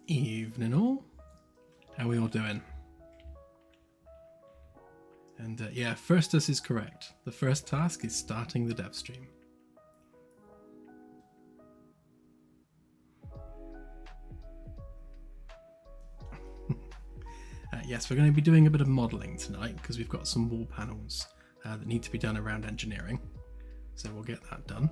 Evening all. How are we all doing? And yeah, Firstus is correct. The first task is starting the dev stream. Yes, we're going to be doing a bit of modelling tonight because we've got some wall panels that need to be done around engineering. So we'll get that done.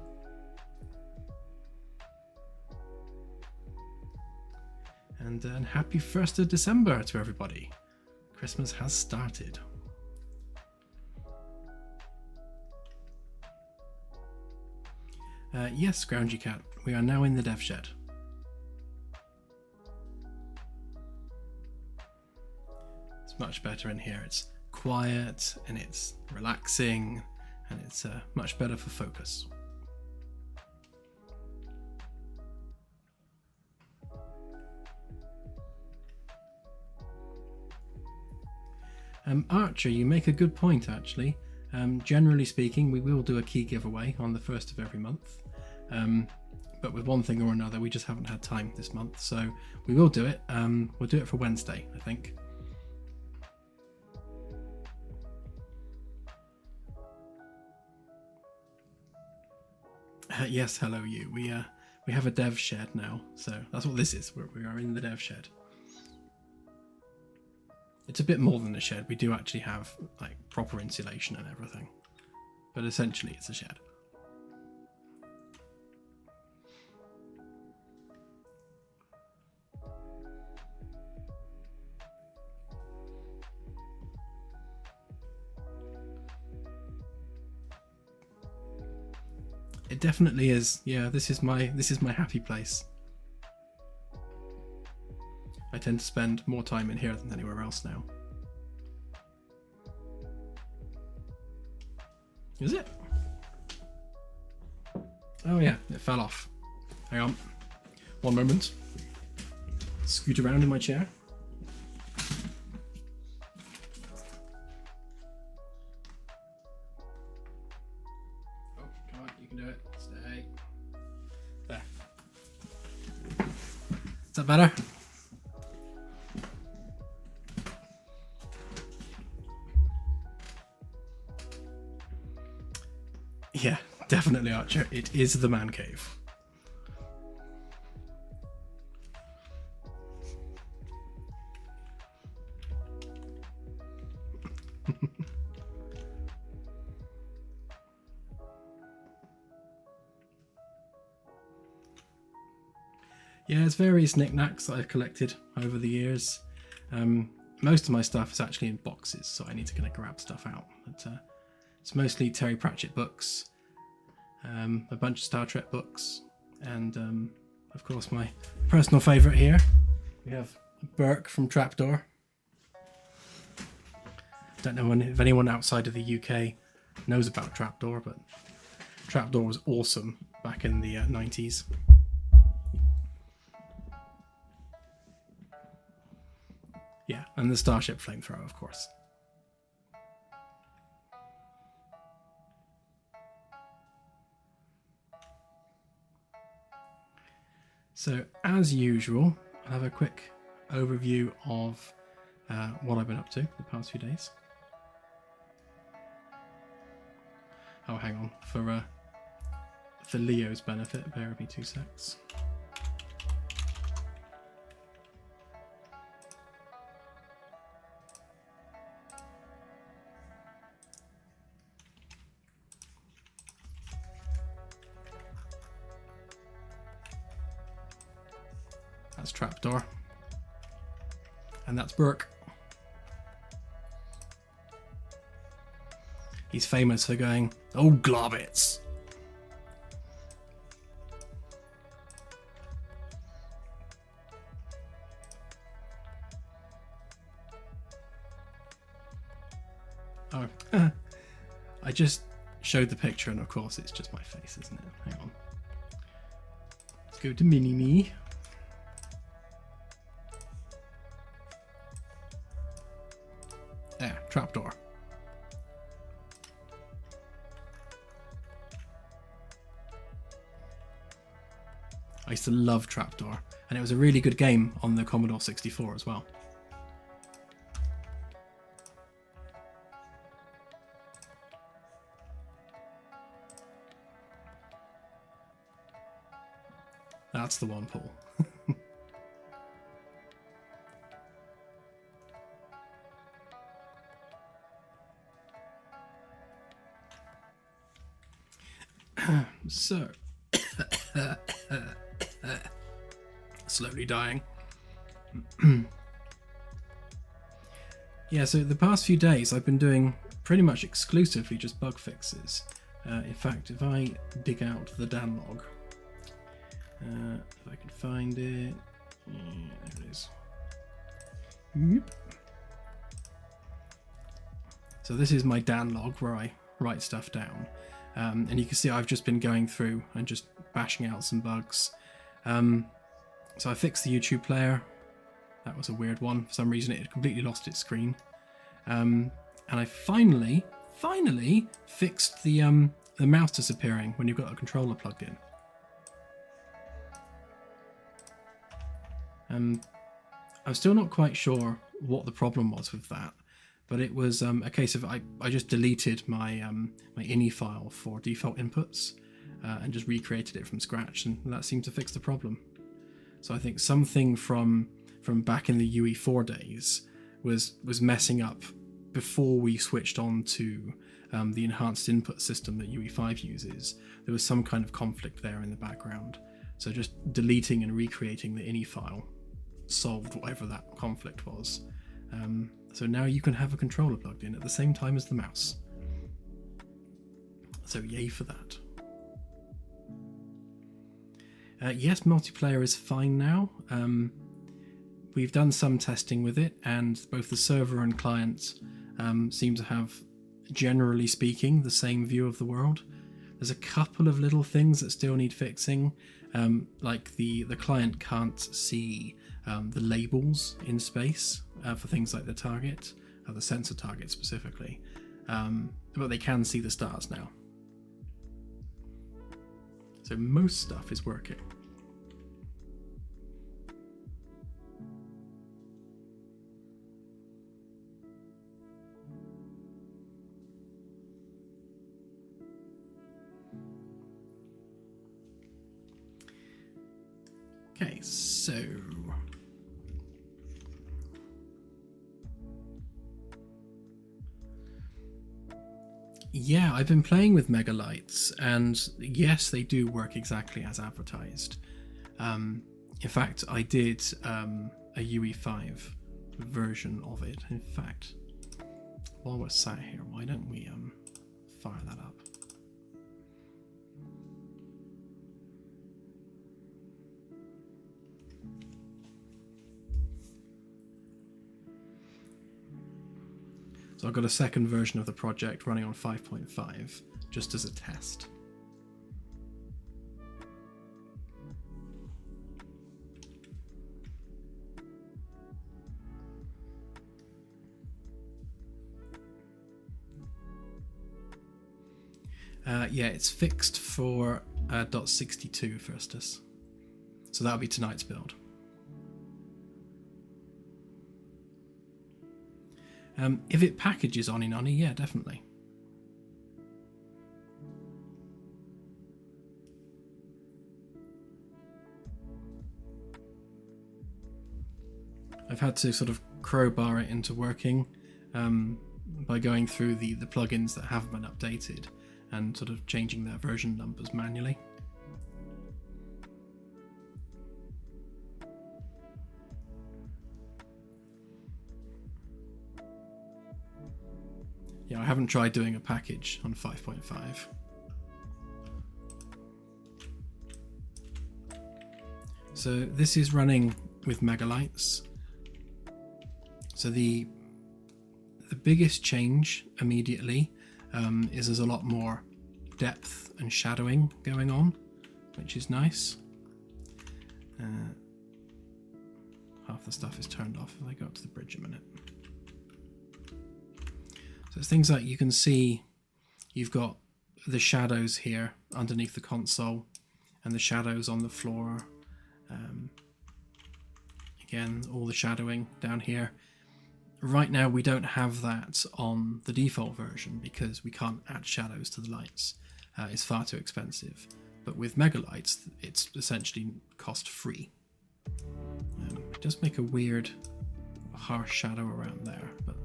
And happy 1st of December to everybody. Christmas has started. Yes, Groundy Cat, we are now in the dev shed. It's much better in here. It's quiet and it's relaxing and it's much better for focus. Archer, you make a good point actually. Generally speaking, we will do a key giveaway on the 1st of every month. But with one thing or another, we just haven't had time this month. So we will do it. We'll do it for Wednesday, I think. Yes, hello you. We have a dev shed now. So that's what this is. We are in the dev shed. It's a bit more than a shed. We do actually have like proper insulation and everything, but essentially it's a shed. It definitely is. Yeah, this is my happy place. I tend to spend more time in here than anywhere else now. Is it? Oh yeah, it fell off. Hang on. One moment. Scoot around in my chair. Oh, come on, you can do it. Stay. There. Is that better? Yeah, definitely, Archer. It is the man cave. Yeah, there's various knickknacks that I've collected over the years. Most of my stuff is actually in boxes, so I need to kind of grab stuff out. But it's mostly Terry Pratchett books, a bunch of Star Trek books, and of course my personal favourite here. We have Burke from Trapdoor. Don't know if anyone outside of the UK knows about Trapdoor, but Trapdoor was awesome back in the 90s. Yeah, and the Starship Flamethrower, of course. So, as usual, I'll have a quick overview of what I've been up to the past few days. Oh, hang on. For Leo's benefit, bear with me 2 secs. That's Trapdoor. And that's Burke. He's famous for going, "Oh, globbits." Oh, I just showed the picture and of course it's just my face, isn't it? Hang on. Let's go to Mini-Me. There, Trapdoor. I used to love Trapdoor, and it was a really good game on the Commodore 64 as well. That's the one, Paul. So, slowly dying. Yeah, so the past few days I've been doing pretty much exclusively just bug fixes. In fact, if I dig out the Dan log, if I can find it, yeah, there it is. Yep. So this is my Dan log where I write stuff down. And you can see I've just been going through and just bashing out some bugs. So I fixed the YouTube player. That was a weird one. For some reason it had completely lost its screen. And I finally fixed the mouse disappearing when you've got a controller plugged in. I'm still not quite sure what the problem was with that. But it was a case of I just deleted my my ini file for default inputs and just recreated it from scratch, and that seemed to fix the problem. So I think something from back in the UE4 days was messing up before we switched on to the enhanced input system that UE5 uses. There was some kind of conflict there in the background. So just deleting and recreating the ini file solved whatever that conflict was. So now you can have a controller plugged in at the same time as the mouse. So yay for that. Yes, multiplayer is fine now. We've done some testing with it, and both the server and client seem to have, generally speaking, the same view of the world. There's a couple of little things that still need fixing, like the client can't see the labels in space for things like the target, the sensor target specifically, but they can see the stars now. So most stuff is working. Okay, so yeah, I've been playing with megalights, and yes, they do work exactly as advertised. In fact, I did a UE5 version of it. In fact, while we're sat here, why don't we fire that up? So I've got a second version of the project running on 5.5 just as a test. Yeah, it's fixed for .62 Firstus. So that'll be tonight's build. If it packages Oni, yeah, definitely. I've had to sort of crowbar it into working by going through the plugins that have been updated and sort of changing their version numbers manually. Yeah, I haven't tried doing a package on 5.5. So this is running with megalights. So the biggest change immediately is there's a lot more depth and shadowing going on, which is nice. Half the stuff is turned off. If I go up to the bridge a minute. So it's things like you can see you've got the shadows here underneath the console, and the shadows on the floor. Again, all the shadowing down here. Right now we don't have that on the default version because we can't add shadows to the lights. It's far too expensive. But with Megalights, it's essentially cost free. It does make a weird, harsh shadow around there, but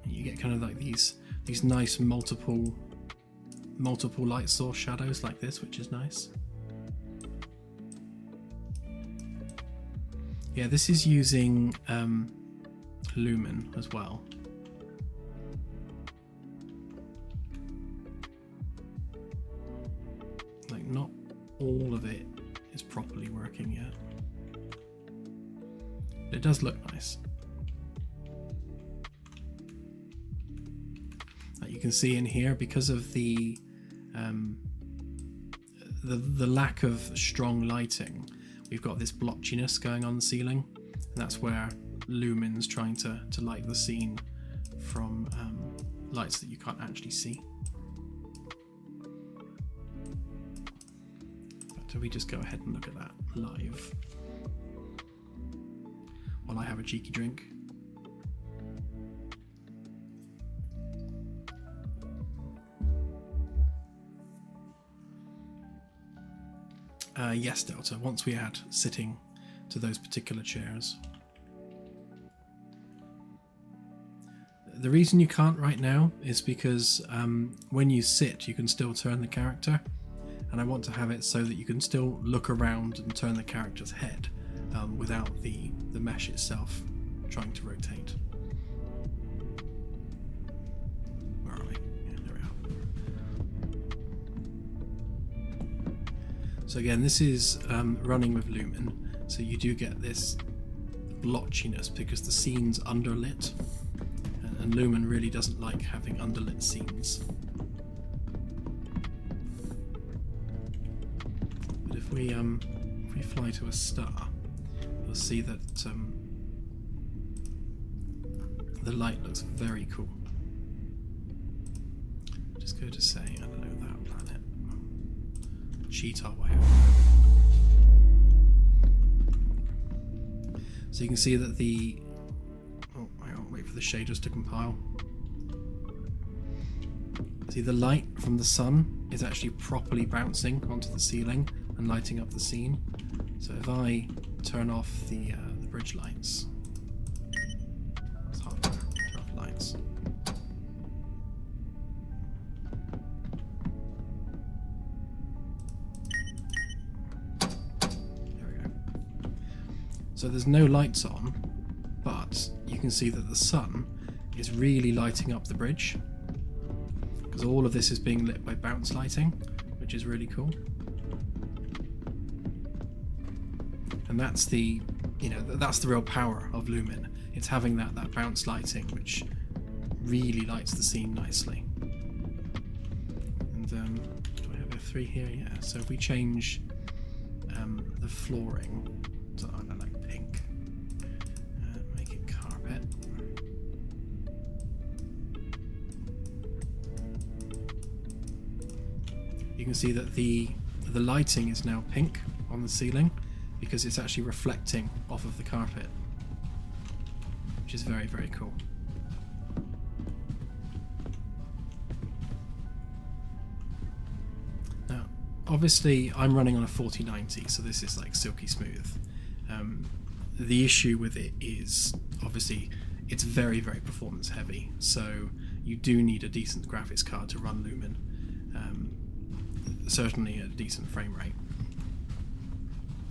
you get kind of like these nice multiple light source shadows like this, which is nice. Yeah, this is using Lumen as well. Like, not all of it is properly working yet. But it does look nice. Like you can see in here, because of the lack of strong lighting, we've got this blotchiness going on the ceiling, and that's where Lumen's trying to light the scene from lights that you can't actually see. So we just go ahead and look at that live while I have a cheeky drink. Yes, Delta, once we add sitting to those particular chairs. The reason you can't right now is because when you sit, you can still turn the character, and I want to have it so that you can still look around and turn the character's head without the mesh itself trying to rotate. Where are we? Yeah, there we are. So again, this is running with Lumen, so you do get this blotchiness because the scene's underlit, and Lumen really doesn't like having underlit scenes. But if we fly to a star, you'll see that the light looks very cool. Just go to say, I don't know, that planet. Cheetah wave. So you can see that the... Oh, hang on, wait for the shaders to compile. See, the light from the sun is actually properly bouncing onto the ceiling and lighting up the scene. So if I turn off the bridge lights, it's hardware, turn off lights. There we go. So there's no lights on, but you can see that the sun is really lighting up the bridge, because all of this is being lit by bounce lighting, which is really cool. And that's the, that's the real power of Lumen. It's having that bounce lighting, which really lights the scene nicely. And do I have F3 here? Yeah. So if we change the flooring to, I don't know, pink, make it carpet. You can see that the lighting is now pink on the ceiling, because it's actually reflecting off of the carpet, which is very, very cool. Now, obviously I'm running on a 4090, so this is like silky smooth. The issue with it is, obviously, it's very, very performance heavy, so you do need a decent graphics card to run Lumen, certainly a decent frame rate.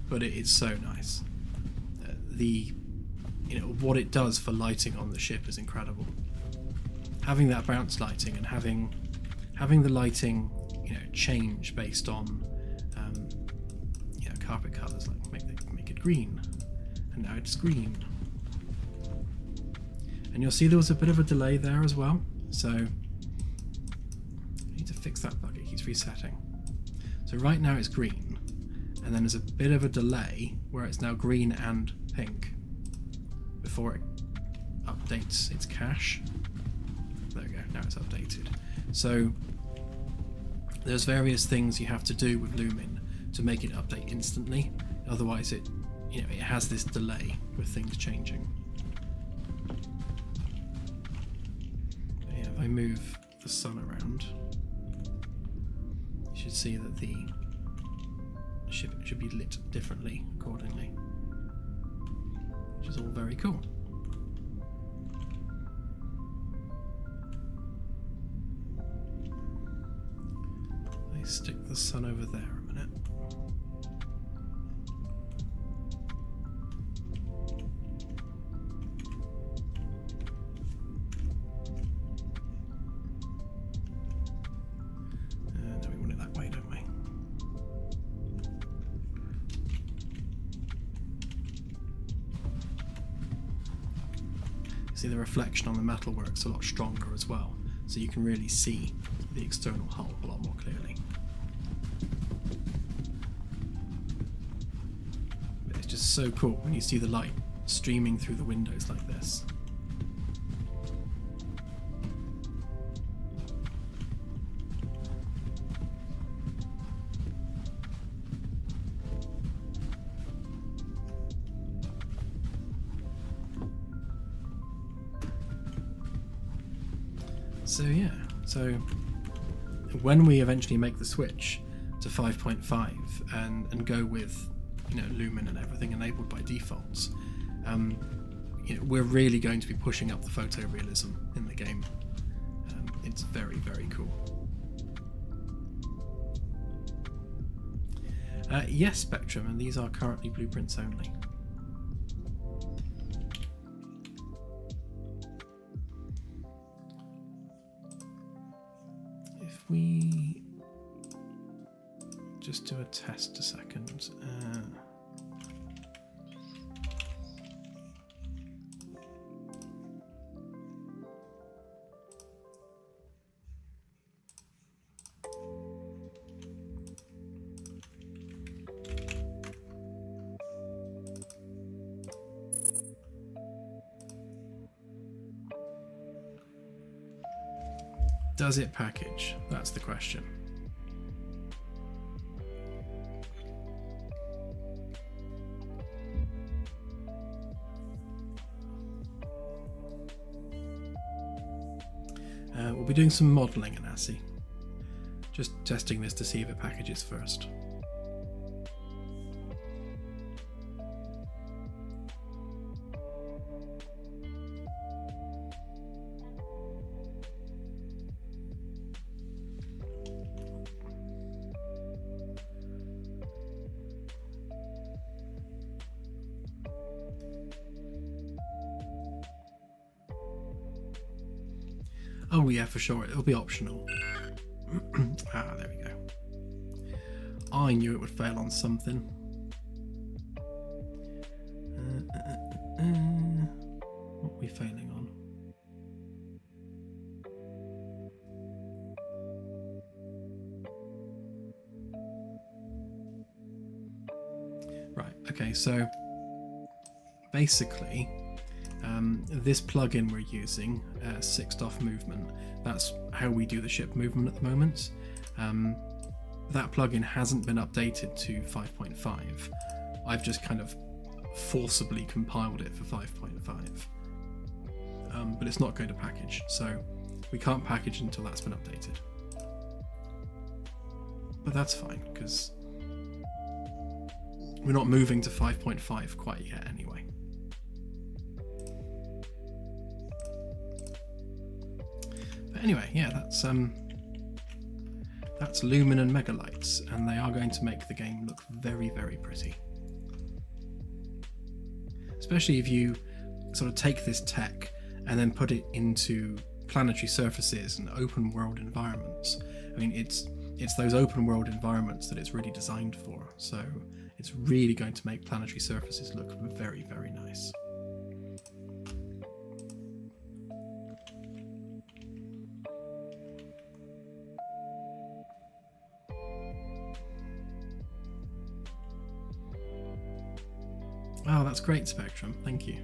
But it is so nice. What it does for lighting on the ship is incredible. Having that bounce lighting and having the lighting, change based on carpet colors, like make it green, and now it's green. And you'll see there was a bit of a delay there as well. So I need to fix that bug. It keeps resetting. So right now it's green, and then there's a bit of a delay where it's now green and pink before it updates its cache. There we go, now it's updated. So There's various things you have to do with Lumen to make it update instantly. Otherwise, it has this delay with things changing. But yeah, if I move the sun around, you should see that the ship should be lit differently accordingly, which is all very cool. I stick the sun over there a minute. No, we want it that way, don't we? See, the reflection on the metalwork's a lot stronger as well, so you can really see the external hull a lot more clearly. But it's just so cool when you see the light streaming through the windows like this. So yeah, so when we eventually make the switch to 5.5 and go with Lumen and everything enabled by defaults, we're really going to be pushing up the photorealism in the game. It's very, very cool. Yes, Spectrum, and these are currently blueprints only. If we just do a test a second. Does it package? That's the question. We'll be doing some modelling in ASCII. Just testing this to see if it packages first. Oh yeah, for sure, it'll be optional. There we go. I knew it would fail on something. What are we failing on? Right, okay, so basically this plugin we're using, 6DOF movement, that's how we do the ship movement at the moment. That plugin hasn't been updated to 5.5. I've just kind of forcibly compiled it for 5.5. But it's not going to package, so we can't package until that's been updated. But that's fine, because we're not moving to 5.5 quite yet anyway. Anyway, yeah, that's Lumen and Megalites, and they are going to make the game look very, very pretty. Especially if you sort of take this tech and then put it into planetary surfaces and open world environments. I mean, it's those open world environments that it's really designed for, so it's really going to make planetary surfaces look very, very nice. Oh, that's great, Spectrum. Thank you.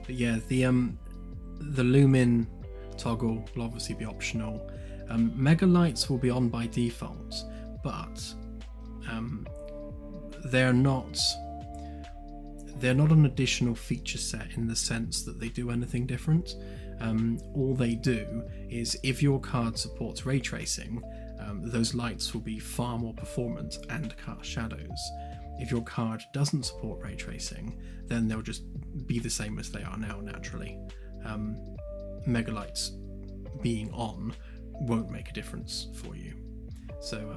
But But yeah, the Lumen toggle will obviously be optional. Mega lights will be on by default, but they're not an additional feature set in the sense that they do anything different. All they do is, if your card supports ray tracing, those lights will be far more performant and cast shadows. If your card doesn't support ray tracing, then they'll just be the same as they are now naturally. Mega lights being on won't make a difference for you. So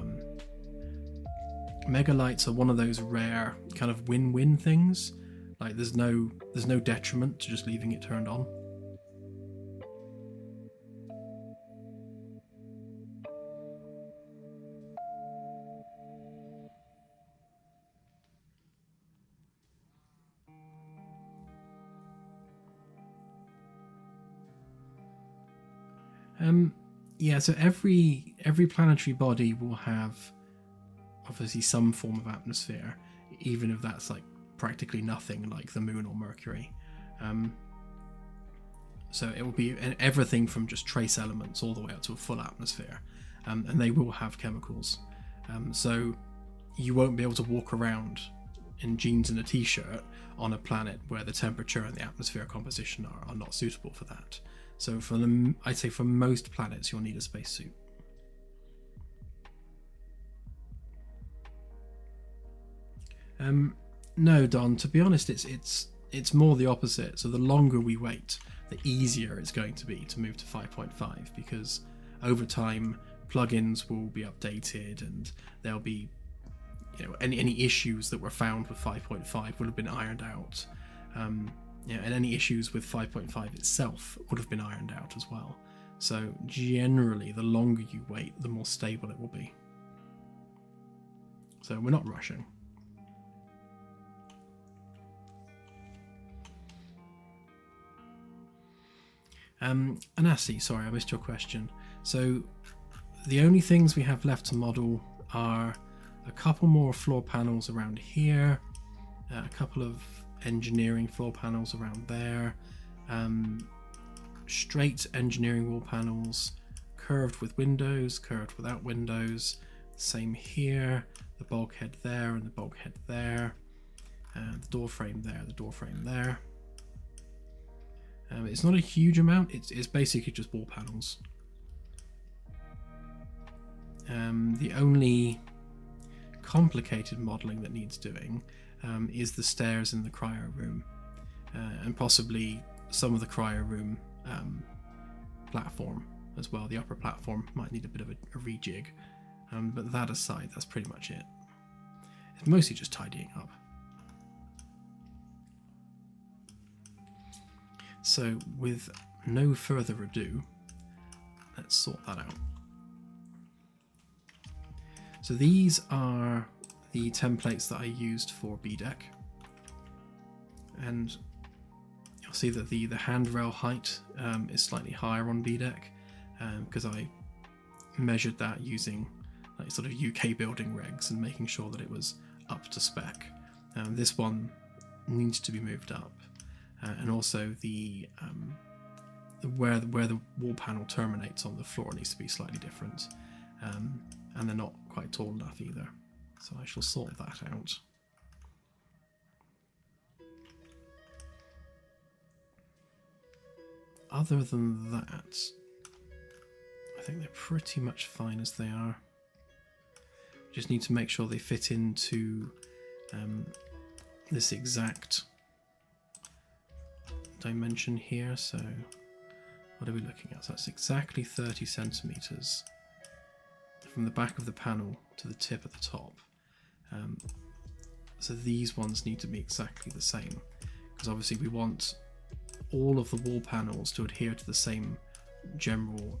mega lights are one of those rare kind of win-win things. Like there's no detriment to just leaving it turned on. Yeah, so every planetary body will have obviously some form of atmosphere, even if that's like practically nothing, like the Moon or Mercury. So it will be everything from just trace elements all the way up to a full atmosphere, and they will have chemicals. So you won't be able to walk around in jeans and a t-shirt on a planet where the temperature and the atmosphere composition are not suitable for that. So I'd say for most planets you'll need a spacesuit. No, Don, to be honest, it's more the opposite. So the longer we wait, the easier it's going to be to move to 5.5, because over time plugins will be updated and there'll be, you know, any issues that were found with 5.5 would have been ironed out. Yeah, and any issues with 5.5 itself would have been ironed out as well. So generally, the longer you wait, the more stable it will be. So we're not rushing. Anasi, sorry, I missed your question. So the only things we have left to model are a couple more floor panels around here, a couple of engineering floor panels around there, straight engineering wall panels, curved with windows, curved without windows, same here, the bulkhead there and the bulkhead there, the door frame there, the door frame there. It's not a huge amount, it's basically just wall panels. The only complicated modelling that needs doing is the stairs in the cryo room, and possibly some of the cryo room platform as well. The upper platform might need a bit of a rejig, but that aside, that's pretty much it. It's mostly just tidying up. So with no further ado, let's sort that out. So these are the templates that I used for B-Deck, and you'll see that the handrail height is slightly higher on B-Deck, because I measured that using like sort of UK building regs and making sure that it was up to spec. This one needs to be moved up, and also the where the wall panel terminates on the floor needs to be slightly different, and they're not quite tall enough either. So I shall sort that out. Other than that, I think they're pretty much fine as they are. Just need to make sure they fit into this exact dimension here. So what are we looking at? So that's exactly 30 centimeters from the back of the panel to the tip at the top. So these ones need to be exactly the same, because obviously we want all of the wall panels to adhere to the same general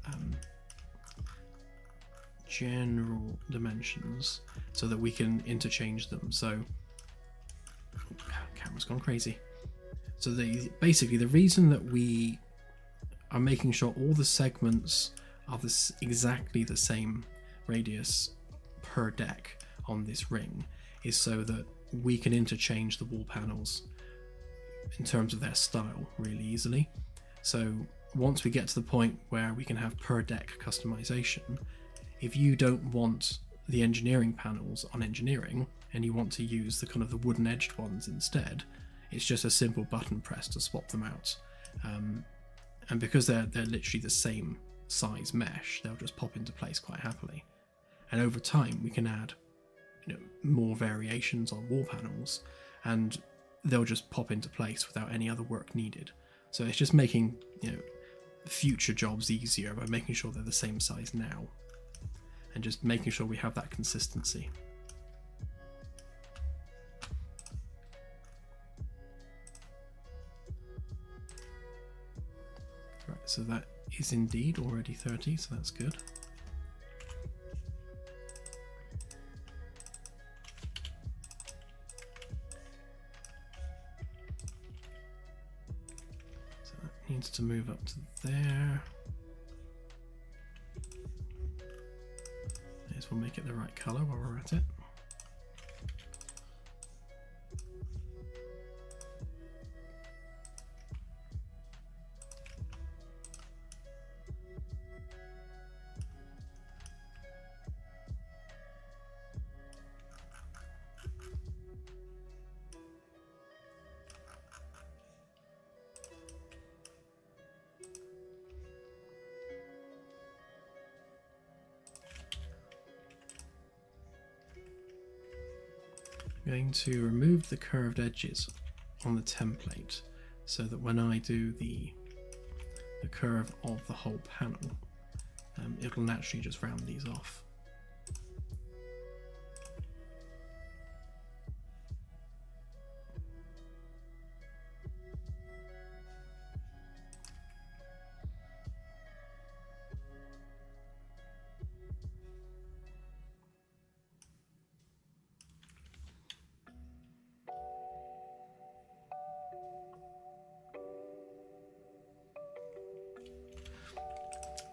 dimensions, so that we can interchange them. So camera's gone crazy. So basically the reason that we are making sure all the segments are exactly the same radius per deck on this ring is so that we can interchange the wall panels in terms of their style really easily. So once we get to the point where we can have per deck customization, if you don't want the engineering panels on engineering and you want to use the kind of the wooden edged ones instead, it's just a simple button press to swap them out. And because they're literally the same size mesh, they'll just pop into place quite happily. And over time we can add more variations on wall panels, and they'll just pop into place without any other work needed. So it's just making future jobs easier by making sure they're the same size now, and just making sure we have that consistency. Right, so that is indeed already 30, so that's good. So that needs to move up to there. Yes, we'll make it the right color while we're at it. I'm going to remove the curved edges on the template so that when I do the curve of the whole panel, it'll naturally just round these off.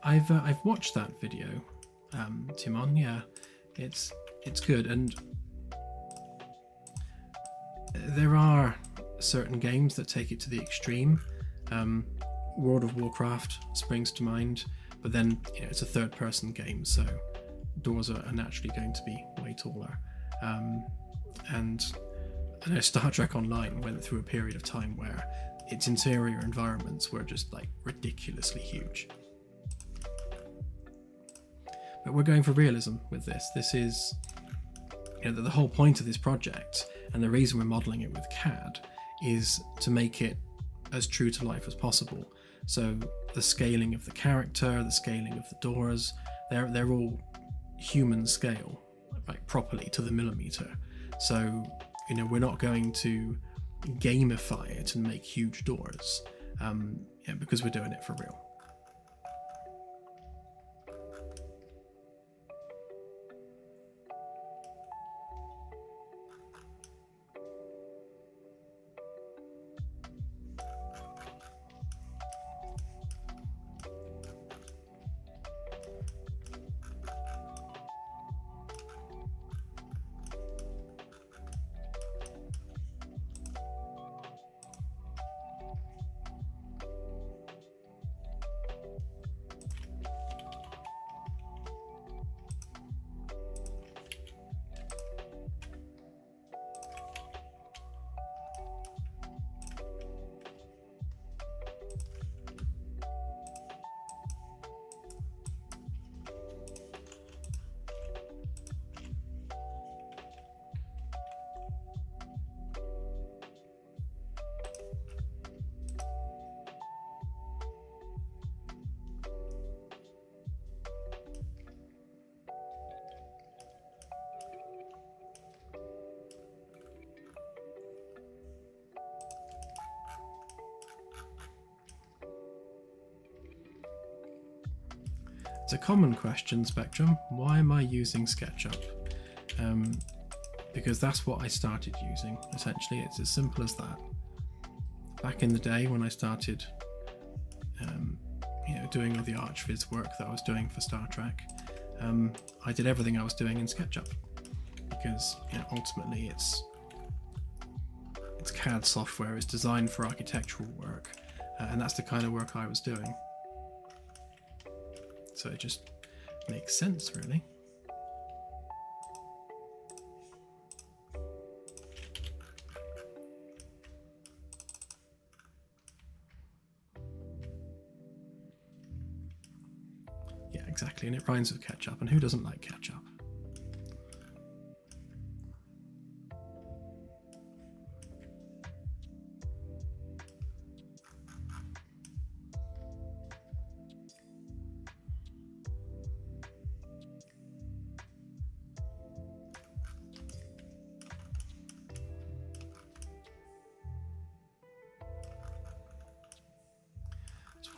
I've watched that video, Timon. Yeah, it's good, and there are certain games that take it to the extreme. World of Warcraft springs to mind, but then it's a third-person game, so doors are naturally going to be way taller. And I know Star Trek Online went through a period of time where its interior environments were just like ridiculously huge. But we're going for realism with this. This is the whole point of this project, and the reason we're modeling it with CAD is to make it as true to life as possible. So the scaling of the character, the scaling of the doors, they're all human scale, like properly to the millimeter. So we're not going to gamify it and make huge doors, because we're doing it for real. It's a common question, Spectrum. Why am I using SketchUp? Because that's what I started using. Essentially, it's as simple as that. Back in the day when I started, doing all the ArchViz work that I was doing for Star Trek, I did everything I was doing in SketchUp because ultimately it's It's CAD software. It's designed for architectural work, and that's the kind of work I was doing. So it just makes sense, really. Yeah, exactly, and it rhymes with ketchup, and who doesn't like ketchup?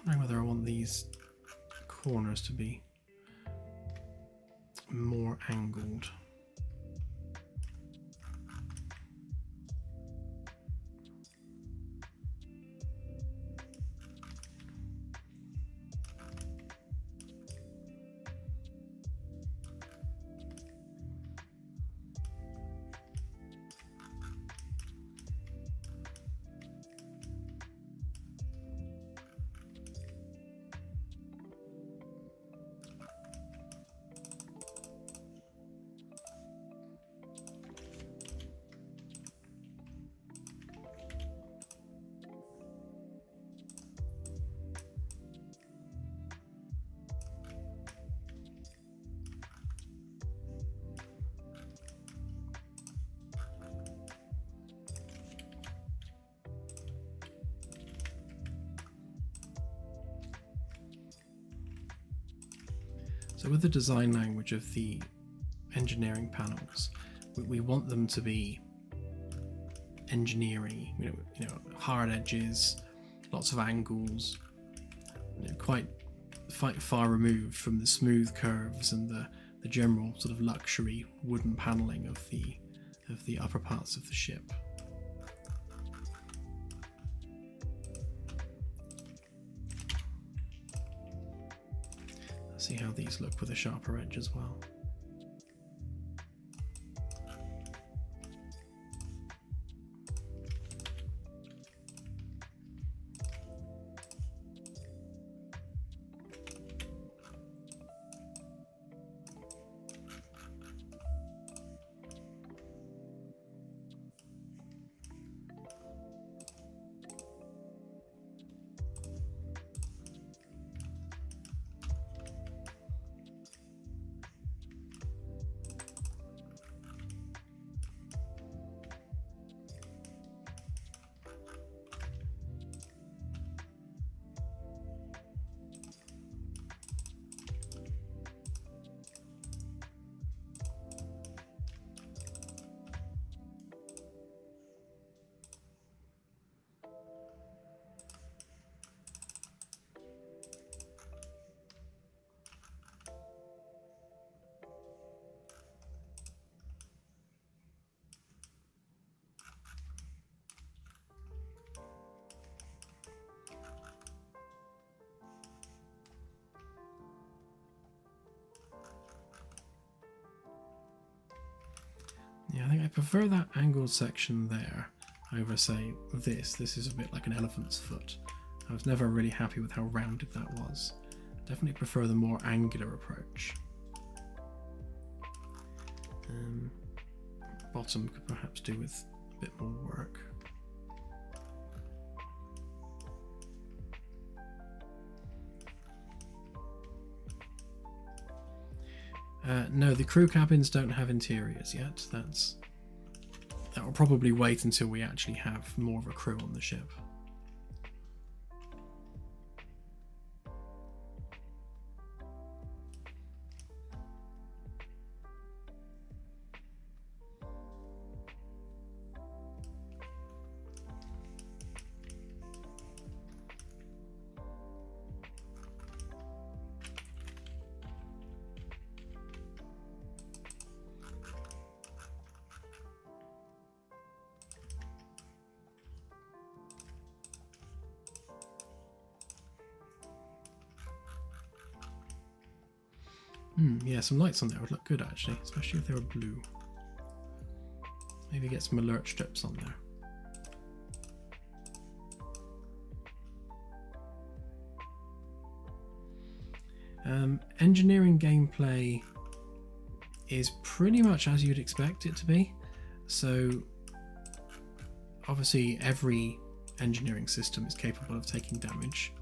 Wondering whether I want these corners to be more angled. So with the design language of the engineering panels, we want them to be engineering, you know, hard edges, lots of angles, quite far removed from the smooth curves and the general sort of luxury wooden paneling of the upper parts of the ship. See how these look with a sharper edge as well. Yeah, I think I prefer that angled section there over, say, this. This is a bit like an elephant's foot. I was never really happy with how rounded that was. Definitely prefer the more angular approach. Bottom could perhaps do with a bit more work. No, the crew cabins don't have interiors yet. That will probably wait until we actually have more of a crew on the ship. Yeah, some lights on there would look good actually, especially if they were blue. Maybe get some alert strips on there. Engineering gameplay is pretty much as you'd expect it to be. So obviously every engineering system is capable of taking damage,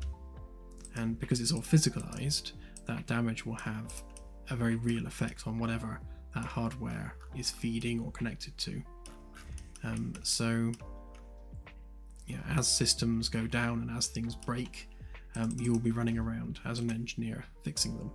and because it's all physicalized, that damage will have a very real effect on whatever that hardware is feeding or connected to. So yeah, as systems go down and as things break, you will be running around as an engineer fixing them.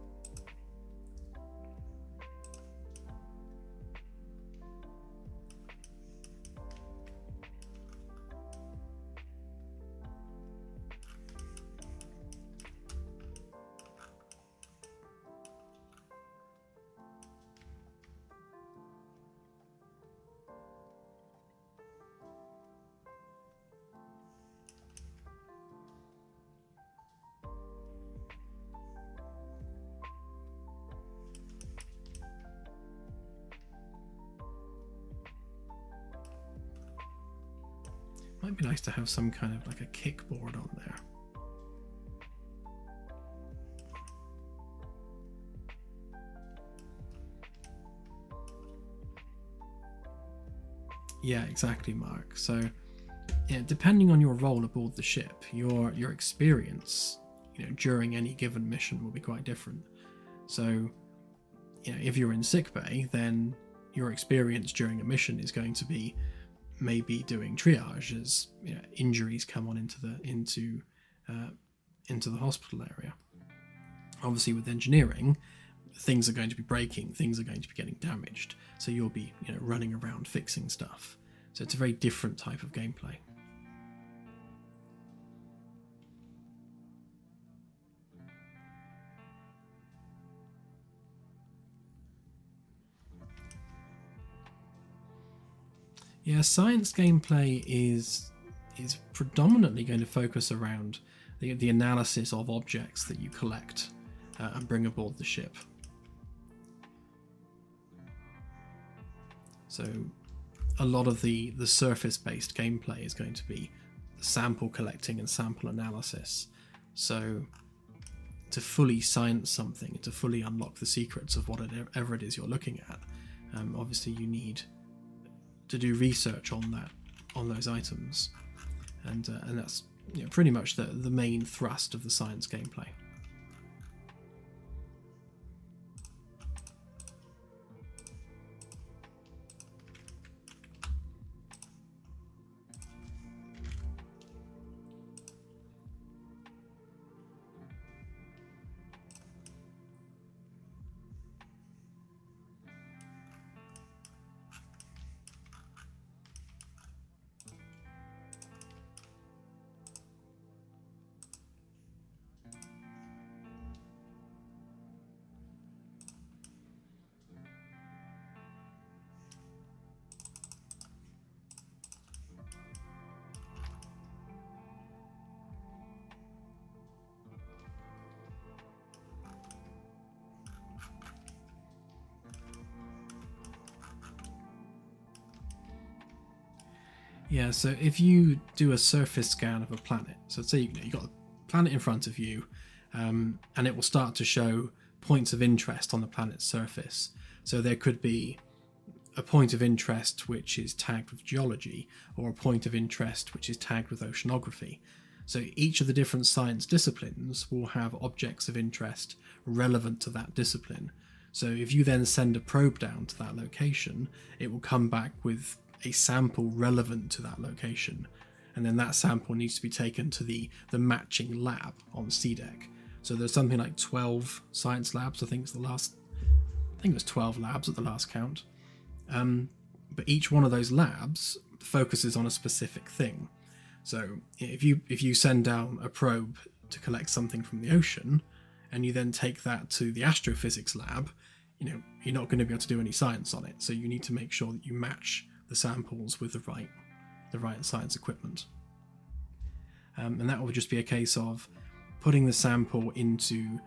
Might be nice to have some kind of like a kickboard on there. Yeah, exactly, Mark. So yeah, depending on your role aboard the ship, your experience, during any given mission will be quite different. So if you're in sickbay, then your experience during a mission is going to be maybe doing triage as injuries come on into the hospital area. Obviously, with engineering, things are going to be breaking, things are going to be getting damaged, so you'll be running around fixing stuff. So it's a very different type of gameplay. Yeah, science gameplay is predominantly going to focus around the analysis of objects that you collect and bring aboard the ship. So a lot of the surface-based gameplay is going to be sample collecting and sample analysis. So to fully science something, to fully unlock the secrets of whatever it is you're looking at, obviously you need to do research on those items, and that's pretty much the main thrust of the science gameplay. Yeah, so if you do a surface scan of a planet, so say you've got a planet in front of you, and it will start to show points of interest on the planet's surface. So there could be a point of interest which is tagged with geology, or a point of interest which is tagged with oceanography. So each of the different science disciplines will have objects of interest relevant to that discipline. So if you then send a probe down to that location, it will come back with a sample relevant to that location, and then that sample needs to be taken to the matching lab on sea deck. So there's something like 12 science labs. I think it was 12 labs at the last count. But each one of those labs focuses on a specific thing. So if you send down a probe to collect something from the ocean, and you then take that to the astrophysics lab, you're not going to be able to do any science on it. So you need to make sure that you match the samples with the right science equipment. And that will just be a case of putting the sample into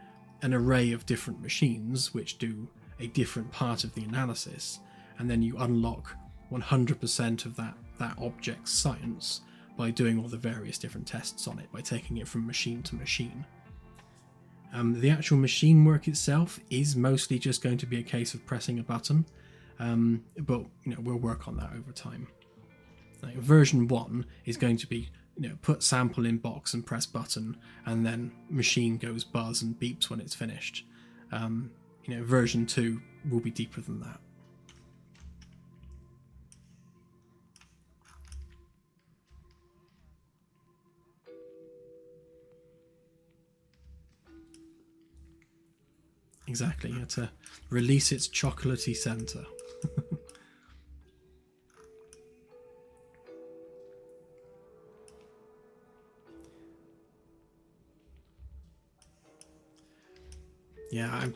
an array of different machines which do a different part of the analysis, and then you unlock 100% of that object's science by doing all the various different tests on it, by taking it from machine to machine. The actual machine work itself is mostly just going to be a case of pressing a button, but we'll work on that over time. Like version 1 is going to be put sample in box and press button, and then machine goes buzz and beeps when it's finished. Version 2 will be deeper than that. Exactly, to release its chocolatey centre. Yeah,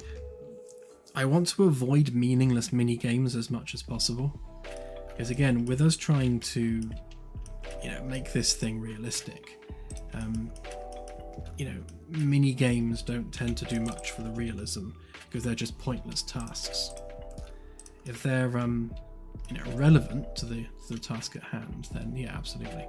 I want to avoid meaningless mini games as much as possible, because again, with us trying to make this thing realistic, mini games don't tend to do much for the realism because they're just pointless tasks. If they're relevant to the task at hand, then yeah, absolutely.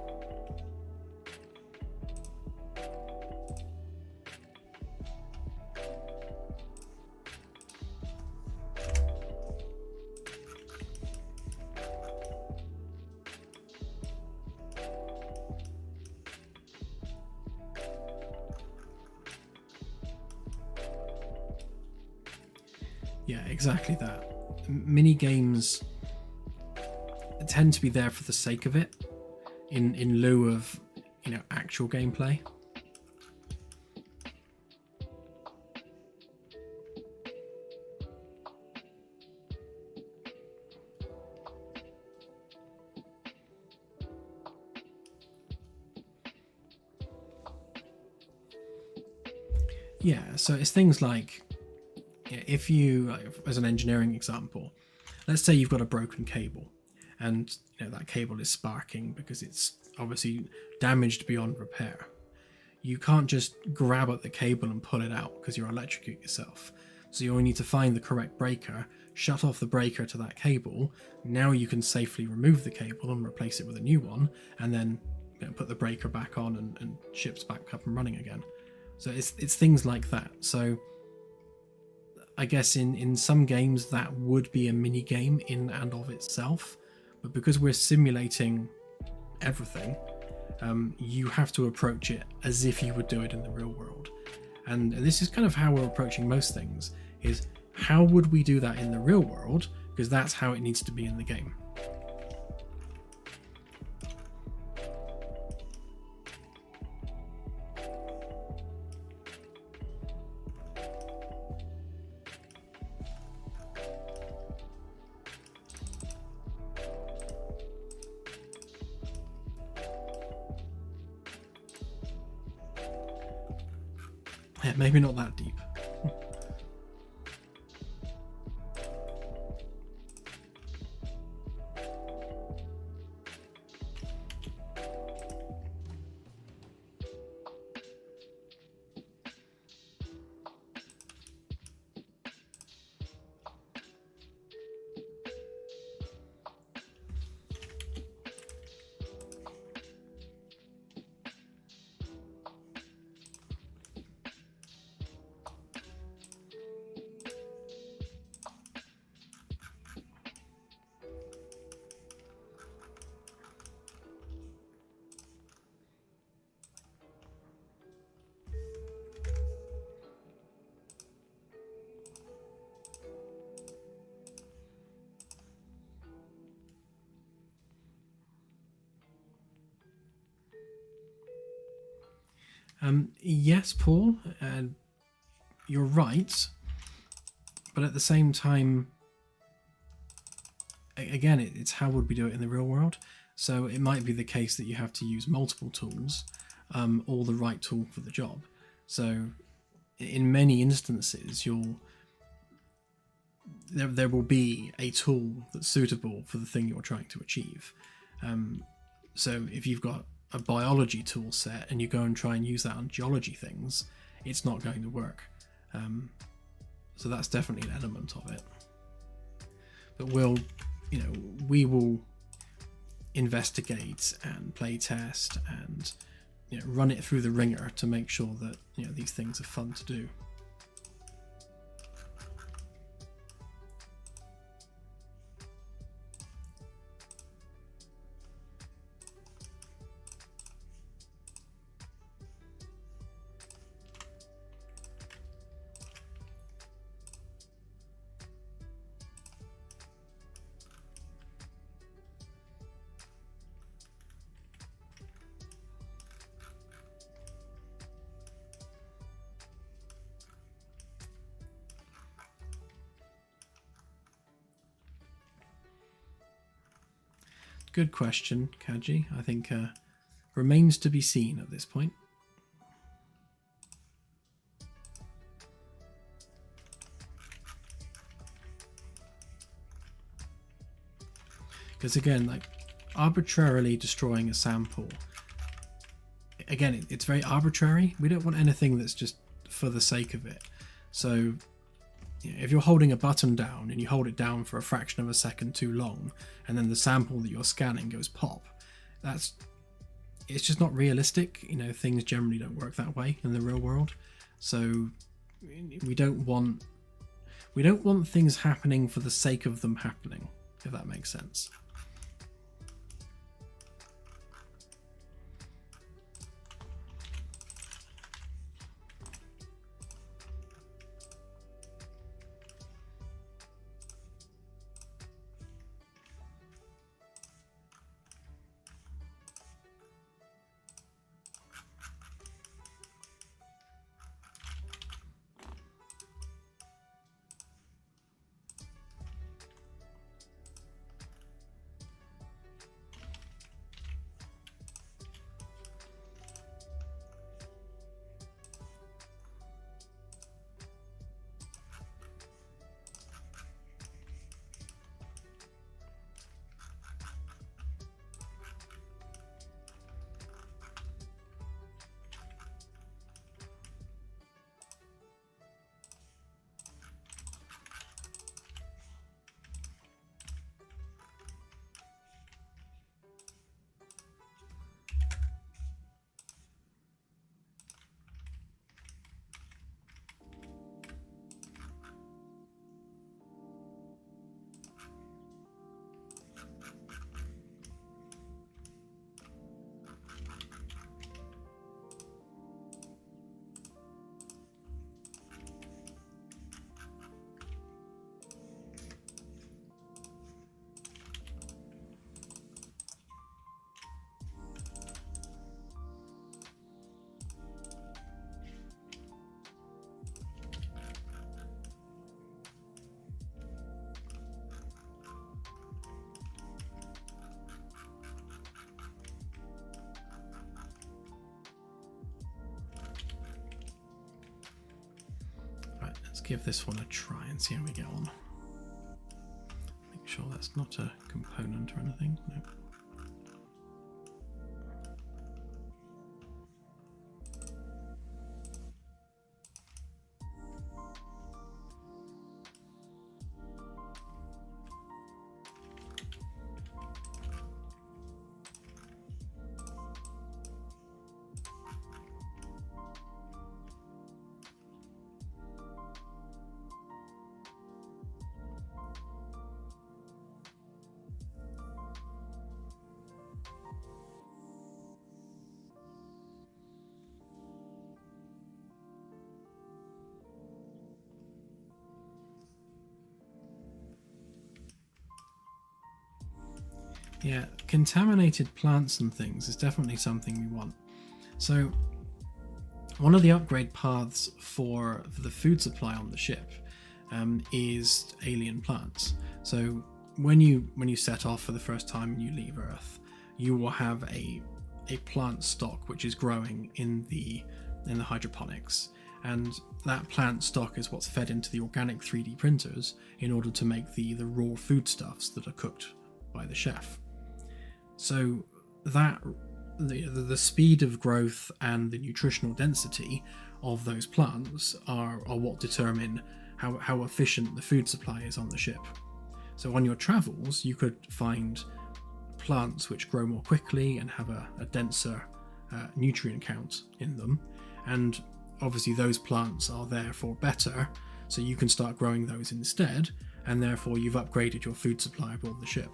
Yeah, exactly that. Mini games tend to be there for the sake of it, in lieu of actual gameplay. Yeah, so it's things like, if you, as an engineering example, let's say you've got a broken cable, and that cable is sparking because it's obviously damaged beyond repair. You can't just grab at the cable and pull it out because you'll electrocute yourself. So you only need to find the correct breaker, shut off the breaker to that cable. Now you can safely remove the cable and replace it with a new one, and then put the breaker back on and ship's back up and running again. So it's things like that. So I guess in some games that would be a mini game in and of itself, but because we're simulating everything, you have to approach it as if you would do it in the real world. And this is kind of how we're approaching most things, is how would we do that in the real world, because that's how it needs to be in the game. Yeah, maybe not that deep. Yes, Paul, you're right, but at the same time, again, it's how would we do it in the real world? So it might be the case that you have to use multiple tools, or the right tool for the job. So in many instances, there will be a tool that's suitable for the thing you're trying to achieve. So if you've got a biology tool set and you go and try and use that on geology things, it's not going to work. So that's definitely an element of it. But we will investigate and play test and run it through the ringer to make sure that these things are fun to do. good question, Kaji. I think remains to be seen at this point. Because again, like arbitrarily destroying a sample, again, it's very arbitrary. We don't want anything that's just for the sake of it. So if you're holding a button down and you hold it down for a fraction of a second too long, and then the sample that you're scanning goes pop, it's just not realistic. Things generally don't work that way in the real world. So we don't want things happening for the sake of them happening, if that makes sense. Give this one a try and see how we get on. Make sure that's not a component or anything. No. Yeah, contaminated plants and things is definitely something we want. So one of the upgrade paths for the food supply on the ship is alien plants. So when you set off for the first time and you leave Earth, you will have a plant stock which is growing in the hydroponics, and that plant stock is what's fed into the organic 3D printers in order to make the raw foodstuffs that are cooked by the chef. So that the speed of growth and the nutritional density of those plants are what determine how efficient the food supply is on the ship. So on your travels, you could find plants which grow more quickly and have a denser nutrient count in them, and obviously those plants are therefore better, so you can start growing those instead, and therefore you've upgraded your food supply aboard the ship.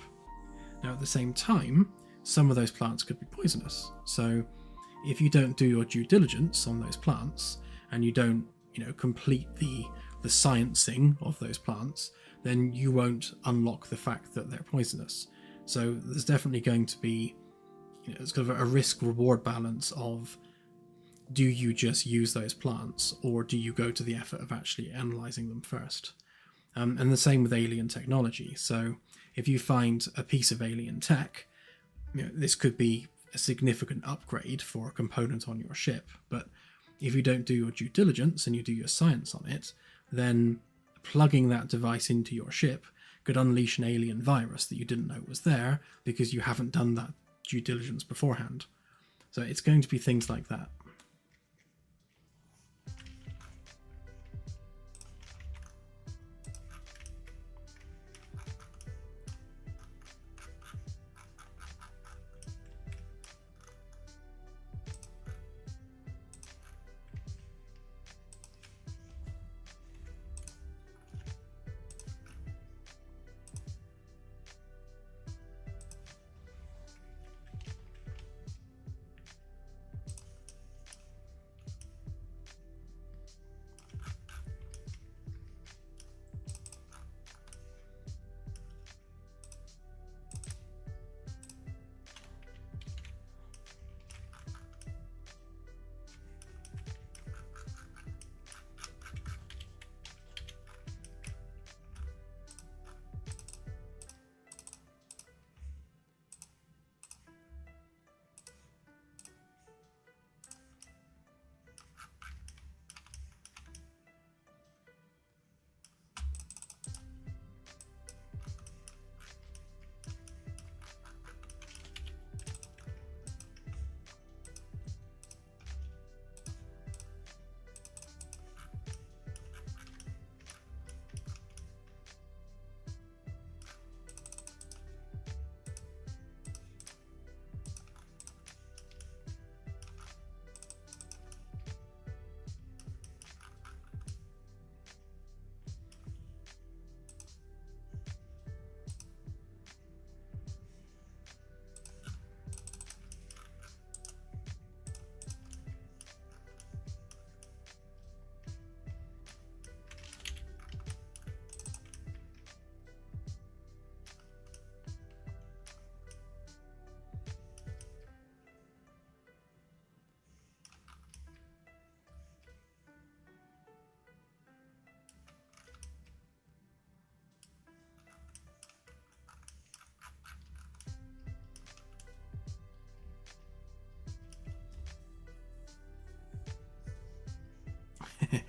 Now at the same time, some of those plants could be poisonous, so if you don't do your due diligence on those plants and you don't complete the sciencing of those plants, then you won't unlock the fact that they're poisonous. So there's definitely going to be it's kind of a risk-reward balance of, do you just use those plants, or do you go to the effort of actually analysing them first? And the same with alien technology. So if you find a piece of alien tech this could be a significant upgrade for a component on your ship, but if you don't do your due diligence and you do your science on it, then plugging that device into your ship could unleash an alien virus that you didn't know was there because you haven't done that due diligence beforehand. So it's going to be things like that.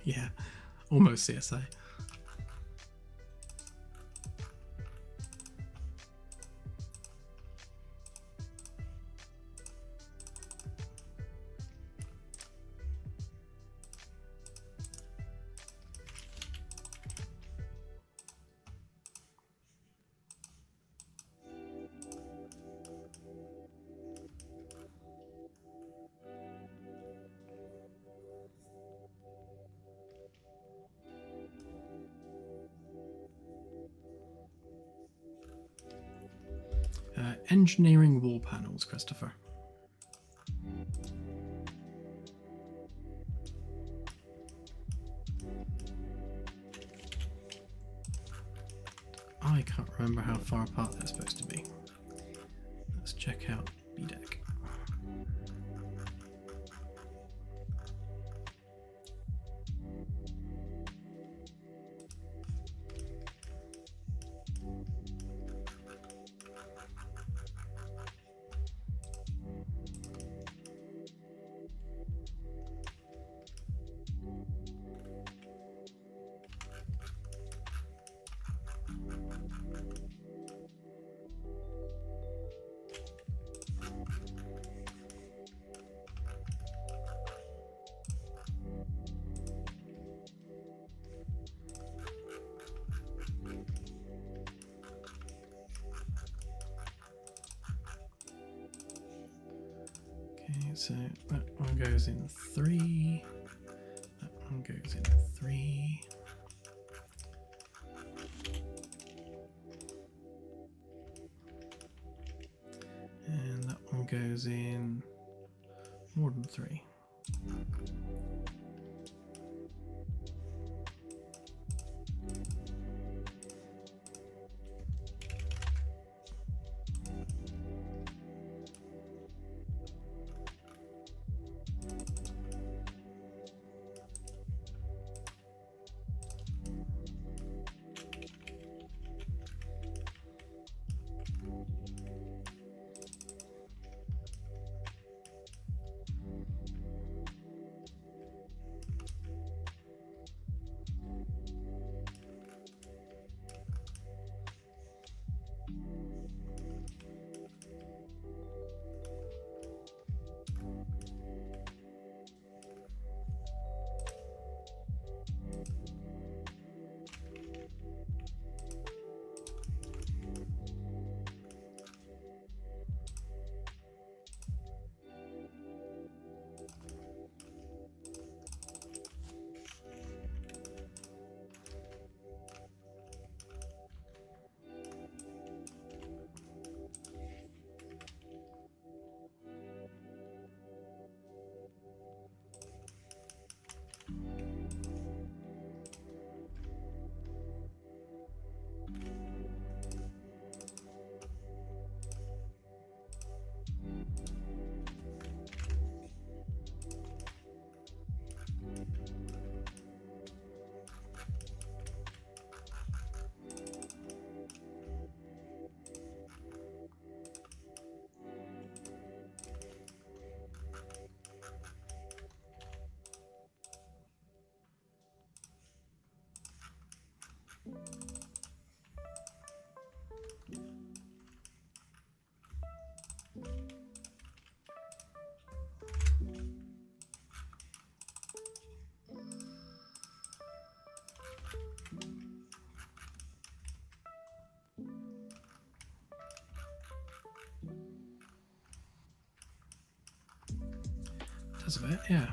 Yeah, almost CSA. Engineering wall panels, Christopher. I can't remember how far apart they're supposed to be. Let's check out B-Deck. So that one goes in 3, that one goes in 3. And that one goes in more than 3. sounds of it, yeah.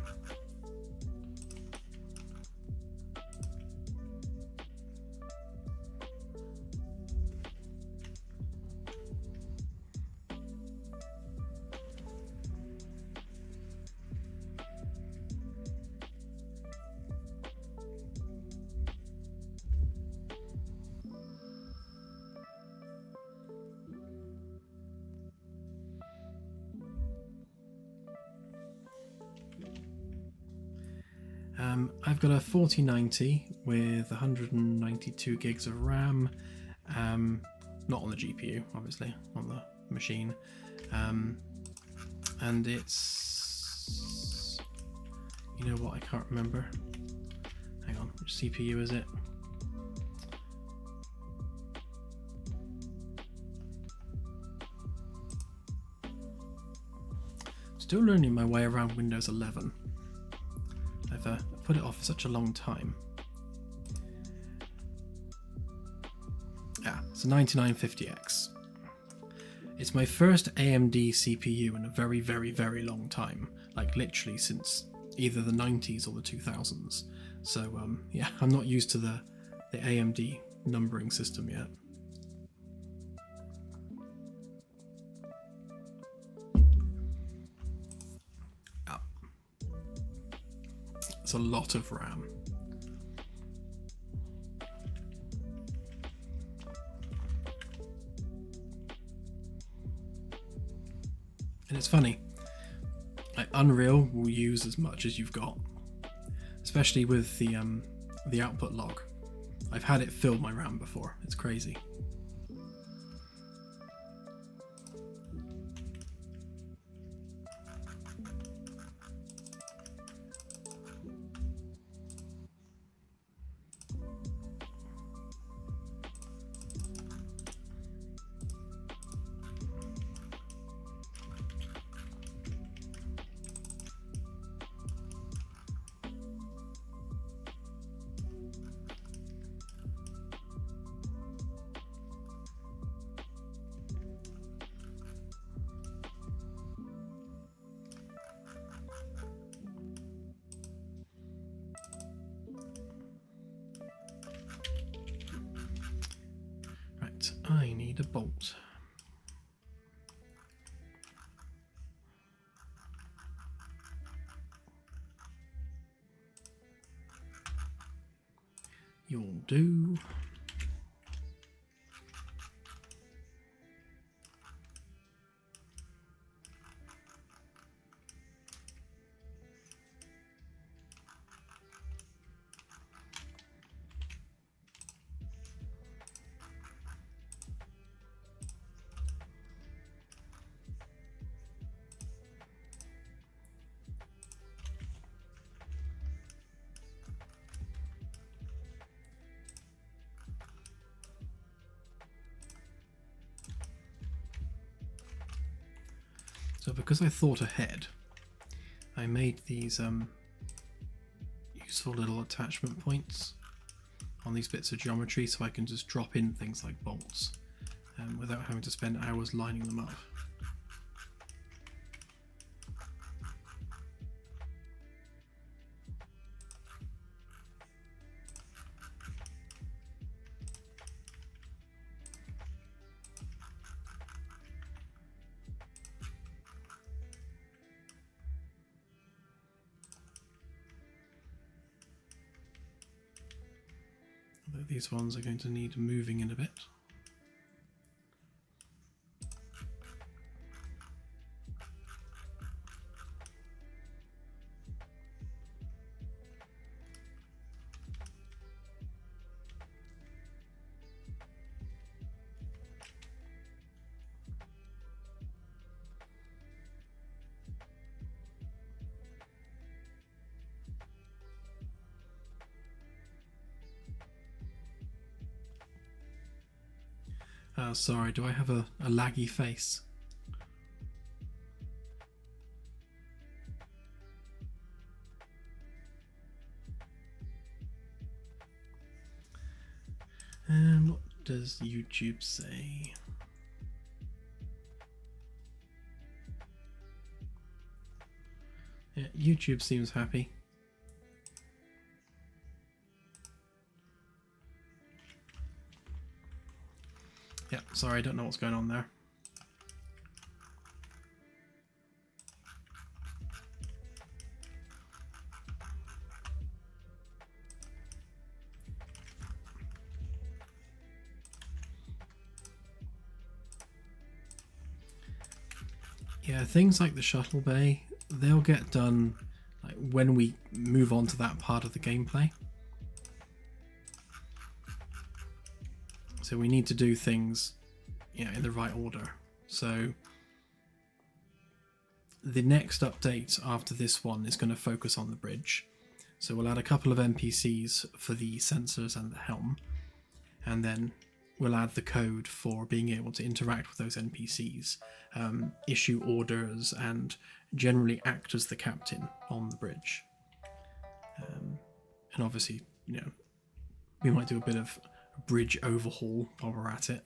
I've got a 4090 with 192 gigs of RAM, not on the GPU, obviously, on the machine, and it's, you know what, I can't remember. Hang on, which CPU is it? Still learning my way around Windows 11. I've put it off for such a long time. It's a 9950X. It's my first AMD CPU in a very, very, very long time. Like literally since either the 90s or the 2000s. So yeah, I'm not used to the AMD numbering system yet. It's a lot of RAM. And it's funny, like Unreal will use as much as you've got, especially with the output log. I've had it fill my RAM before. It's crazy. I need a bolt. You'll do. So because I thought ahead, I made these useful little attachment points on these bits of geometry so I can just drop in things like bolts without having to spend hours lining them up. Although these ones are going to need moving in a bit. Sorry, do I have a laggy face? And what does YouTube say? Yeah, YouTube seems happy. Yeah, sorry, I don't know what's going on there. Yeah, things like the shuttle bay, they'll get done like when we move on to that part of the gameplay. So we need to do things, you know, in the right order. So the next update after this one is going to focus on the bridge. So we'll add a couple of NPCs for the sensors and the helm, and then we'll add the code for being able to interact with those NPCs, issue orders, and generally act as the captain on the bridge. And obviously, you know, we might do a bit of bridge overhaul while we're at it.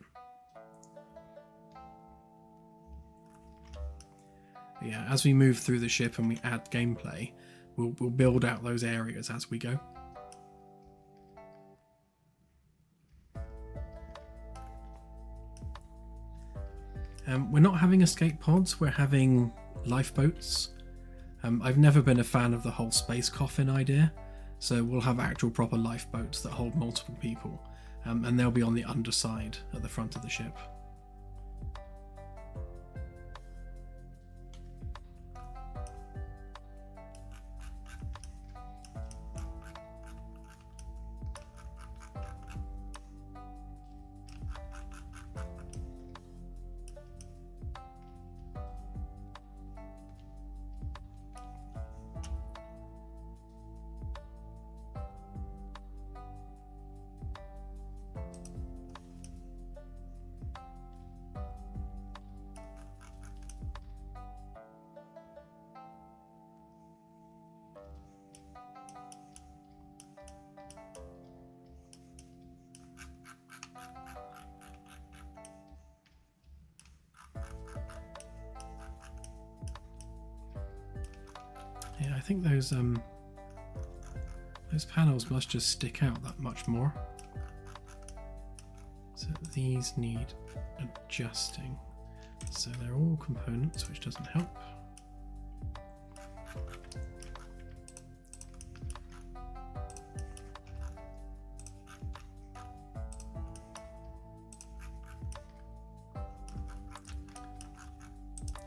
But yeah, as we move through the ship and we add gameplay, we'll build out those areas as we go. We're not having escape pods, we're having lifeboats. I've never been a fan of the whole space coffin idea, so we'll have actual proper lifeboats that hold multiple people, and they'll be on the underside at the front of the ship. Yeah, I think those panels must just stick out that much more. So these need adjusting. So they're all components, which doesn't help.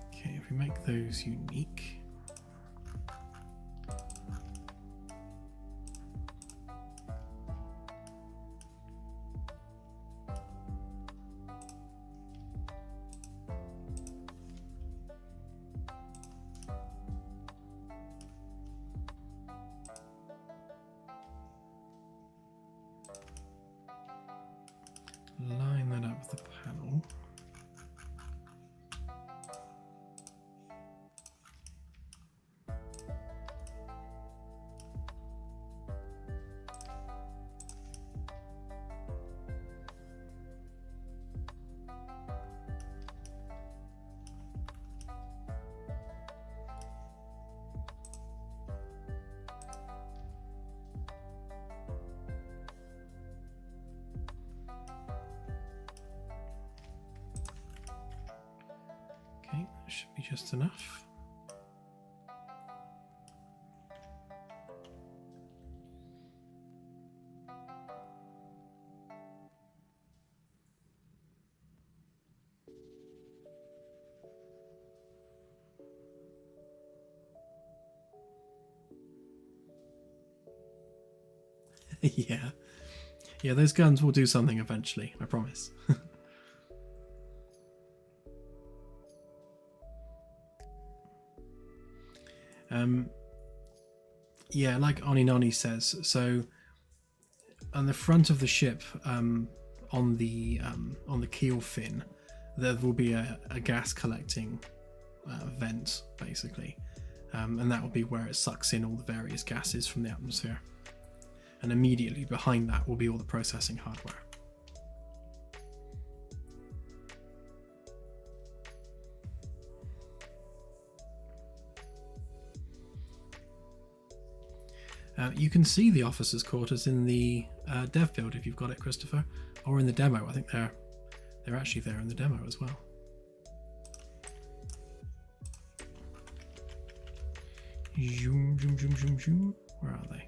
Okay, if we make those unique. Line that up with the panel. Okay, that should be just enough. Yeah. Yeah, those guns will do something eventually, I promise. Yeah, like Oninoni says, so on the front of the ship, on the keel fin, there will be a gas collecting vent, basically, and that will be where it sucks in all the various gases from the atmosphere. And immediately behind that will be all the processing hardware. You can see the officers' quarters in the dev build if you've got it, Christopher, or in the demo. I think they're actually there in the demo as well. Zoom, zoom, zoom, zoom, zoom. Where are they?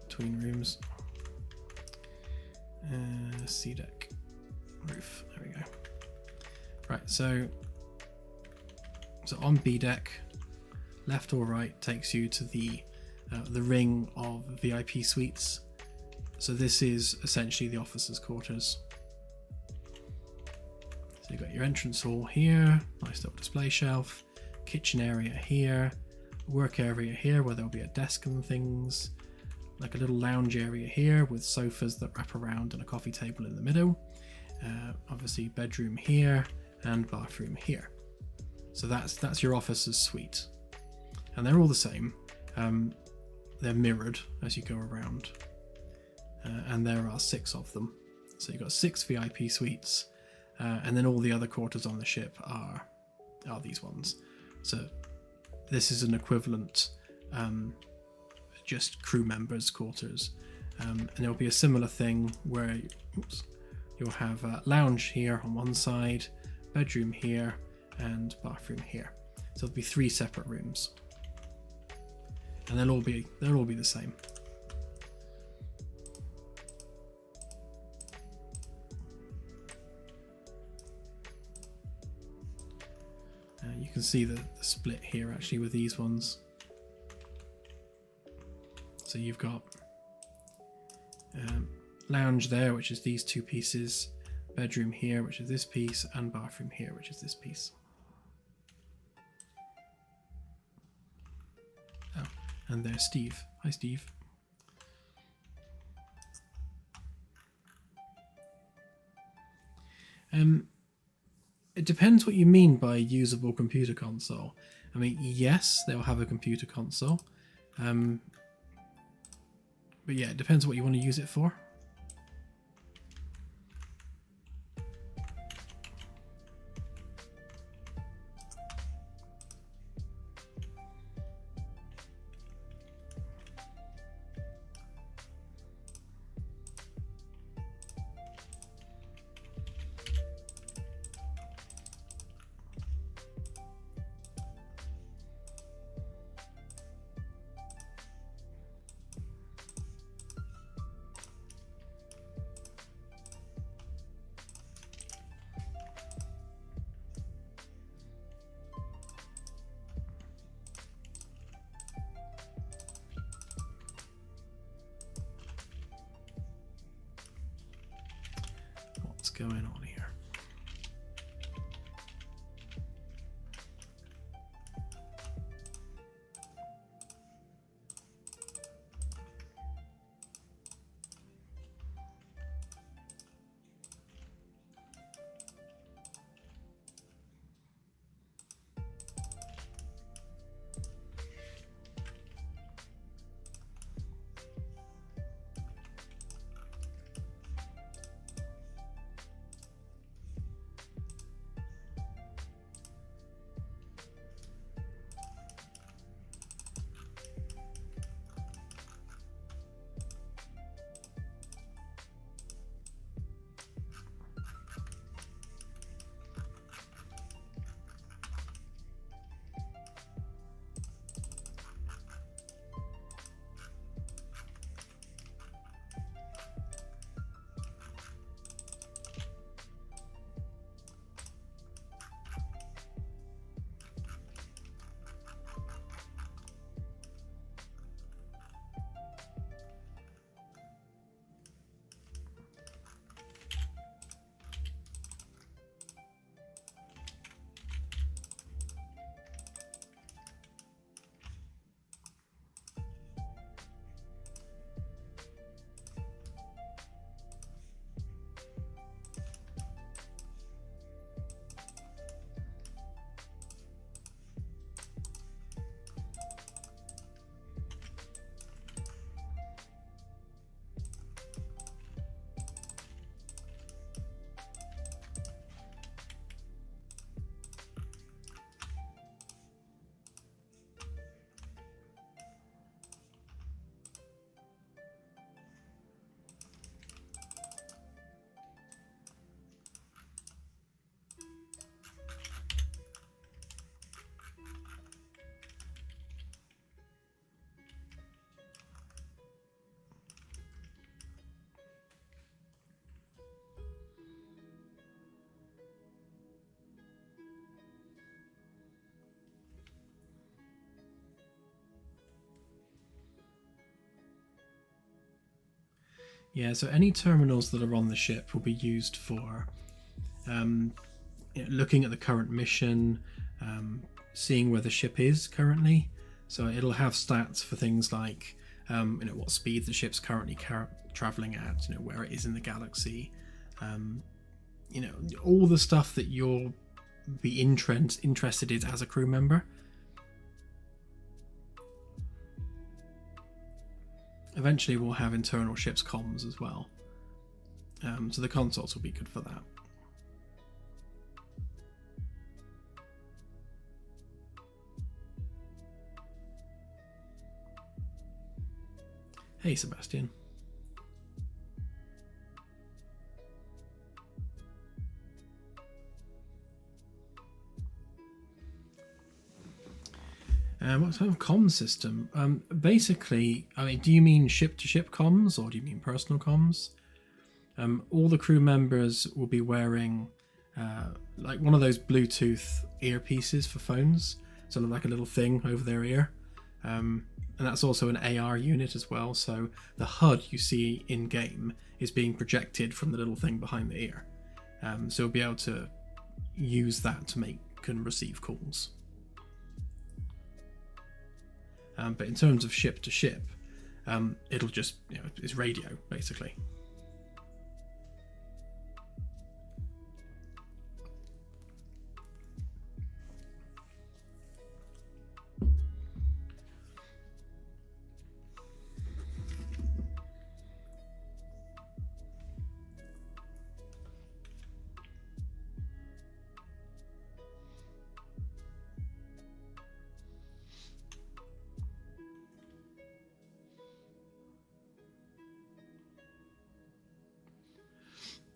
Between rooms. C deck. Roof. There we go. Right, so on B deck, left or right takes you to the ring of VIP suites. So this is essentially the officers' quarters. So you've got your entrance hall here, nice little display shelf, kitchen area here, work area here where there'll be a desk and things, like a little lounge area here with sofas that wrap around and a coffee table in the middle. Obviously bedroom here and bathroom here. So that's your officer's suite, and they're all the same. They're mirrored as you go around, and there are 6 of them. So you've got 6 VIP suites, and then all the other quarters on the ship are these ones. So this is an equivalent, just crew members' quarters, and there'll be a similar thing where you'll have a lounge here on one side, bedroom here, and bathroom here. So there'll be 3 separate rooms, and they'll all be the same. You can see the split here actually with these ones. So you've got lounge there, which is these 2 pieces, bedroom here, which is this piece, and bathroom here, which is this piece. Oh, and there's Steve. Hi, Steve. It depends what you mean by usable computer console. I mean, yes, they'll have a computer console. But yeah, it depends what you want to use it for. What's going on here? Yeah, so any terminals that are on the ship will be used for looking at the current mission, seeing where the ship is currently. So it'll have stats for things like what speed the ship's currently traveling at, where it is in the galaxy, all the stuff that you'll be interested in as a crew member. Eventually we'll have internal ship's comms as well, so the consoles will be good for that. Hey Sebastian. What kind of comms system? Basically, do you mean ship-to-ship comms, or do you mean personal comms? All the crew members will be wearing like one of those Bluetooth earpieces for phones, sort of like a little thing over their ear. And that's also an AR unit as well, so the HUD you see in-game is being projected from the little thing behind the ear. So you'll be able to use that to make and receive calls. But in terms of ship to ship, it'll just, it's radio basically.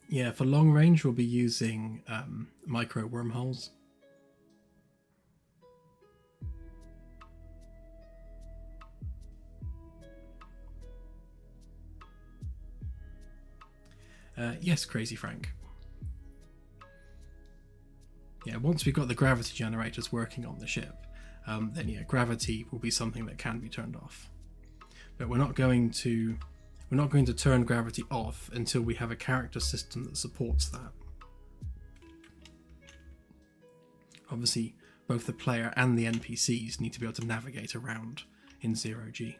Yeah, for long range, we'll be using micro wormholes. Yes, Crazy Frank. Yeah, once we've got the gravity generators working on the ship, then yeah, gravity will be something that can be turned off. But we're not going to turn gravity off until we have a character system that supports that. Obviously, both the player and the NPCs need to be able to navigate around in 0G.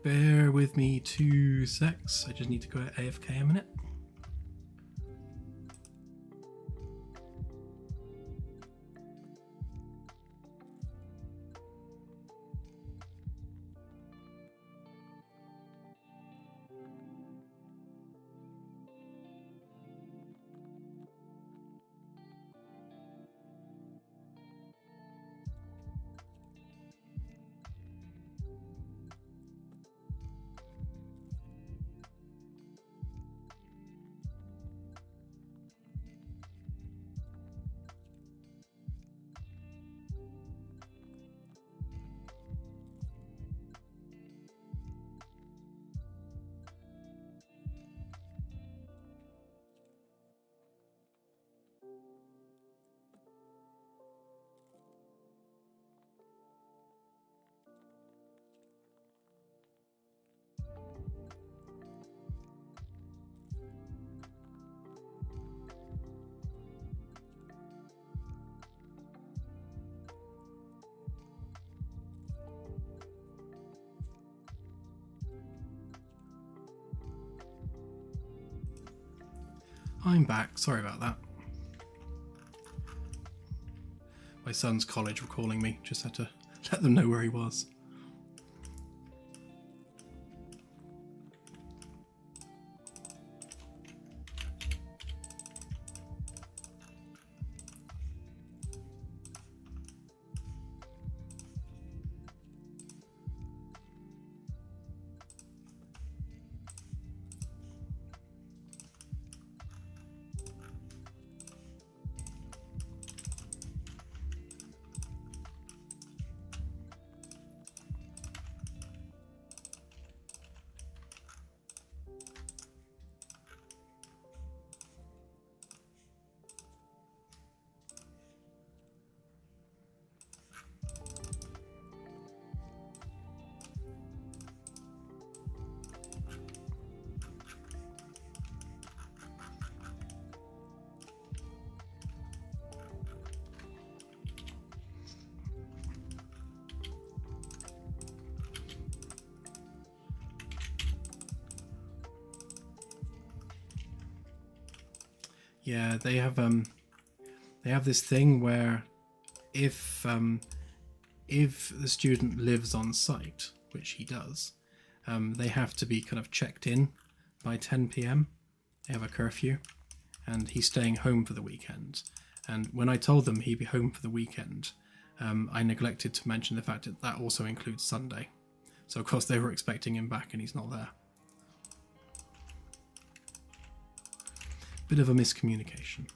Bear with me 2 secs. I just need to go AFK a minute. I'm back, sorry about that. My son's college were calling me, just had to let them know where he was. Yeah, they have this thing where if the student lives on site, which he does, they have to be kind of checked in by 10 p.m. They have a curfew, and he's staying home for the weekend. And when I told them he'd be home for the weekend, I neglected to mention the fact that that also includes Sunday. So of course they were expecting him back and he's not there. Bit of a miscommunication.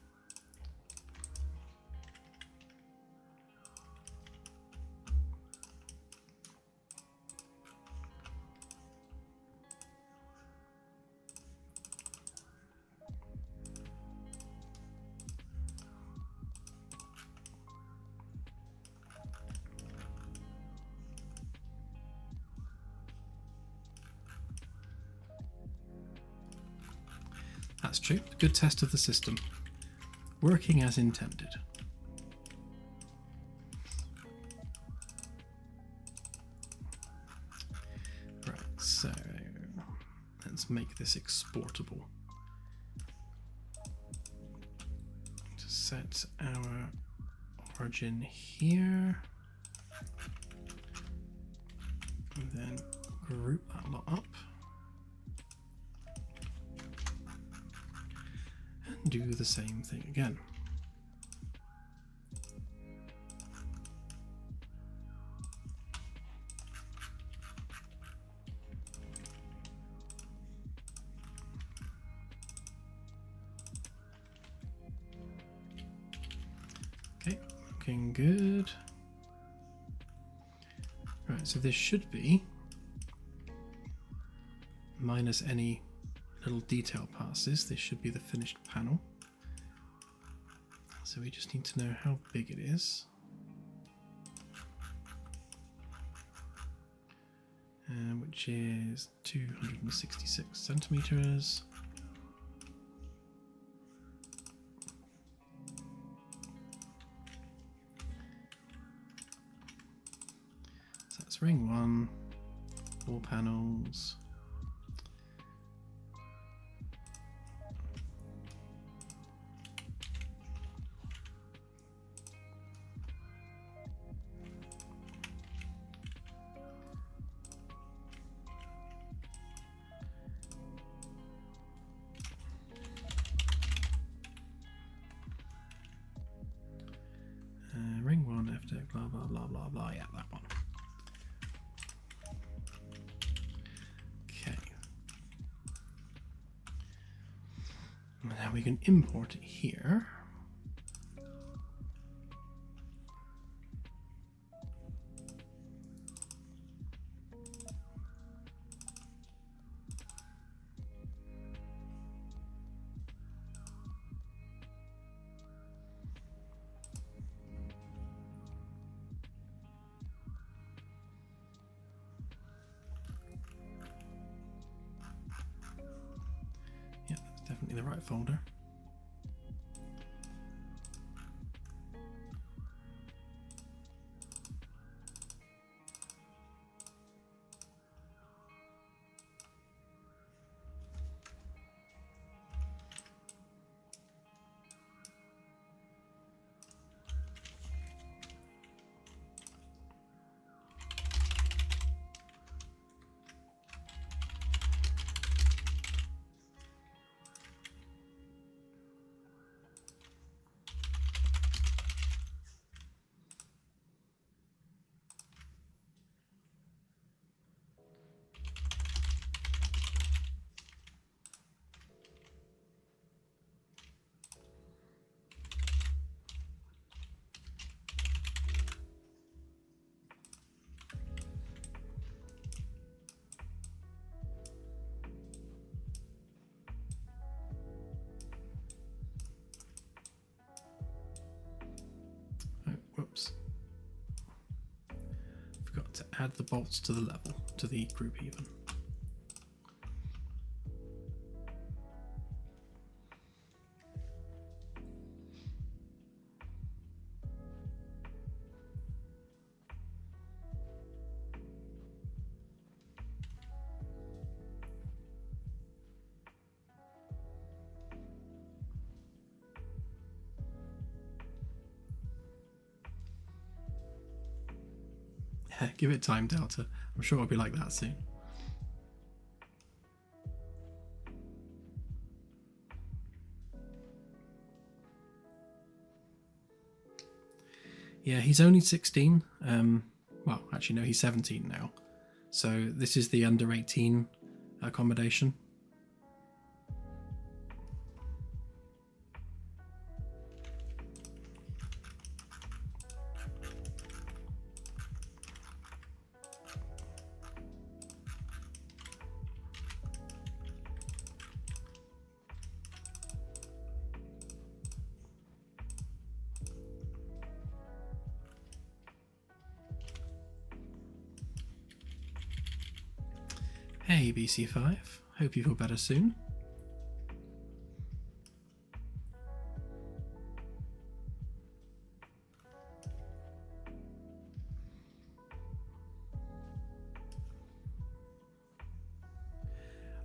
That's true. Good test of the system. Working as intended. Right, so let's make this exportable. To set our origin here. And then group that lot up. Do the same thing again. Okay, looking good. Right, so this should be minus any little detail passes. This should be the finished panel. So we just need to know how big it is. Which is 266 centimeters. So that's ring 1, 4 panels. Ring 1, after blah blah blah blah blah. Yeah, that one. Okay. Now we can import it here. Definitely the right folder. Whoops. Forgot to add the bolts to the level, to the group even. Give it time, Delta. I'm sure it'll be like that soon. Yeah, he's only 16. Well, actually, no, he's 17 now. So this is the under 18 accommodation. Hey BC5, hope you feel better soon.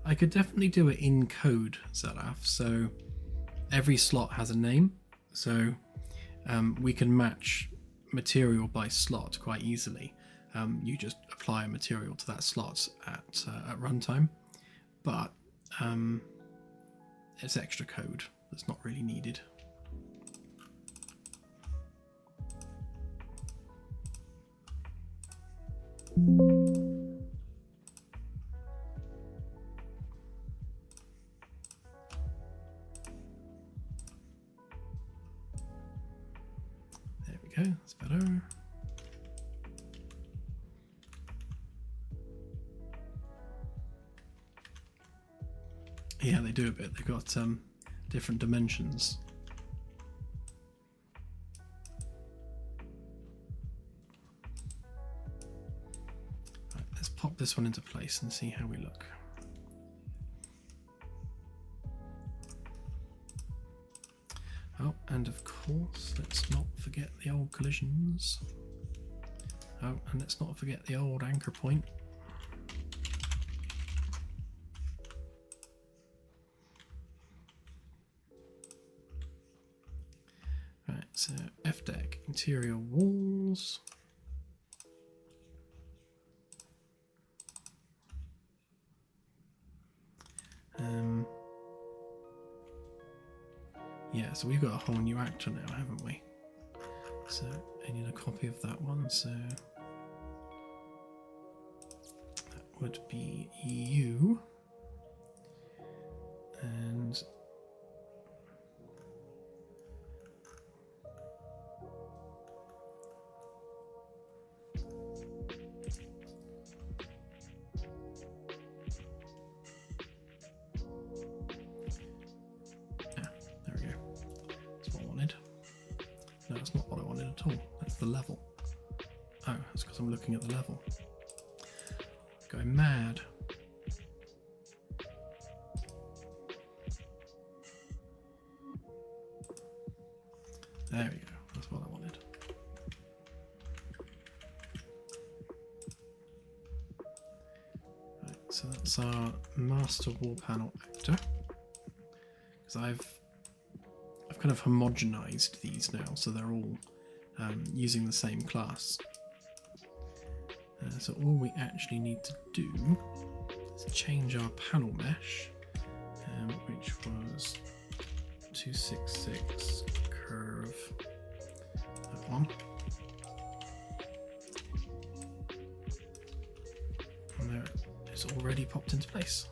I could definitely do it in code, Zelaf, so every slot has a name, so we can match material by slot quite easily. You just apply a material to that slot at runtime, but it's extra code that's not really needed. There we go, that's better. Yeah, they do a bit. They've got different dimensions. Right, let's pop this one into place and see how we look. Oh, and of course, let's not forget the old collisions. Oh, and let's not forget the old anchor point. Right, so F deck, interior walls. Yeah, so we've got a whole new actor now, haven't we? So I need a copy of that one, so that would be you. And there we go. That's what I wanted. No, that's not what I wanted at all. That's the level. Oh, that's because I'm looking at the level. Going mad. There we go. That's what I wanted. Right, so that's our master wall panel actor. Because I've kind of homogenized these now, so they're all using the same class. So all we actually need to do is change our panel mesh, which was 266 curve, that one. And there it's already popped into place.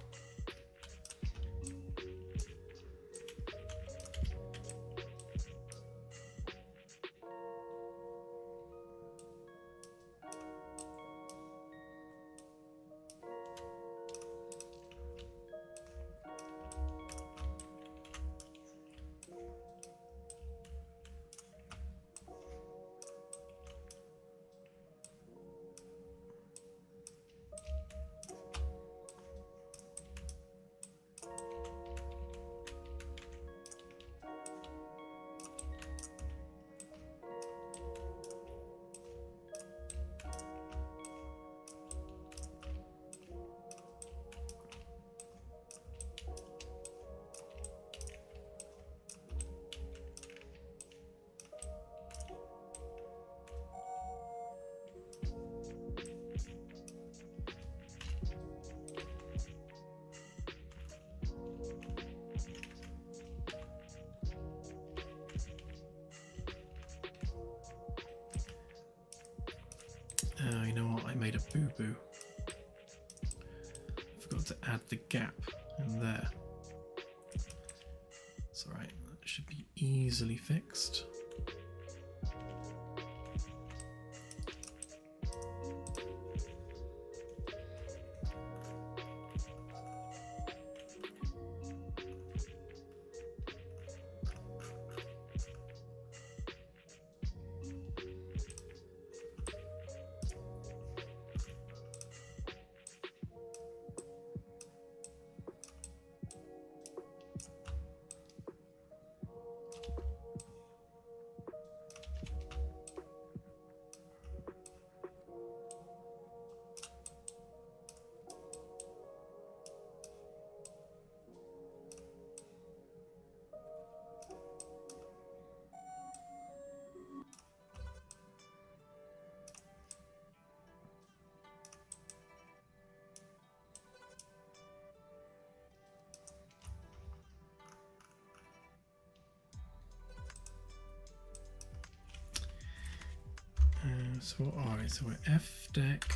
a boo-boo. Forgot to add the gap in there. It's alright, that should be easily fixed. So what are we? So we're F deck.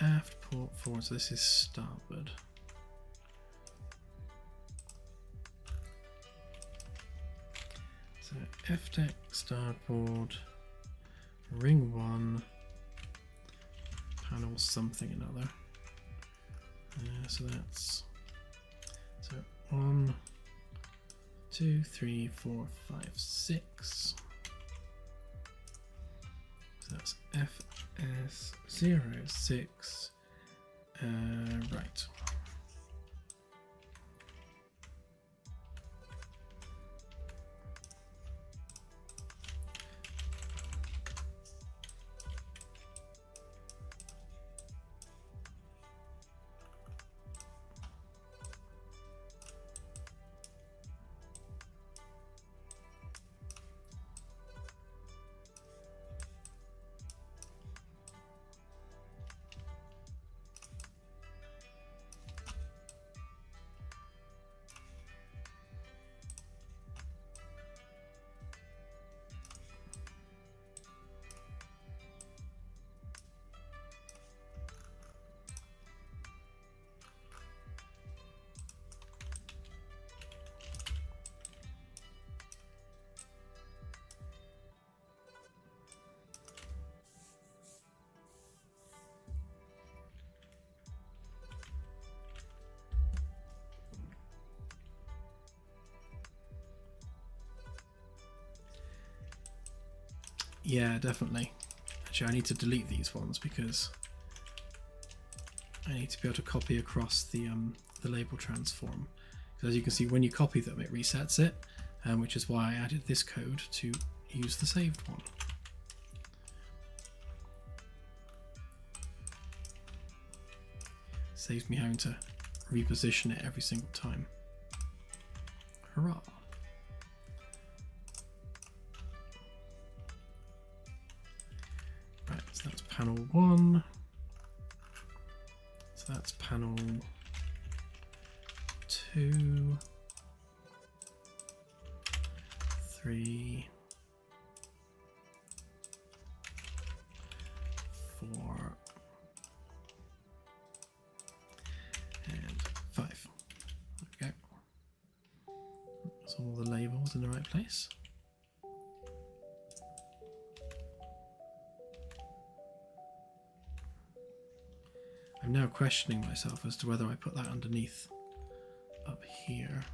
Aft port forward, so this is starboard. So F deck, starboard, ring 1. Panel something another. So that's 1, 2, 3, 4, 5, 6. So that's FS06. Right. Yeah, definitely. Actually, I need to delete these ones because I need to be able to copy across the label transform. Because as you can see, when you copy them, it resets it, which is why I added this code to use the saved one. Saves me having to reposition it every single time. Hurrah! Right, so that's panel 1. So that's panel 2, 3, 4, and 5. There we go. That's all the labels in the right place. I'm now questioning myself as to whether I put that underneath up here.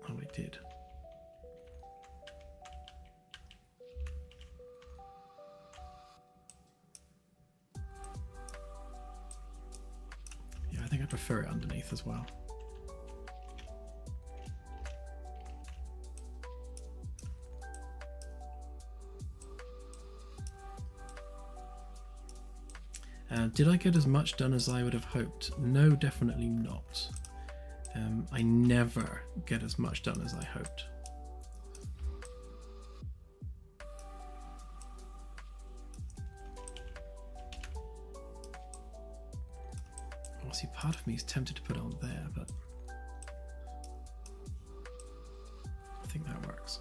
Oh, I did. Yeah, I think I prefer it underneath as well. Did I get as much done as I would have hoped? No, definitely not. I never get as much done as I hoped. See, part of me is tempted to put it on there, but I think that works.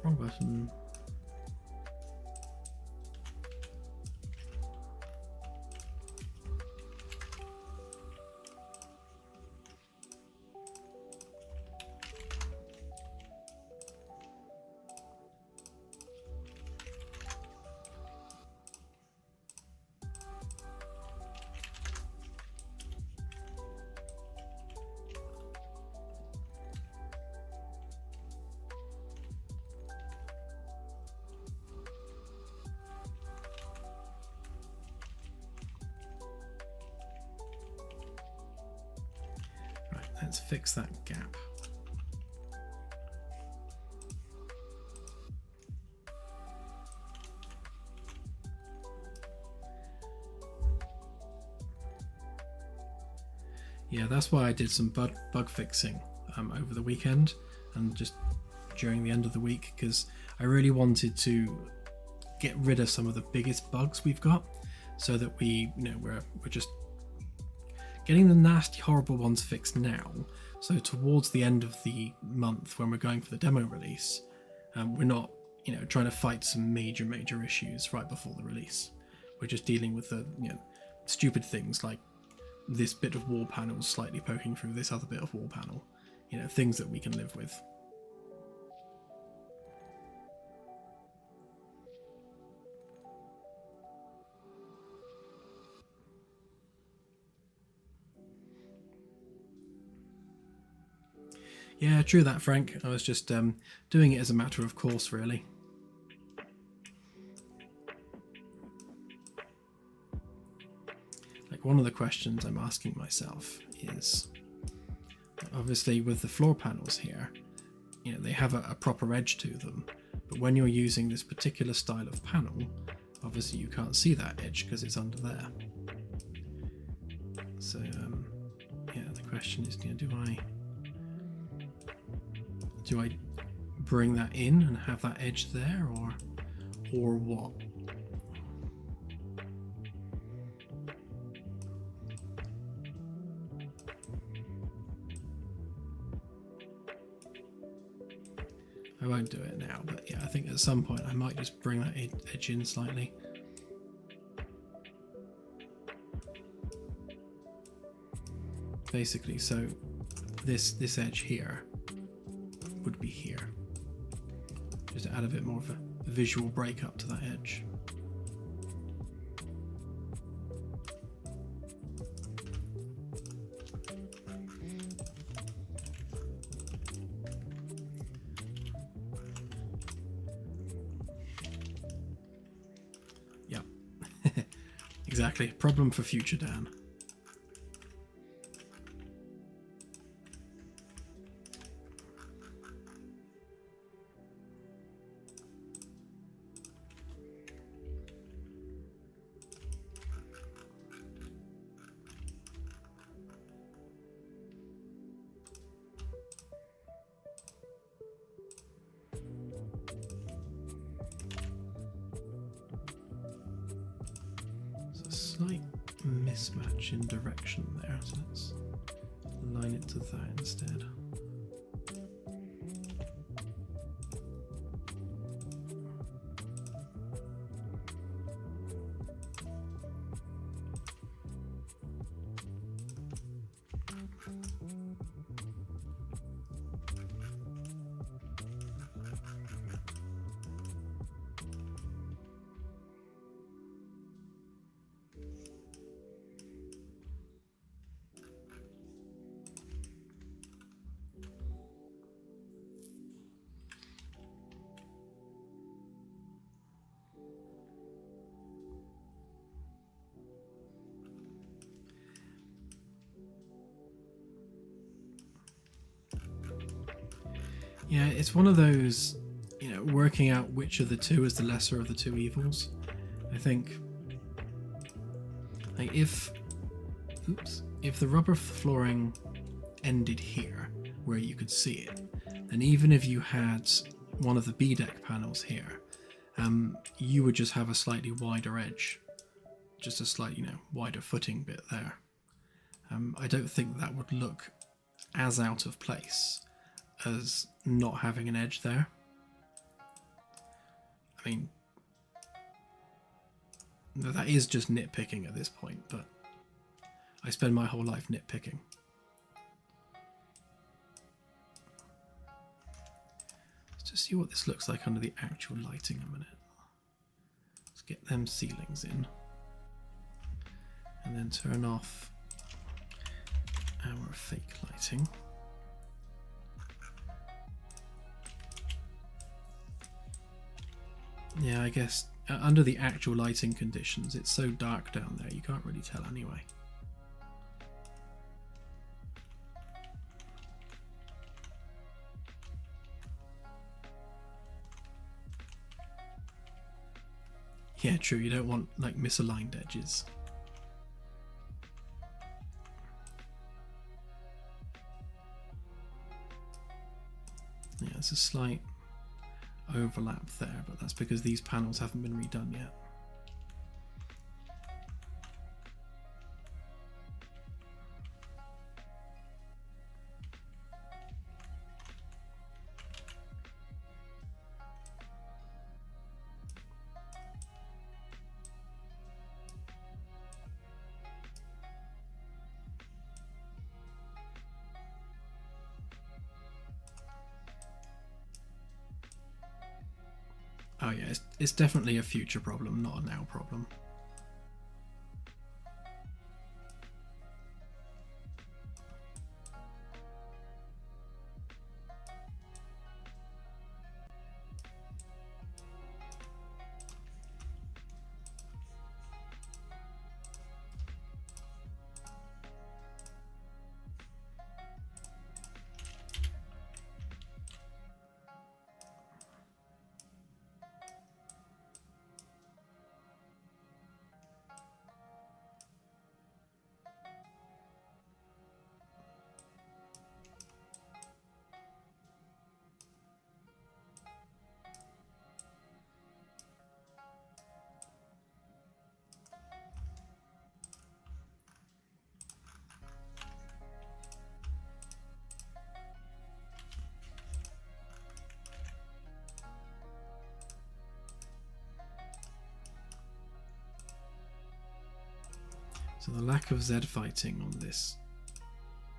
Wrong button. Let's fix that gap. Yeah, that's why I did some bug fixing over the weekend and just during the end of the week, because I really wanted to get rid of some of the biggest bugs we've got, so that we're just getting the nasty, horrible ones fixed now. So towards the end of the month, when we're going for the demo release, we're not, trying to fight some major issues right before the release. We're just dealing with the, stupid things like this bit of wall panel slightly poking through this other bit of wall panel. Things that we can live with. Yeah, true that, Frank. I was just doing it as a matter of course, really. Like, one of the questions I'm asking myself is, obviously with the floor panels here, they have a proper edge to them, but when you're using this particular style of panel, obviously you can't see that edge because it's under there. So yeah, the question is, do I bring that in and have that edge there, or what? I won't do it now, but yeah, I think at some point I might just bring that edge in slightly. Basically, so this edge here would be here, just to add a bit more of a visual breakup to that edge. Yep. Exactly. Problem for future Dan. Slight mismatch in direction there, so let's line it to that instead. Yeah, it's one of those, working out which of the two is the lesser of the two evils. I think, like, if the rubber flooring ended here, where you could see it, then even if you had one of the B deck panels here, you would just have a slightly wider edge, just a slight, wider footing bit there. I don't think that would look as out of place as not having an edge there. I mean, that is just nitpicking at this point, but I spend my whole life nitpicking. Let's just see what this looks like under the actual lighting a minute. Let's get them ceilings in. And then turn off our fake lighting. Yeah, I guess under the actual lighting conditions, it's so dark down there, you can't really tell anyway. Yeah, true, you don't want, like, misaligned edges. Yeah, there's a slight overlap there, but that's because these panels haven't been redone yet. Oh yeah, it's definitely a future problem, not a now problem. So the lack of Z fighting on this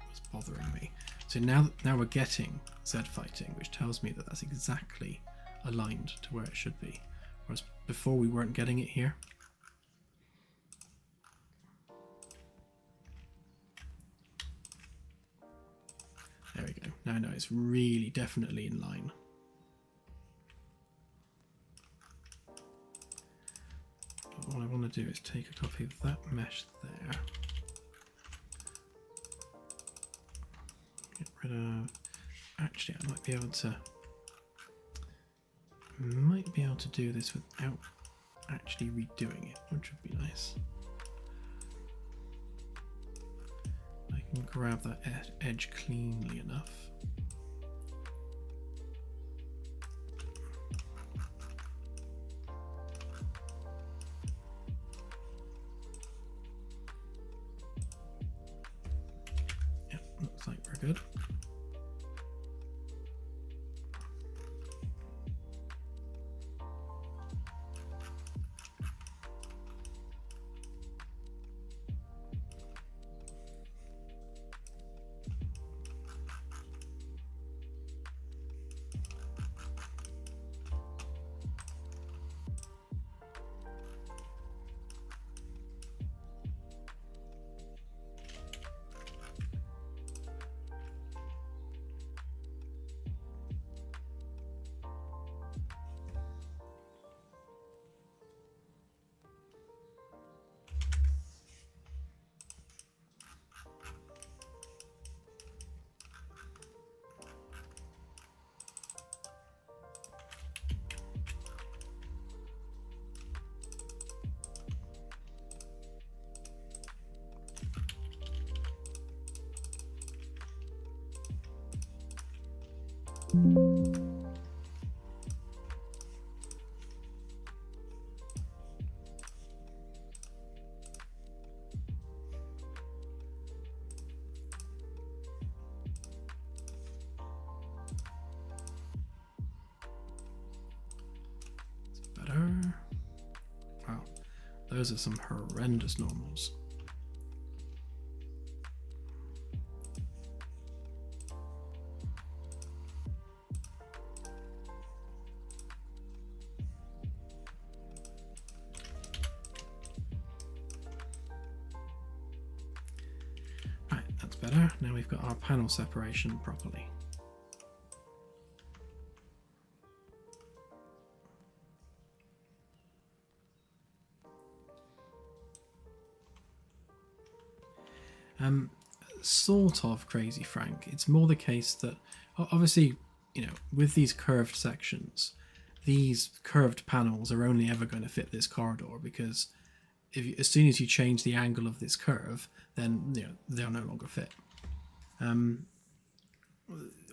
was bothering me. So now we're getting Z fighting, which tells me that that's exactly aligned to where it should be. Whereas before we weren't getting it here. There we go. Now it's really definitely in line. But what I want to do is take a copy of that mesh there. Get rid of... Actually, I might be able to do this without actually redoing it, which would be nice. I can grab that edge cleanly enough. Yeah, looks like we're good. Better. Wow, those are some horrendous normals. Right, that's better. Now we've got our panel separation properly. Sort of crazy, Frank. It's more the case that obviously, you know, with these curved sections, these curved panels are only ever going to fit this corridor, because as soon as you change the angle of this curve, then you know, they'll no longer fit.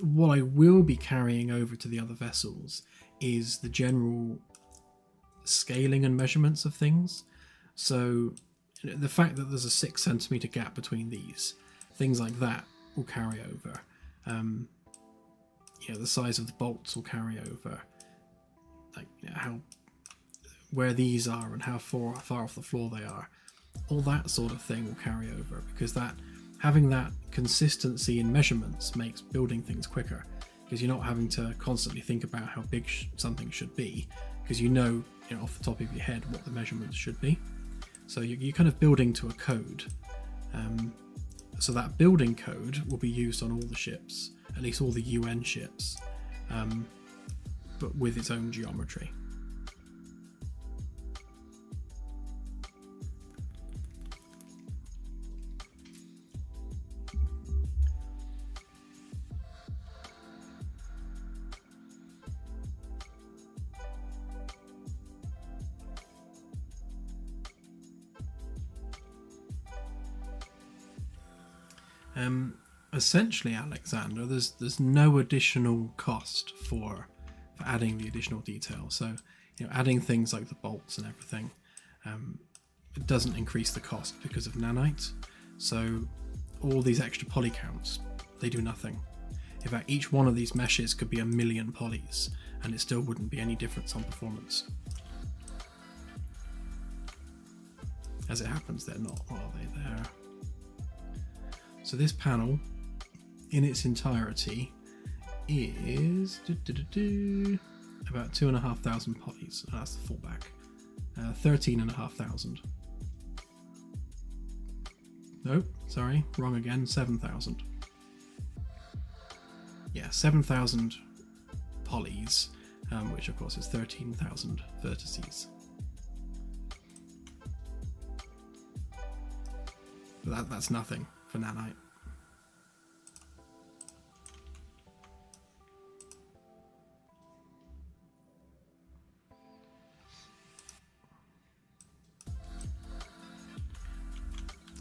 What I will be carrying over to the other vessels is the general scaling and measurements of things. So you know, the fact that there's a 6 centimeter gap between these, things like that will carry over. You know, the size of the bolts will carry over. Like, you know, where these are and how far off the floor they are, all that sort of thing will carry over, because that having that consistency in measurements makes building things quicker, because you're not having to constantly think about how big something should be, because you know off the top of your head what the measurements should be. So you're kind of building to a code. So that building code will be used on all the ships, at least all the UN ships, but with its own geometry. Essentially, Alexander, there's no additional cost for adding the additional detail. So, you know, adding things like the bolts and everything, it doesn't increase the cost because of nanite. So, all these extra poly counts, they do nothing. In fact, each one of these meshes could be 1,000,000 polys, and it still wouldn't be any difference on performance. As it happens, they're not. What are they there? So this panel, in its entirety, is about 2,500 polys. Oh, that's the fallback. 13,500. Nope, sorry, wrong again. 7,000. Yeah, 7,000 polys, which of course is 13,000 vertices. But that's nothing for nanite.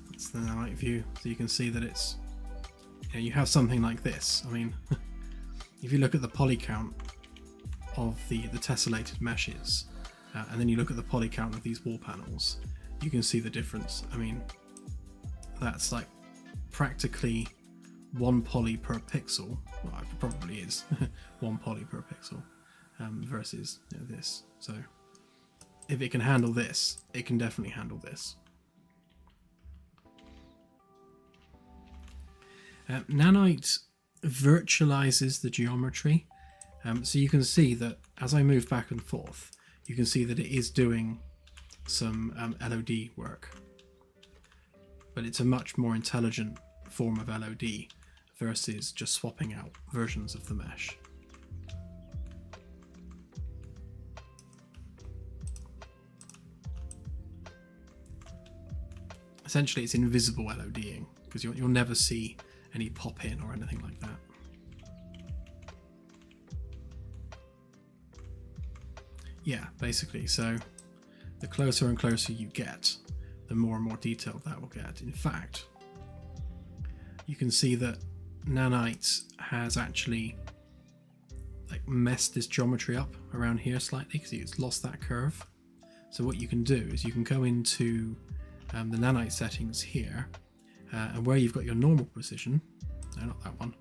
That's the nanite view, so you can see that it's, you know, you have something like this. I mean, if you look at the poly count of the tessellated meshes, and then you look at the poly count of these wall panels, you can see the difference. I mean, that's like practically 1 poly per pixel. Well, it probably is 1 poly per pixel, versus, you know, this. So if it can handle this, it can definitely handle this. Nanite virtualizes the geometry, so you can see that as I move back and forth, you can see that it is doing some LOD work, but it's a much more intelligent form of LOD versus just swapping out versions of the mesh. Essentially, it's invisible LODing, because you'll never see any pop in or anything like that. Yeah, basically. So the closer and closer you get, the more and more detailed that will get. In fact, you can see that nanite has actually like mess this geometry up around here slightly because it's lost that curve. So what you can do is you can go into the nanite settings here, and where you've got your normal precision, no, not that one,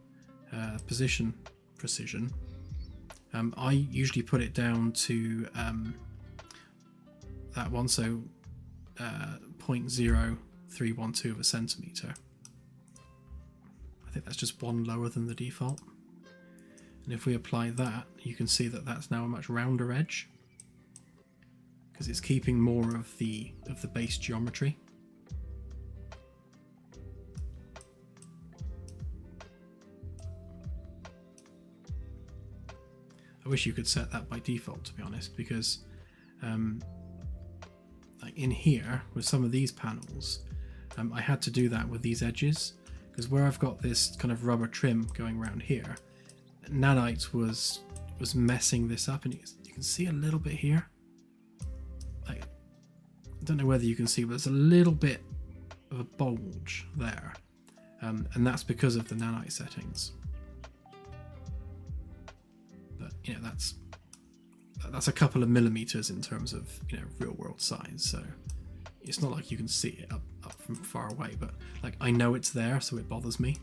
position precision. I usually put it down to that one, so 0.0312 of a centimeter. I think that's just one lower than the default. And if we apply that, you can see that that's now a much rounder edge because it's keeping more of the base geometry. I wish you could set that by default, to be honest, because like in here with some of these panels, I had to do that with these edges because where I've got this kind of rubber trim going around here, nanite was messing this up, and you can see a little bit here. Like, I don't know whether you can see, but there's a little bit of a bulge there, and that's because of the nanite settings. But you know, that's a couple of millimeters in terms of, you know, real world size, so it's not like you can see it up from far away, but like I know it's there, so it bothers me.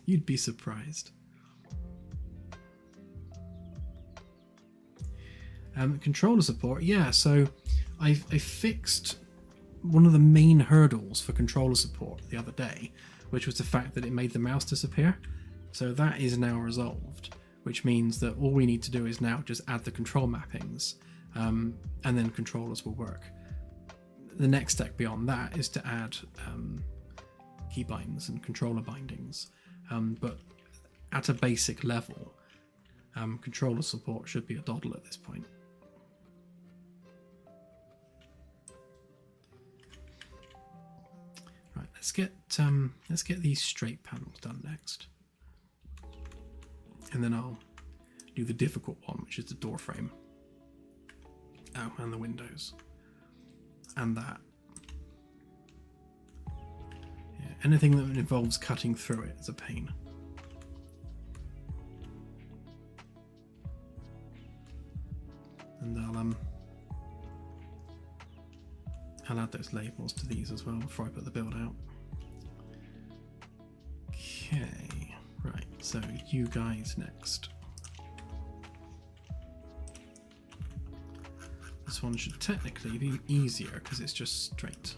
You'd be surprised. Controller support, yeah, so I fixed one of the main hurdles for controller support the other day, which was the fact that it made the mouse disappear. So that is now resolved, which means that all we need to do is now just add the control mappings, and then controllers will work. The next step beyond that is to add keybinds and controller bindings, but at a basic level, controller support should be a doddle at this point. Right, let's get these straight panels done next, and then I'll do the difficult one, which is the door frame. Oh, and the windows, and that. Yeah, anything that involves cutting through it is a pain. And I'll add those labels to these as well before I put the build out. Okay, right, so you guys next. This one should technically be easier because it's just straight.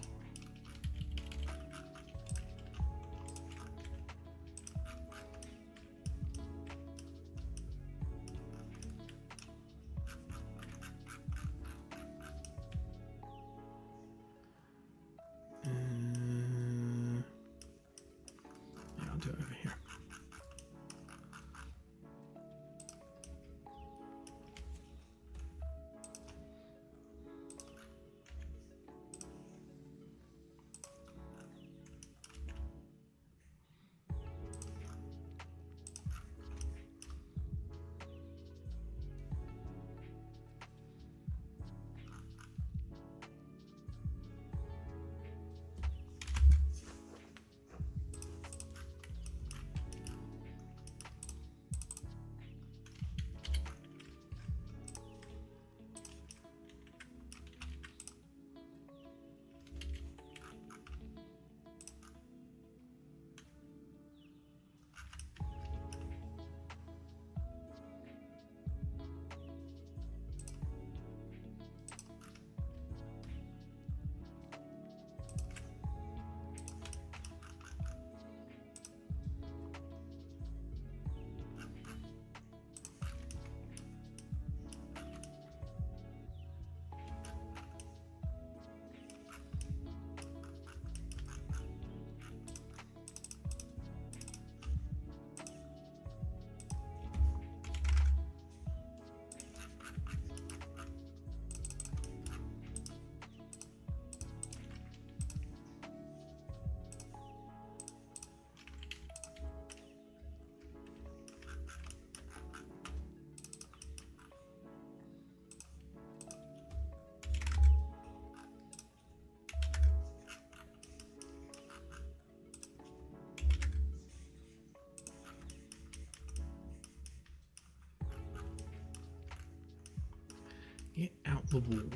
Get out the wall.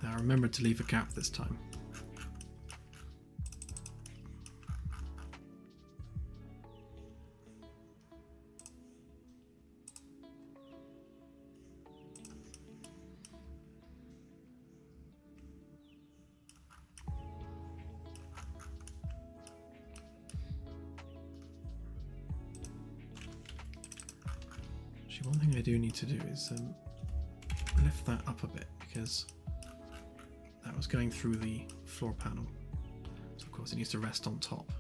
Now remember to leave a gap this time. One thing I do need to do is lift that up a bit, because that was going through the floor panel, so of course it needs to rest on top.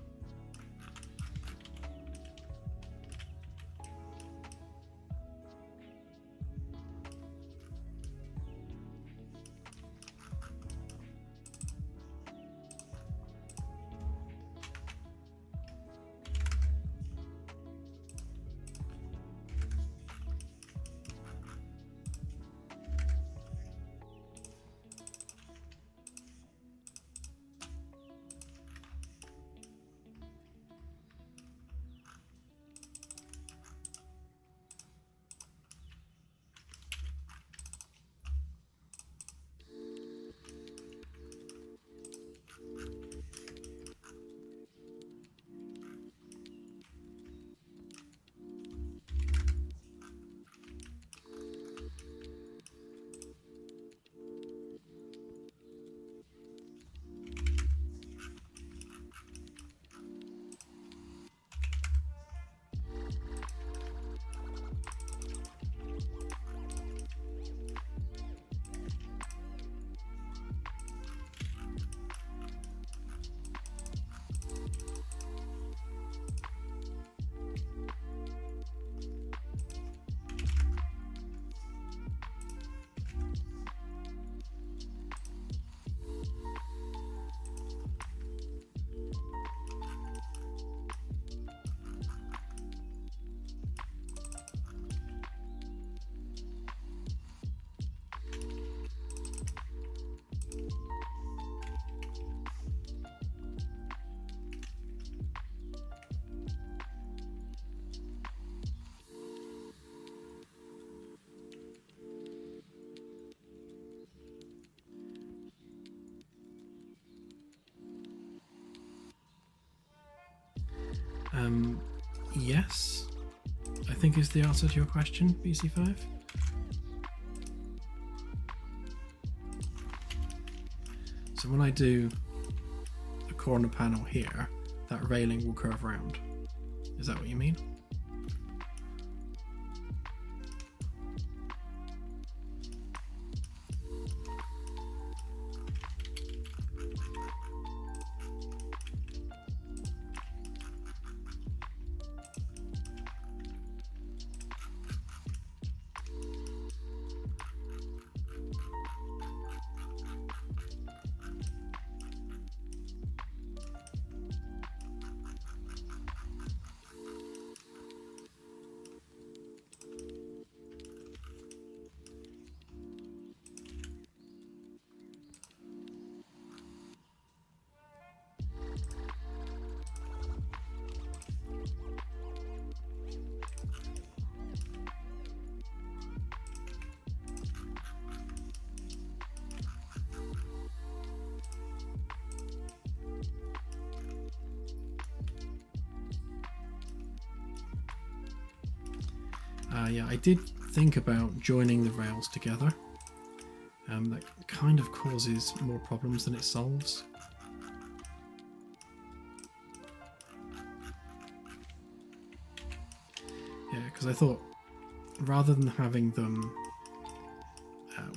Yes, I think is the answer to your question, BC5. So when I do a corner panel here, that railing will curve around. Is that what you mean? Yeah, I did think about joining the rails together. That kind of causes more problems than it solves. Yeah, because I thought rather than having them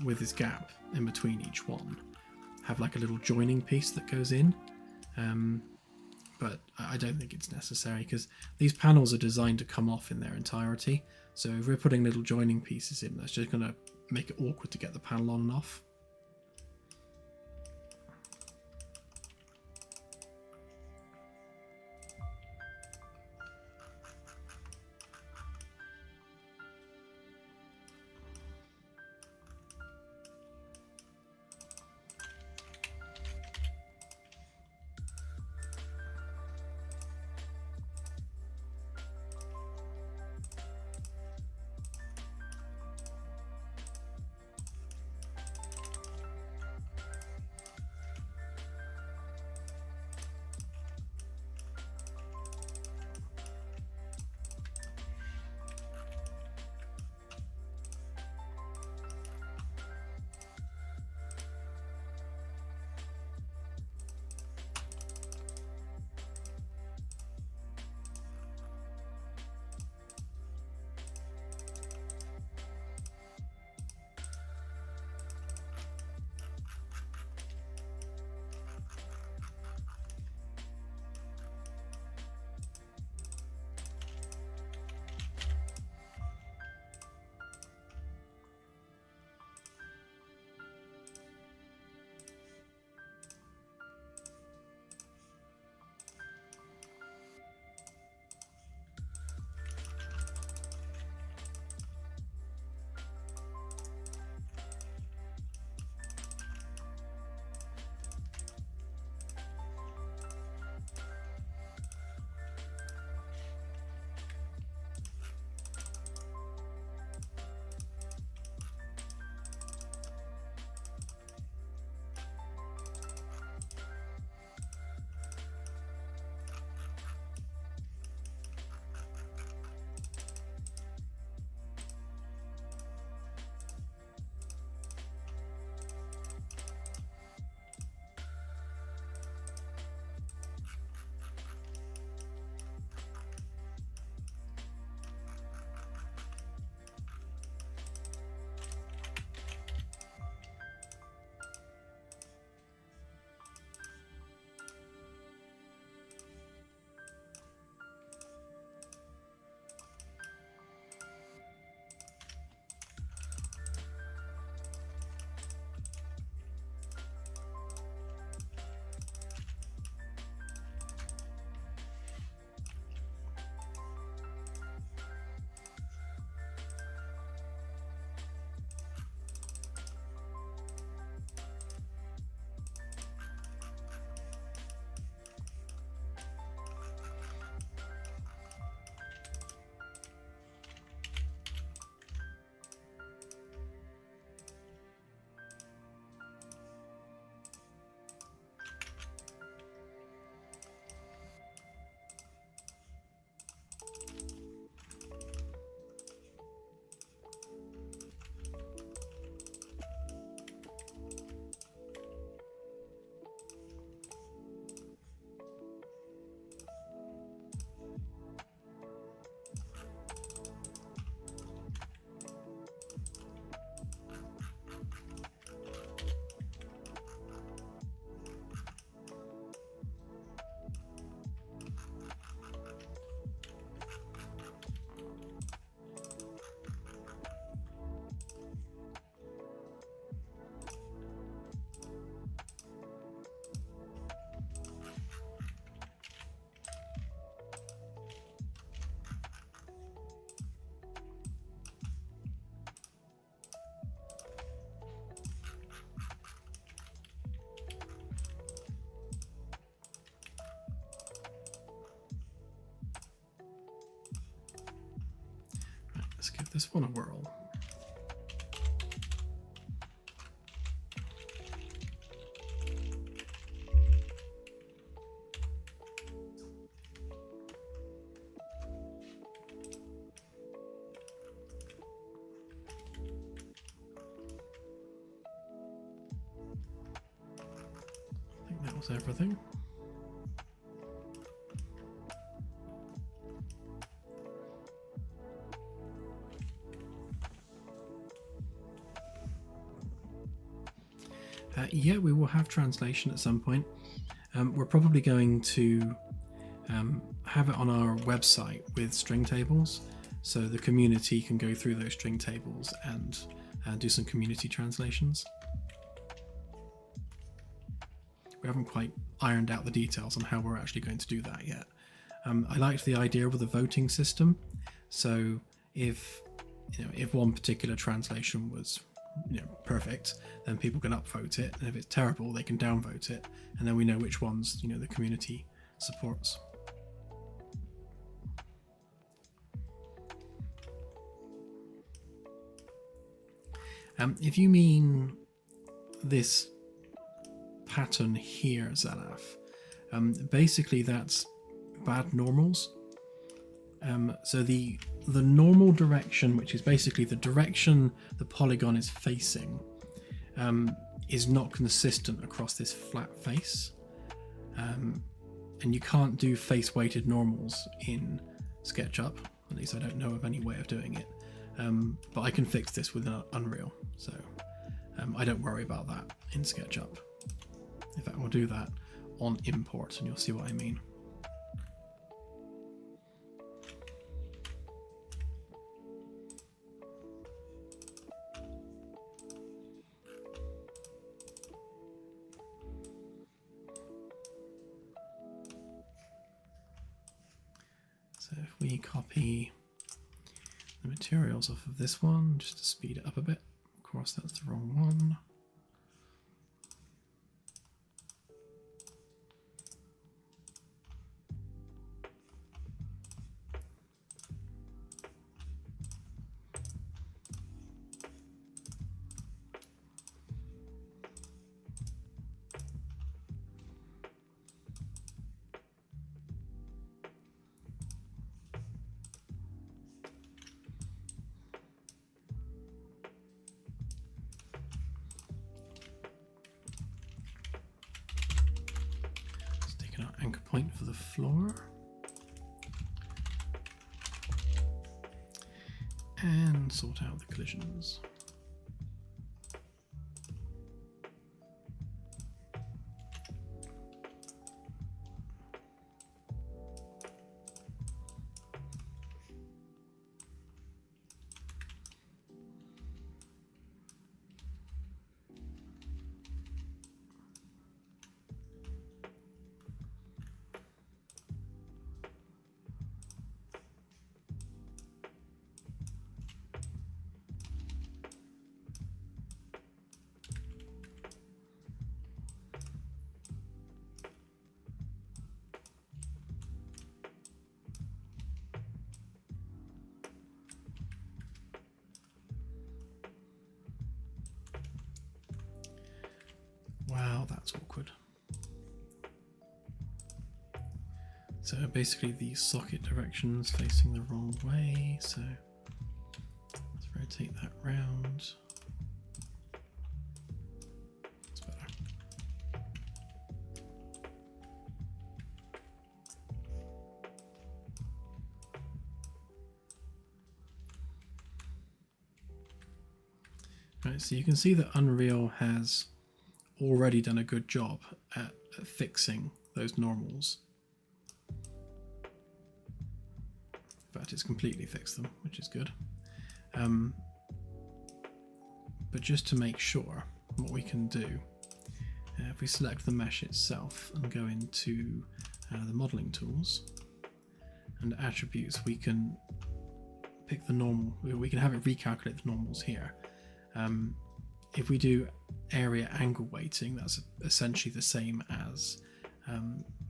with this gap in between each one, have like a little joining piece that goes in. But I don't think it's necessary, because these panels are designed to come off in their entirety. So if we're putting little joining pieces in, that's just going to make it awkward to get the panel on and off. Let's give this one a whirl. I think that was everything. Yeah, we will have translation at some point. We're probably going to have it on our website with string tables, so the community can go through those string tables and do some community translations. We haven't quite ironed out the details on how we're actually going to do that yet. I liked the idea with a voting system, so if one particular translation was perfect, then people can upvote it, and if it's terrible, they can downvote it, and then we know which ones the community supports. If you mean this pattern here, Zalaf, basically that's bad normals. So the normal direction, which is basically the direction the polygon is facing, is not consistent across this flat face, and you can't do face weighted normals in SketchUp. At least I don't know of any way of doing it, but I can fix this with Unreal, so I don't worry about that in SketchUp. In fact, we'll do that on import and you'll see what I mean. So if we copy the materials off of this one, just to speed it up a bit. Of course, that's the wrong one. Anchor point for the floor, and sort out the collisions. Wow, that's awkward. So basically the socket direction's facing the wrong way, so let's rotate that round. That's better. Right, so you can see that Unreal has already done a good job at fixing those normals. In fact, it's completely fixed them, which is good. But just to make sure, what we can do, if we select the mesh itself and go into the modeling tools and attributes, we can pick the normal, we can have it recalculate the normals here. If we do area angle weighting, that's essentially the same as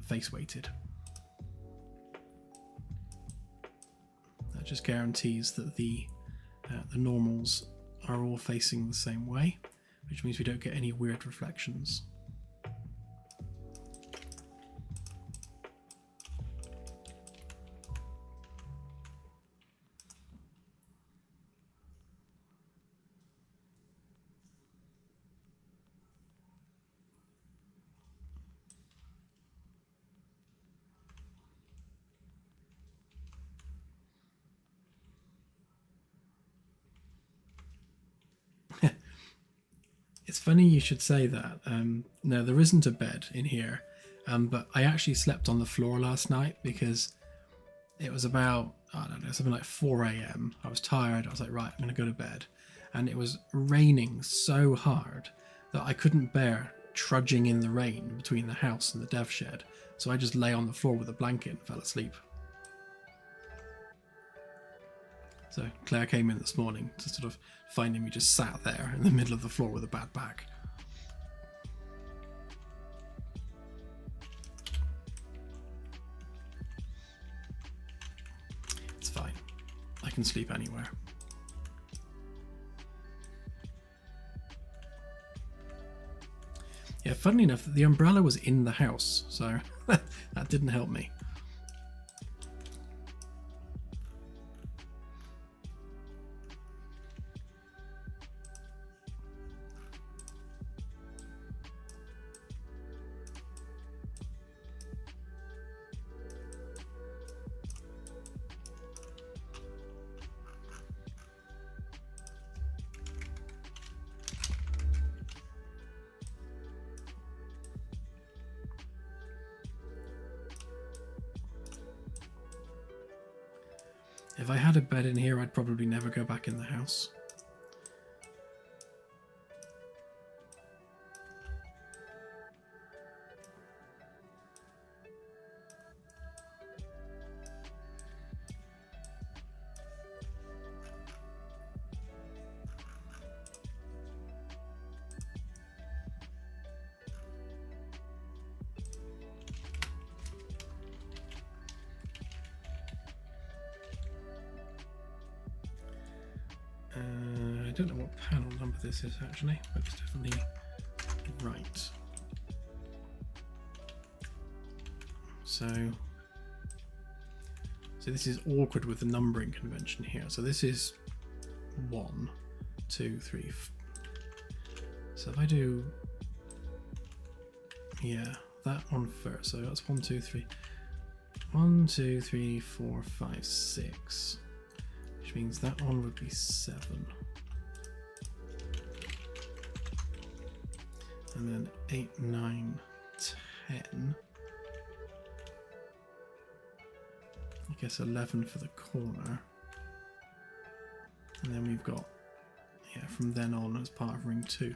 face weighted. That just guarantees that the The normals are all facing the same way, which means we don't get any weird reflections. It's funny you should say that. No, there isn't a bed in here, but I actually slept on the floor last night because it was about, I don't know, something like 4 a.m. I was tired. I was like, right, I'm going to go to bed. And it was raining so hard that I couldn't bear trudging in the rain between the house and the dev shed. So I just lay on the floor with a blanket and fell asleep. So Claire came in this morning to sort of finding me just sat there in the middle of the floor with a bad back. It's fine. I can sleep anywhere. Yeah, funnily enough, the umbrella was in the house, so that didn't help me. If I had a bed in here, I'd probably never go back in the house. I don't know what panel number this is actually, but it's definitely right. So this is awkward with the numbering convention here. So this is 1, 2, 3. So if I do, yeah, that one first. So that's 1, 2, 3. 1, 2, 3, 4, 5, 6. Which means that one would be 7. And then 8, 9, 10. I guess 11 for the corner. And then we've got, yeah, from then on as part of ring 2.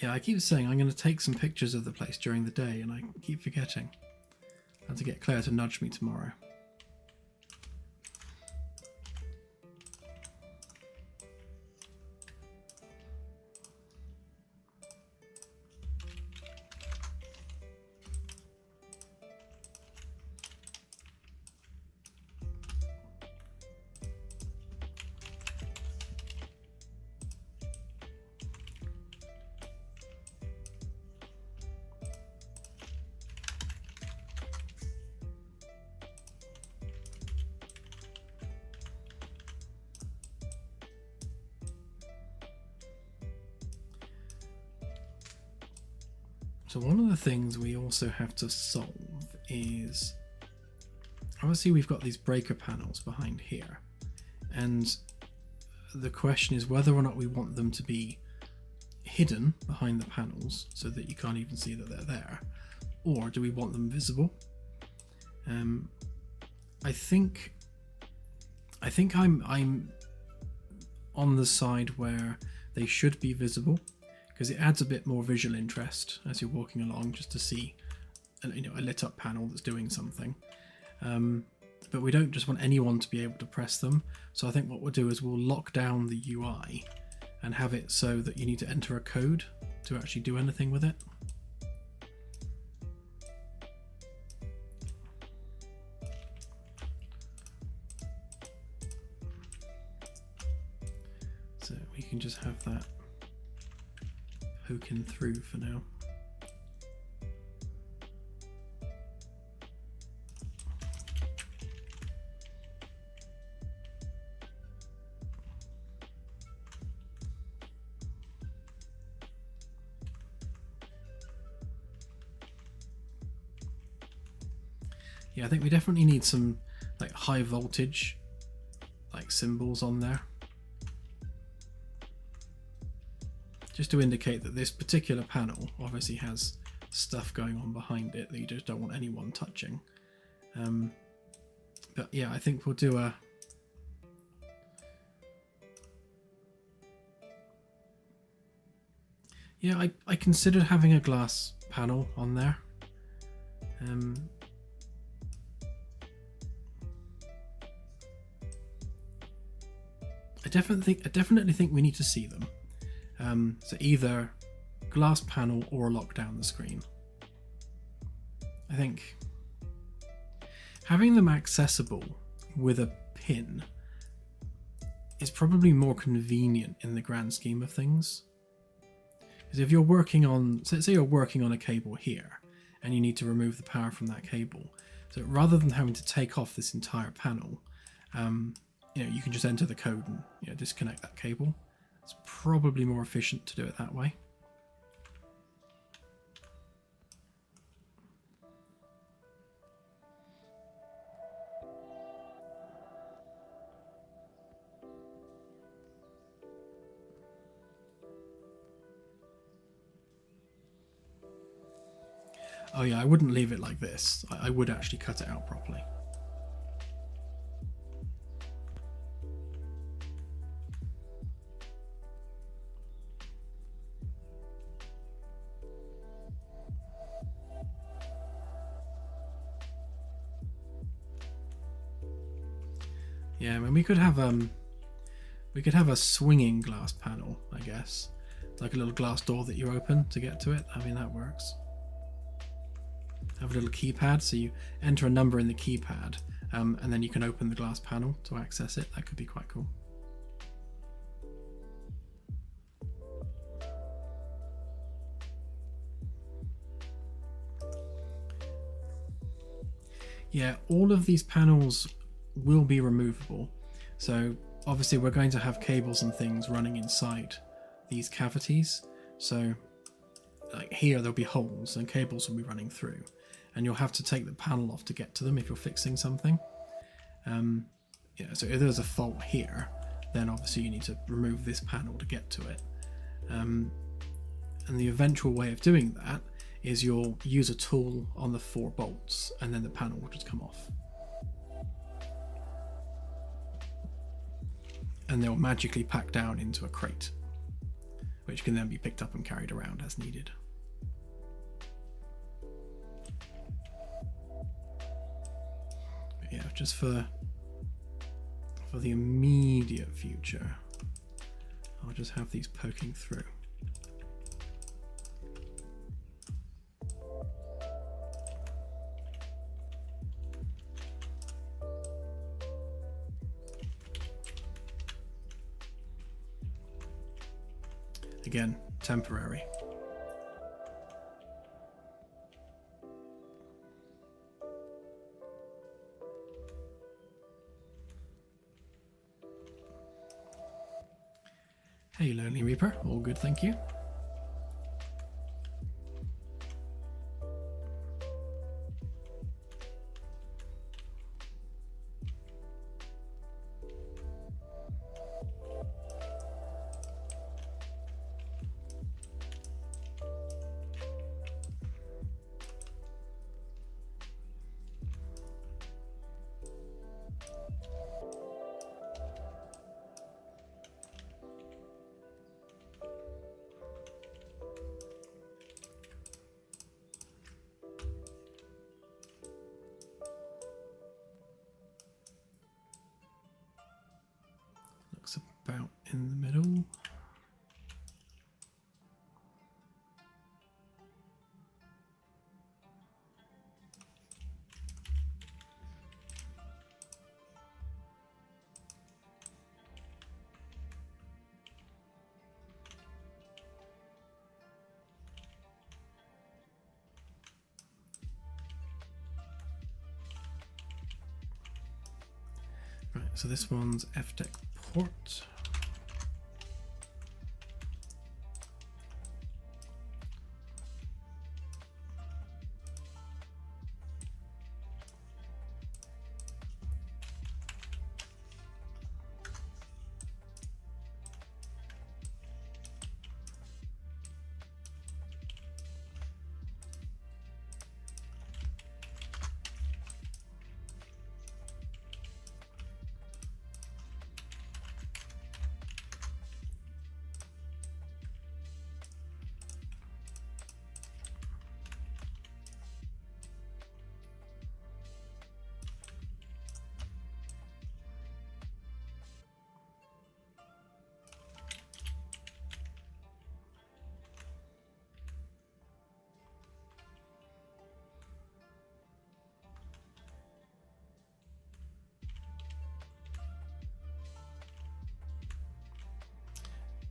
Yeah, I keep saying I'm going to take some pictures of the place during the day, and I keep forgetting. I have to get Claire to nudge me tomorrow. So one of the things we also have to solve is, obviously we've got these breaker panels behind here, and the question is whether or not we want them to be hidden behind the panels so that you can't even see that they're there, or do we want them visible? I think I'm on the side where they should be visible, because it adds a bit more visual interest as you're walking along, just to see a lit up panel that's doing something. but we don't just want anyone to be able to press them. So I think what we'll do is we'll lock down the UI and have it so that you need to enter a code to actually do anything with it. So we can just have that poking through for now. Yeah, I think we definitely need some like high voltage like symbols on there, just to indicate that this particular panel obviously has stuff going on behind it that you just don't want anyone touching. But yeah, I think we'll do a I considered having a glass panel on there. I definitely think we need to see them. So either glass panel or lock down the screen. I think having them accessible with a pin is probably more convenient in the grand scheme of things. Because if you're working on, say you're working on a cable here and you need to remove the power from that cable, so rather than having to take off this entire panel, you can just enter the code and disconnect that cable. It's probably more efficient to do it that way. Oh yeah, I wouldn't leave it like this. I would actually cut it out properly. Yeah, I mean, we could have a swinging glass panel, I guess, like a little glass door that you open to get to it. I mean, that works. Have a little keypad, so you enter a number in the keypad, and then you can open the glass panel to access it. That could be quite cool. Yeah, all of these panels will be removable. So obviously we're going to have cables and things running inside these cavities. So like here there'll be holes and cables will be running through, and you'll have to take the panel off to get to them if you're fixing something. So if there's a fault here, then obviously you need to remove this panel to get to it. And the eventual way of doing that is you'll use a tool on the 4 bolts and then the panel will just come off. And they'll magically pack down into a crate, which can then be picked up and carried around as needed. But yeah, just for the immediate future, I'll just have these poking through. Again, temporary. Hey, Lonely Reaper, all good, thank you. in the middle. Right, so this one's FDEC port.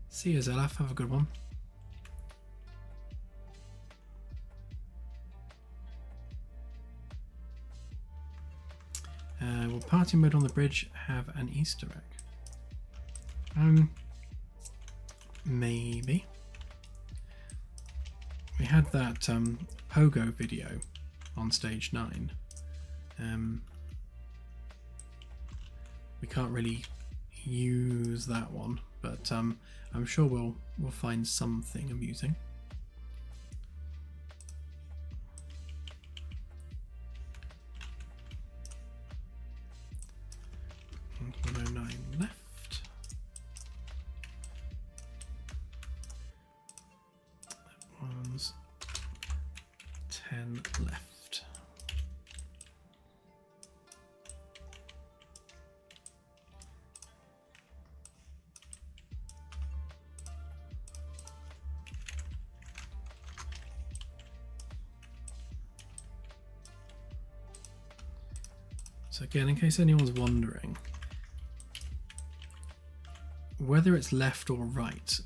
See you, Zelaf. Have a good one. Will party mode on the bridge have an Easter egg? Maybe. We had that Pogo video on stage 9. We can't really use that one, but I'm sure we'll find something amusing. And 109 left. That one's 10 left. So again, in case anyone's wondering, whether it's left or right,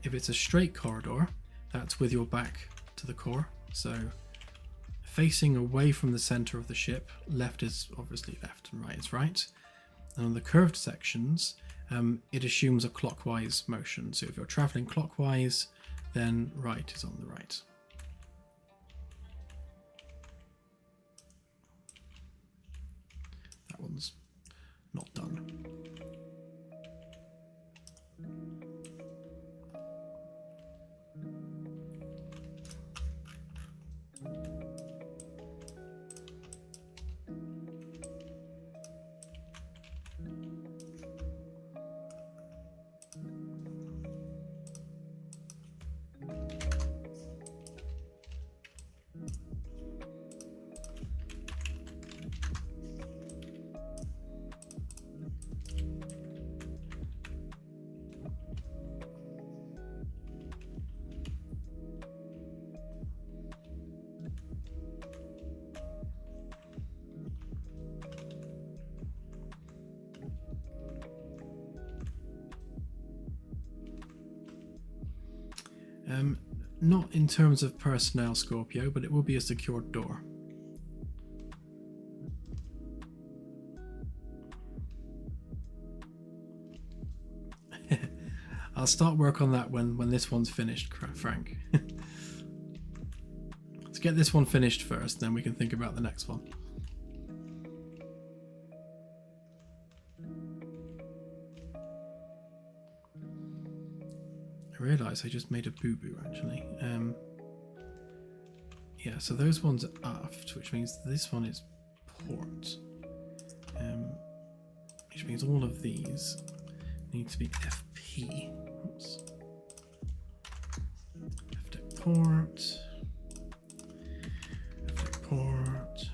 if it's a straight corridor, that's with your back to the core. So facing away from the center of the ship, left is obviously left and right is right. And on the curved sections, it assumes a clockwise motion. So if you're traveling clockwise, then right is on the right. That one's not done. Not in terms of personnel, Scorpio, but it will be a secured door. I'll start work on that when this one's finished, Frank. Let's get this one finished first, then we can think about the next one. I realise I just made a boo-boo actually. Yeah, so those ones are aft, which means this one is port. Which means all of these need to be FP. Oops. FDEC port. FDEC port.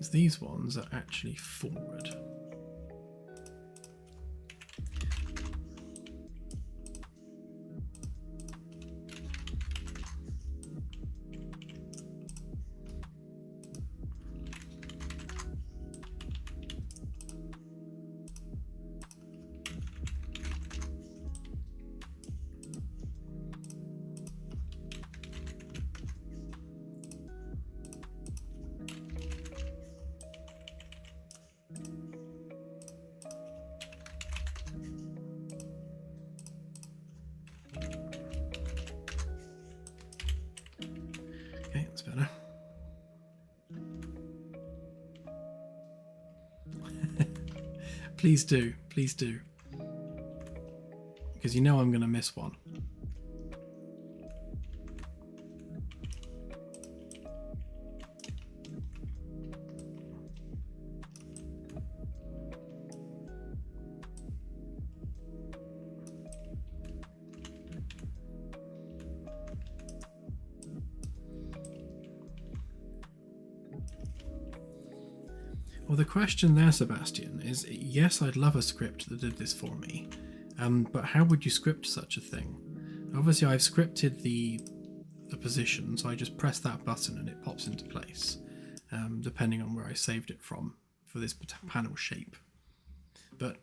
means these ones are actually forward. Okay, that's better. Please do, please do. Because you know I'm going to miss one. Well, the question there, Sebastian, is yes, I'd love a script that did this for me, but how would you script such a thing? Obviously, I've scripted the position, so I just press that button and it pops into place, depending on where I saved it from for this panel shape. But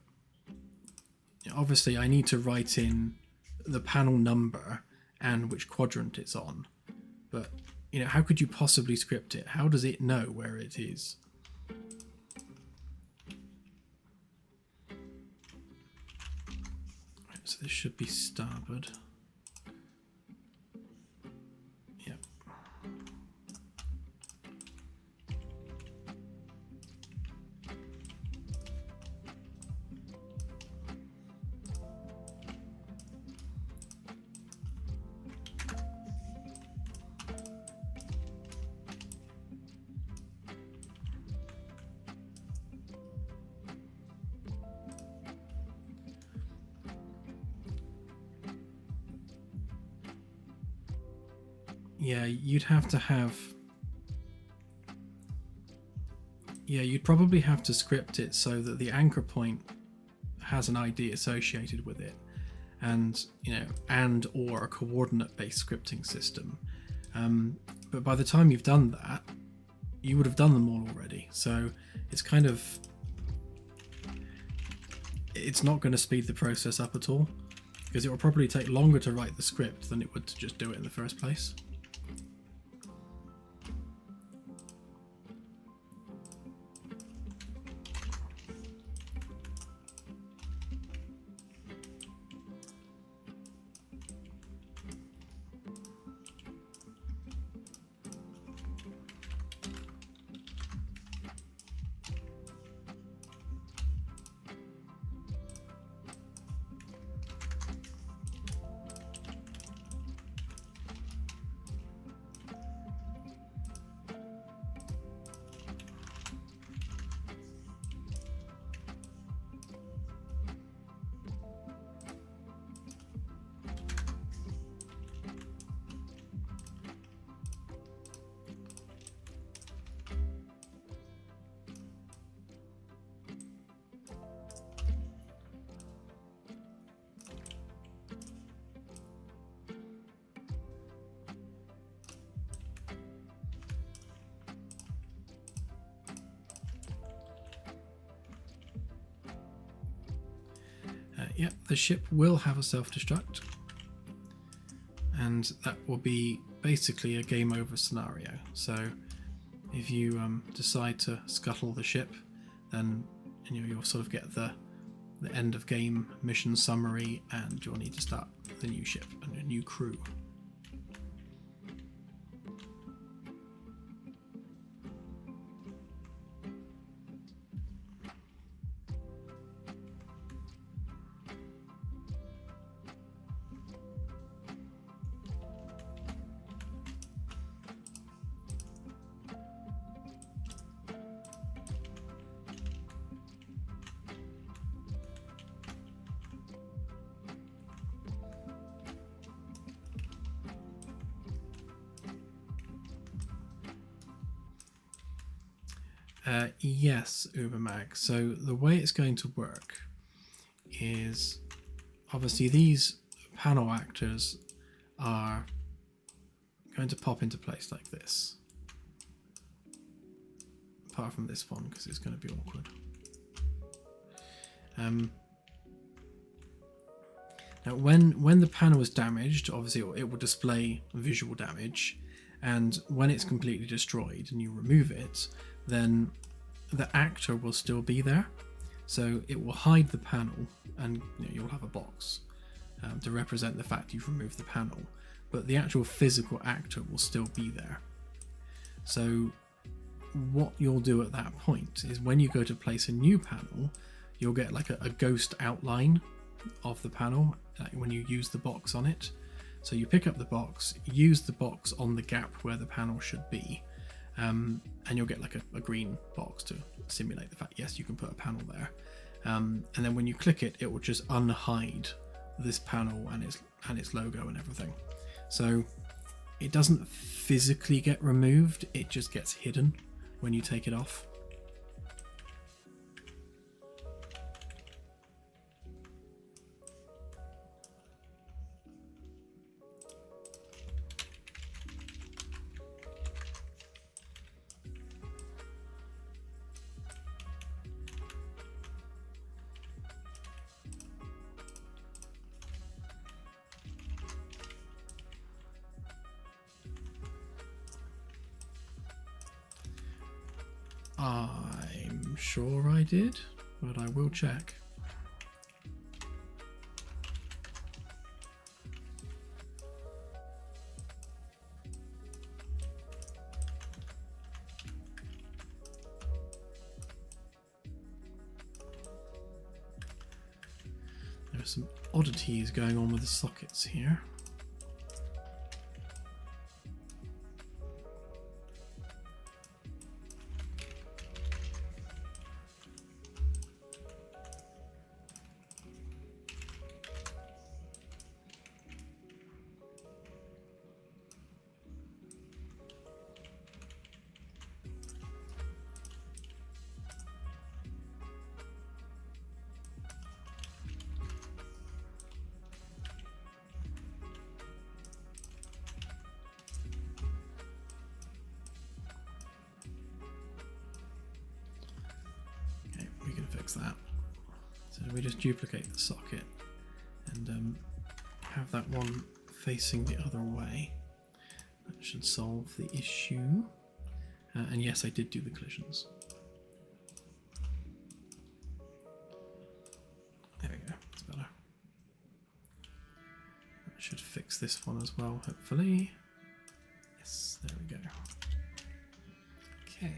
obviously, I need to write in the panel number and which quadrant it's on. But how could you possibly script it? How does it know where it is? So this should be starboard. Yep. Yeah, you'd probably have to script it so that the anchor point has an ID associated with it, and or a coordinate-based scripting system. But by the time you've done that, you would have done them all already. So it's it's not going to speed the process up at all, because it will probably take longer to write the script than it would to just do it in the first place. Yep, the ship will have a self-destruct, and that will be basically a game over scenario. So if you decide to scuttle the ship, then you'll sort of get the end of game mission summary, and you'll need to start the new ship and a new crew. Yes, Ubermag. So the way it's going to work is obviously these panel actors are going to pop into place like this. Apart from this one, because it's going to be awkward. Now when the panel is damaged, obviously it will display visual damage, and when it's completely destroyed and you remove it, then the actor will still be there. So it will hide the panel, and you'll have a box to represent the fact you've removed the panel, but the actual physical actor will still be there. So what you'll do at that point is when you go to place a new panel, you'll get like a ghost outline of the panel when you use the box on it. So you pick up the box, use the box on the gap where the panel should be, and you'll get like a green box to simulate the fact, yes, you can put a panel there. And then when you click it, it will just unhide this panel and its logo and everything. So it doesn't physically get removed, it just gets hidden when you take it off. I'm sure I did, but I will check. There are some oddities going on with the sockets here. That. So we just duplicate the socket and have that one facing the other way. That should solve the issue. And yes, I did do the collisions. There we go, that's better. That should fix this one as well, hopefully. Yes, there we go. Okay.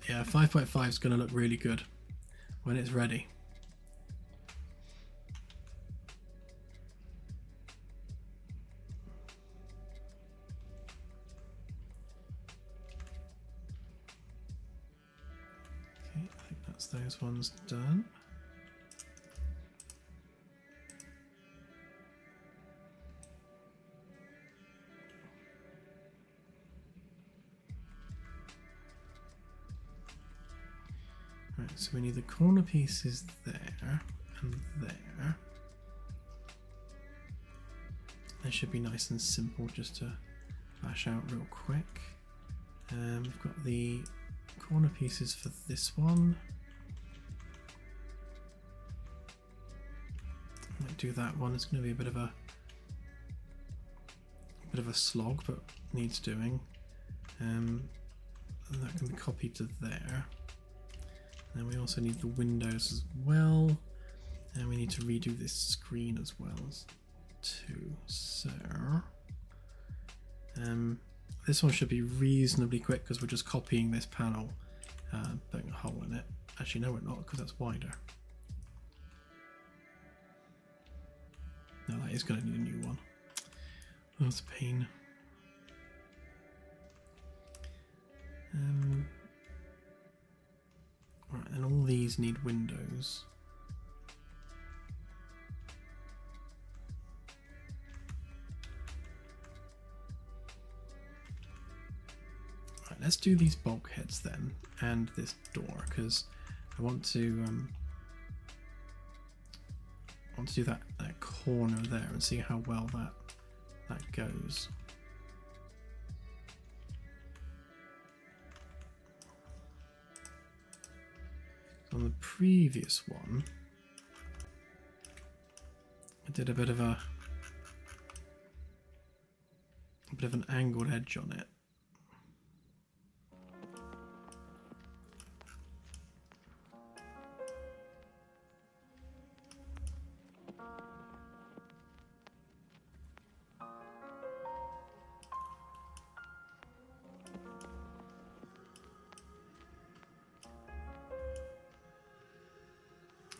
Yeah, 5.5 is going to look really good when it's ready. Okay, I think that's those ones done. Right, so we need the corner pieces there and there. They should be nice and simple just to bash out real quick. We've got the corner pieces for this one. I might do that one. It's going to be a bit of a slog, but needs doing. And that can be copied to there. And we also need the windows as well, and we need to redo this screen as well too. So this one should be reasonably quick because we're just copying this panel, putting a hole in it. Actually, no, we're not, because that's wider. No, that is going to need a new one. Oh, that's a pain. Right, and all these need windows. Right, let's do these bulkheads then, and this door, because I want to do that corner there and see how well that goes. On the previous one, I did a bit of an angled edge on it.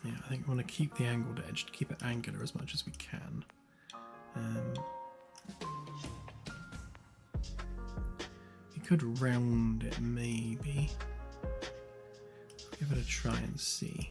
Yeah, I think we want to keep the angled edge, to keep it angular as much as we can. You could round it maybe. Give it a try and see.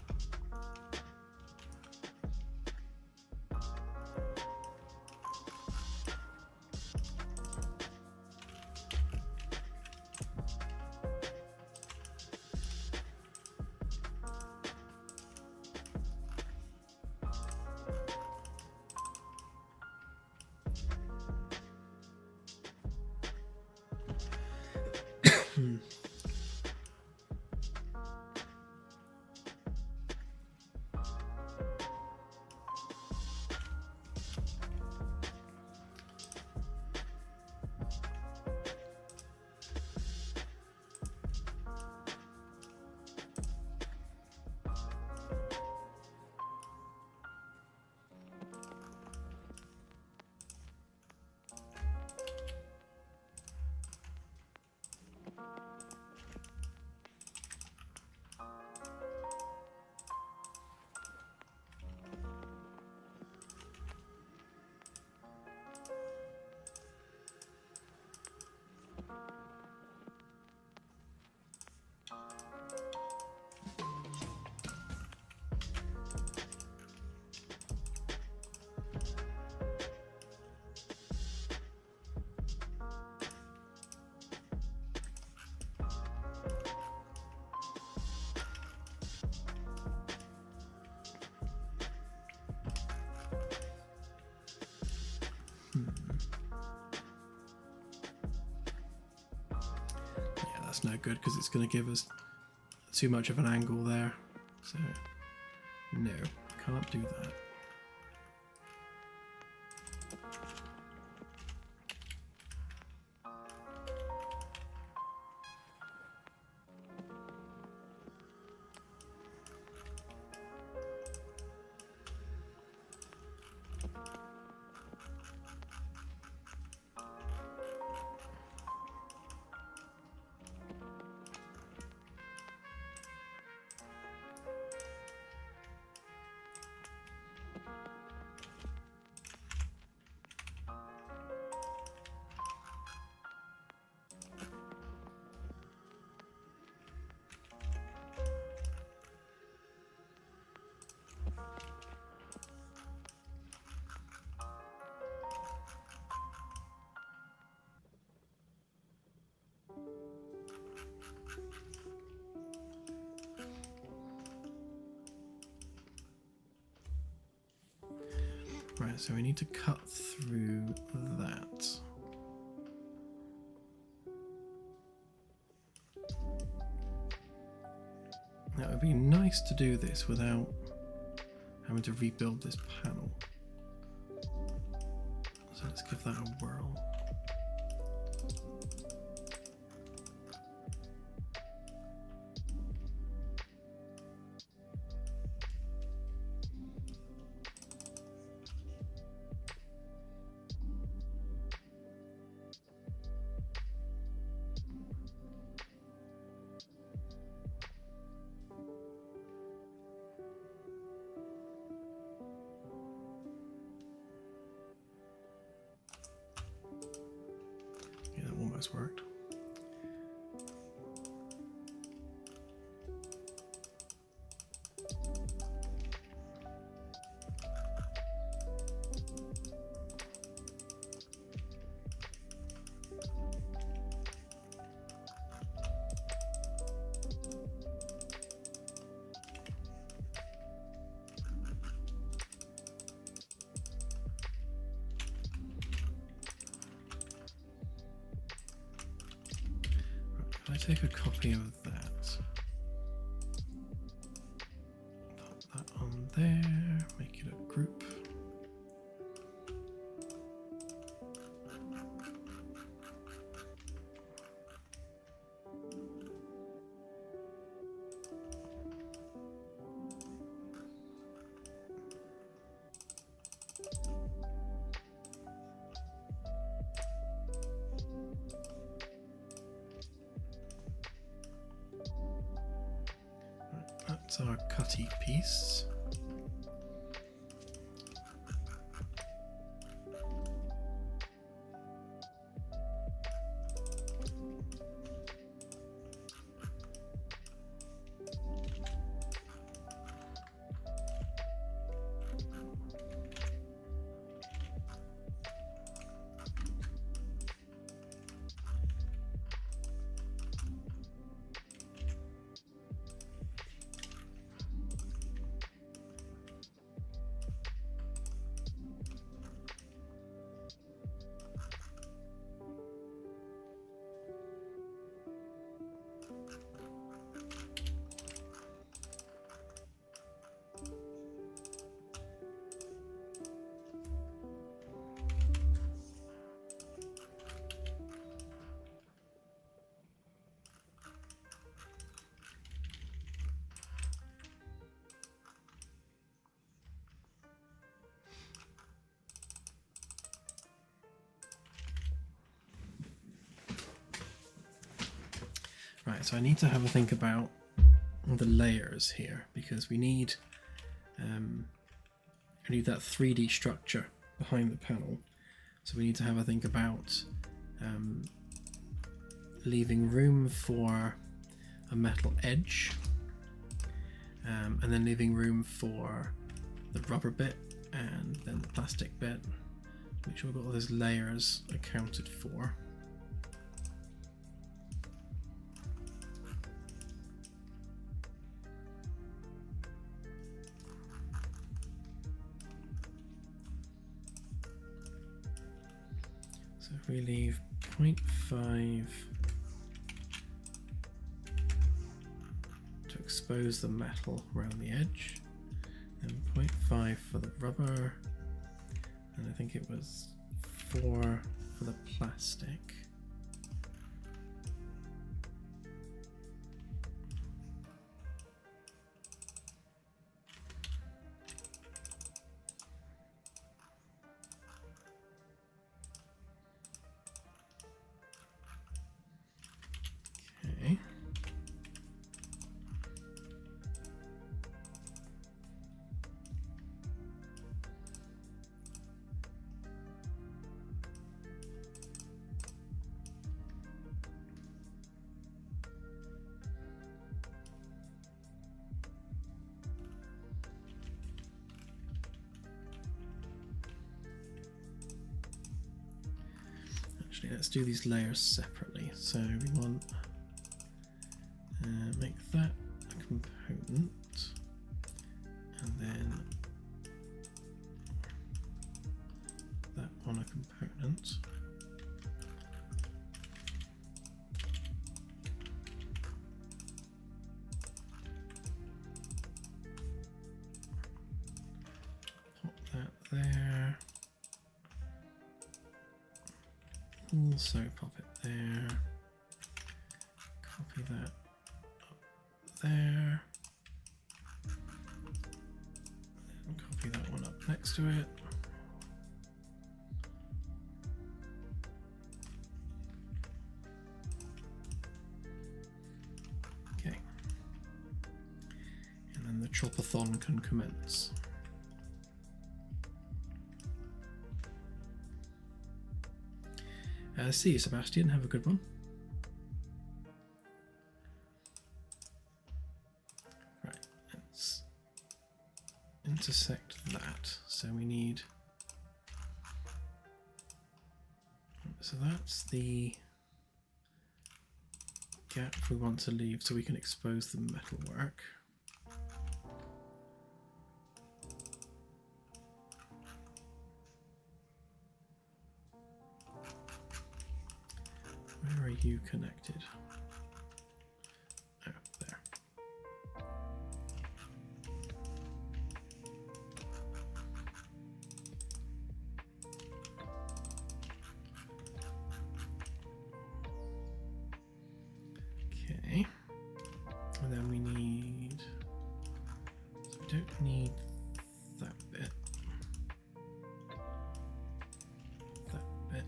That's no good because it's going to give us too much of an angle there. So, no, can't do that. Right, so we need to cut through that. Now it would be nice to do this without having to rebuild this panel. So let's give that a whirl. Yeah, that almost worked. If I take a copy of that, put that on there, make it a group. That's our cutty piece. Right, so I need to have a think about the layers here because we need that 3D structure behind the panel. So we need to have a think about leaving room for a metal edge and then leaving room for the rubber bit and then the plastic bit. Make sure we've got all those layers accounted for. So if we leave 0.5 to expose the metal around the edge, and 0.5 for the rubber, and I think it was 4 for the plastic. Okay. Actually, let's do these layers separately. So we want make that a component, and then that on a component. Pop that there. Also pop it there. Copy that up there. And copy that one up next to it. Okay. And then the chopathon can commence. See you, Sebastian. Have a good one. Right, let's intersect that. So we need. So that's the gap we want to leave so we can expose the metalwork. Where are you connected? Oh, there. Okay. And then we need... So we don't need that bit. That bit.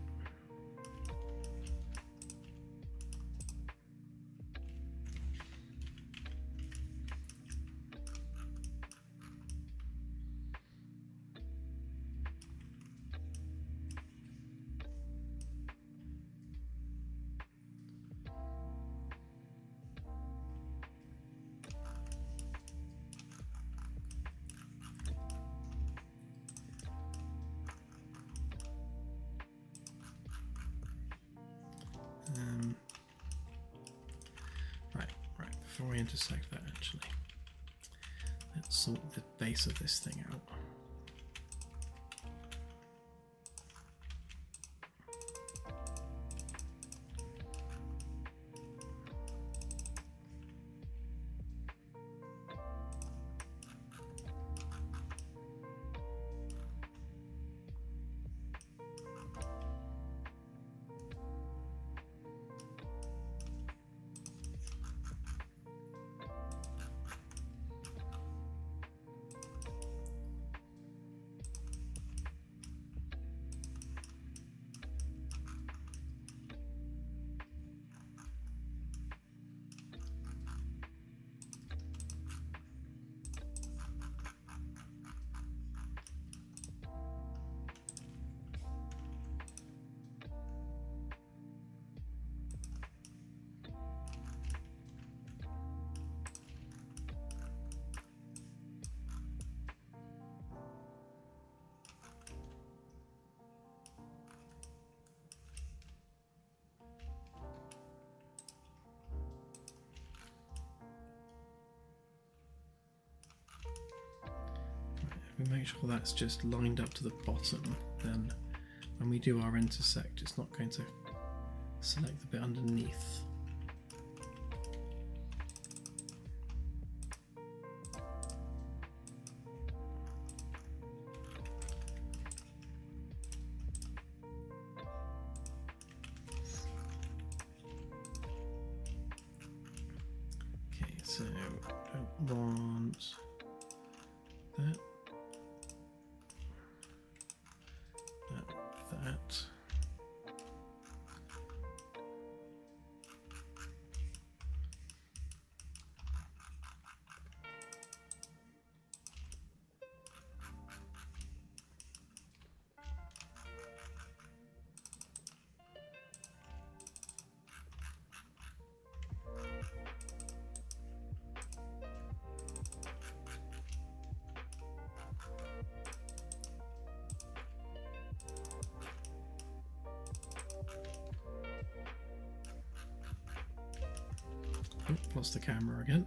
Right, before we intersect that actually, let's sort the base of this thing out. If we make sure that's just lined up to the bottom, then when we do our intersect, it's not going to select the bit underneath. Okay, so don't want that. That. Oh, lost the camera again.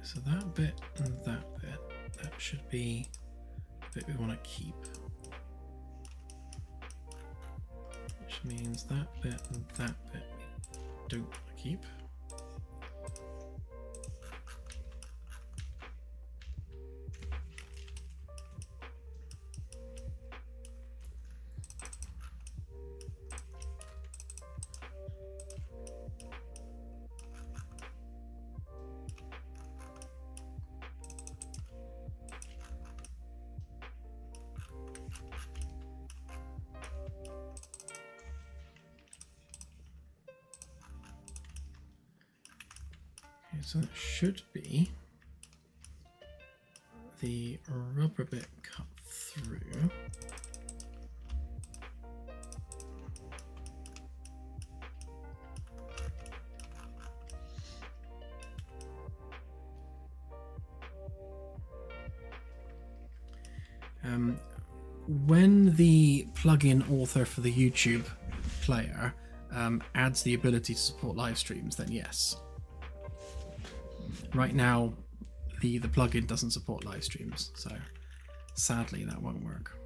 So that bit and that bit, that should be the bit we want to keep. Which means that bit and that bit we don't want to keep. So that should be the rubber bit cut through. When the plugin author for the YouTube player adds the ability to support live streams, then yes. Right now, the plugin doesn't support live streams, so sadly that won't work.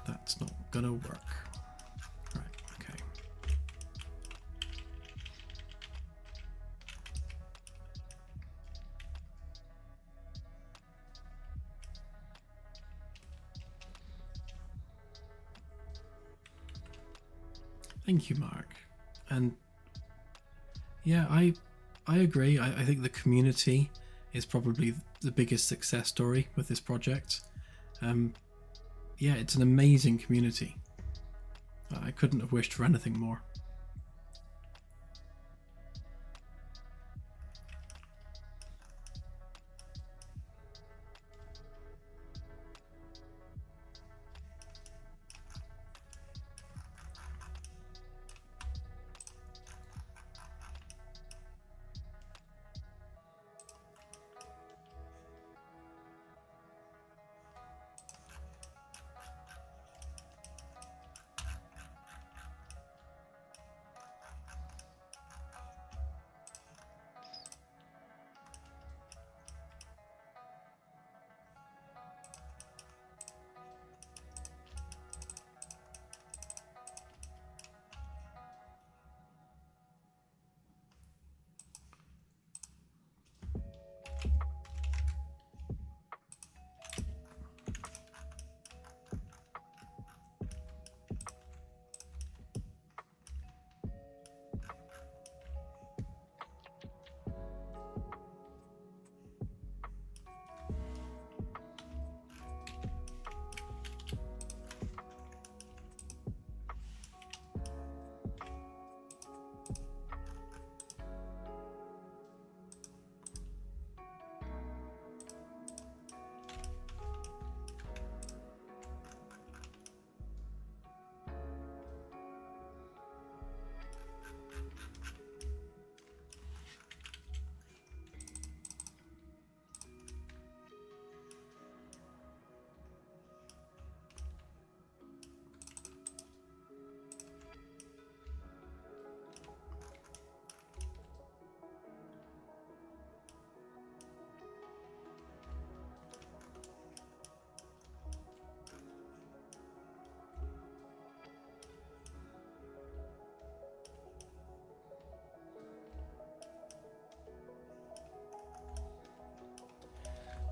That's not gonna work. Right, okay. Thank you, Mark. And yeah, I agree. I think the community is probably the biggest success story with this project. Yeah, it's an amazing community. I couldn't have wished for anything more.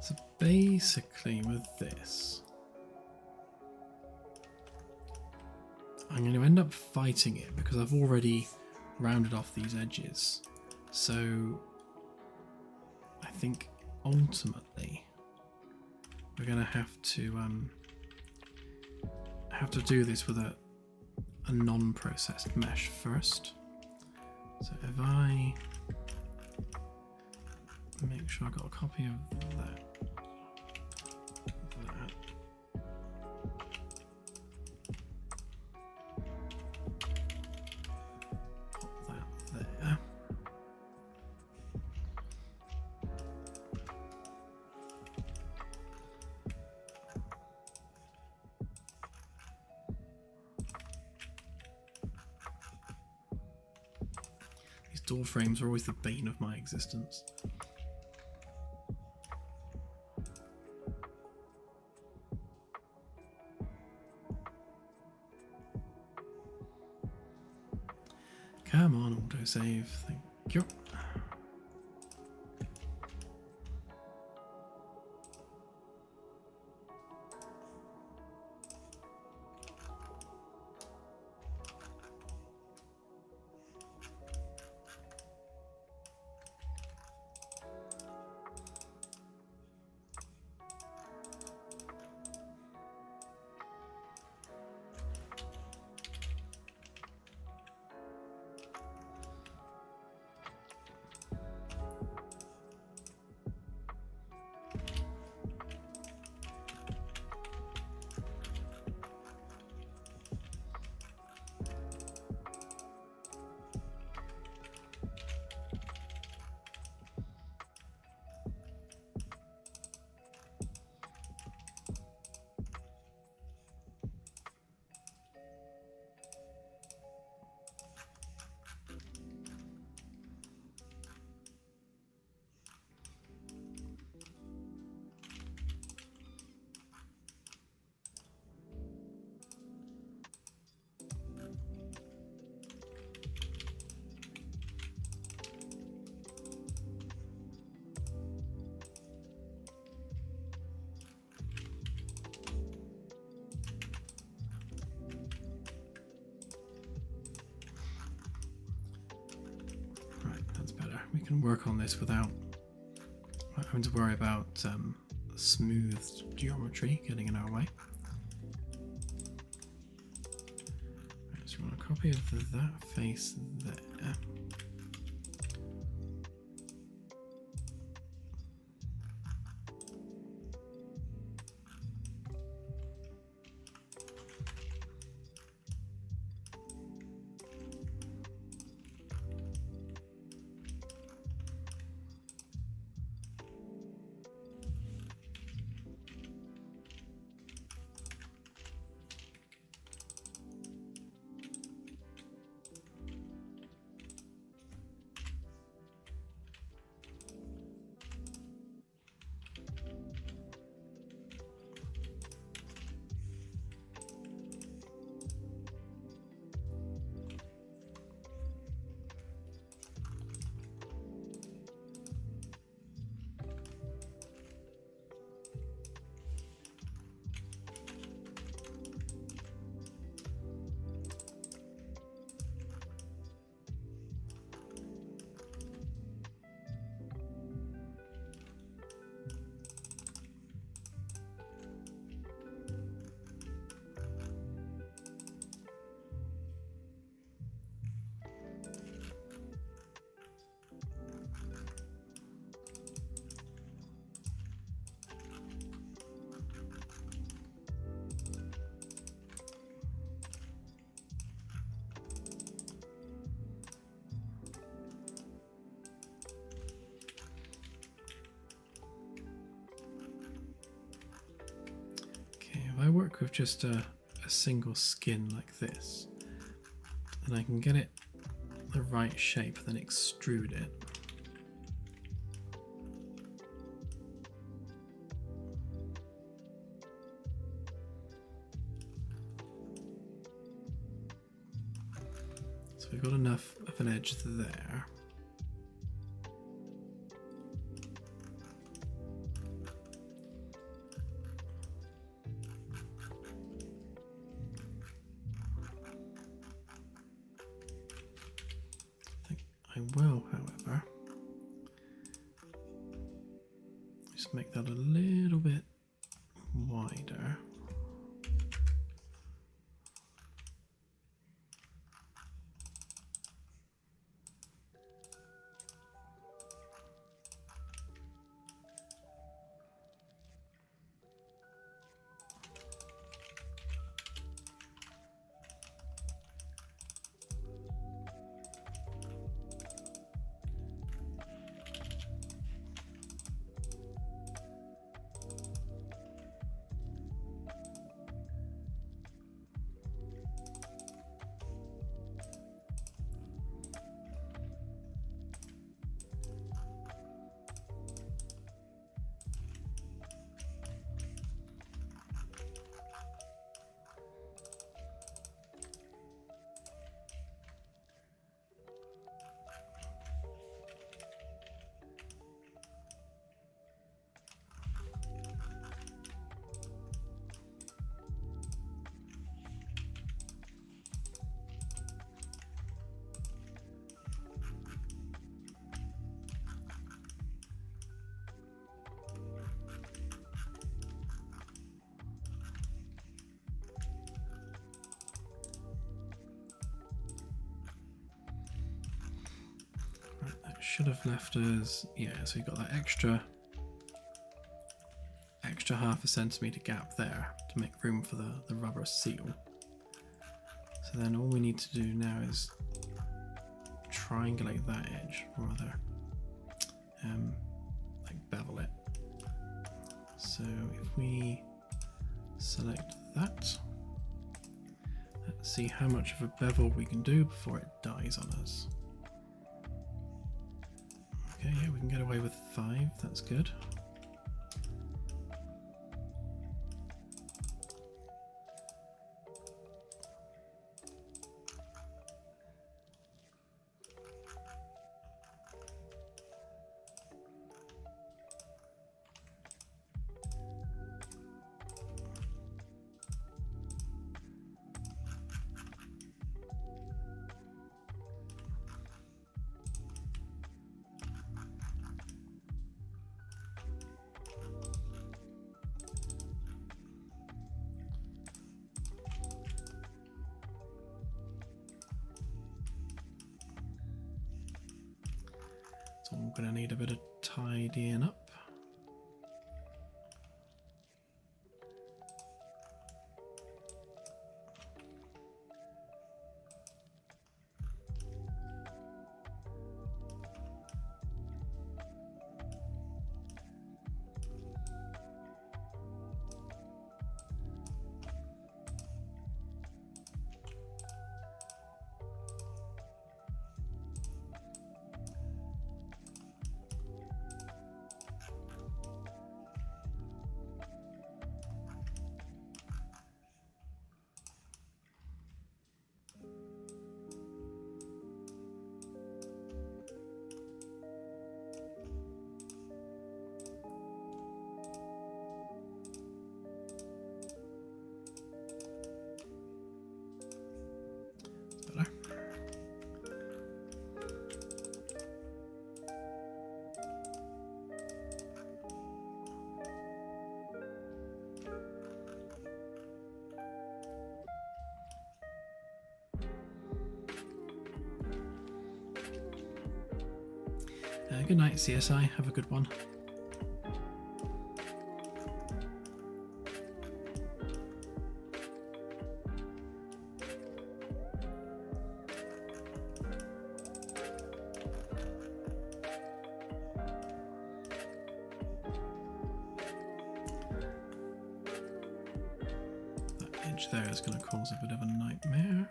So basically with this, I'm going to end up fighting it because I've already rounded off these edges. So I think ultimately we're going to have to do this with a non-processed mesh first. So if I make sure I got a copy of that. Pop that there. These door frames are always the bane of my existence. Come on, autosave. Thank you. We can work on this without having to worry about smooth geometry getting in our way. Right, so we want a copy of that face there. I work with just a single skin like this, and I can get it the right shape, then extrude it. So we've got enough of an edge there. I will, however, just make that a little bit wider. Should have left us, yeah, so you've got that extra half a centimetre gap there to make room for the rubber seal. So then all we need to do now is triangulate that edge, or rather like bevel it. So if we select that, let's see how much of a bevel we can do before it dies on us. Okay, yeah, we can get away with 5, that's good. So I'm going to need a bit of tidying up. Good night, CSI. Have a good one. That edge there is going to cause a bit of a nightmare.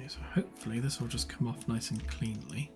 Okay, so hopefully this will just come off nice and cleanly.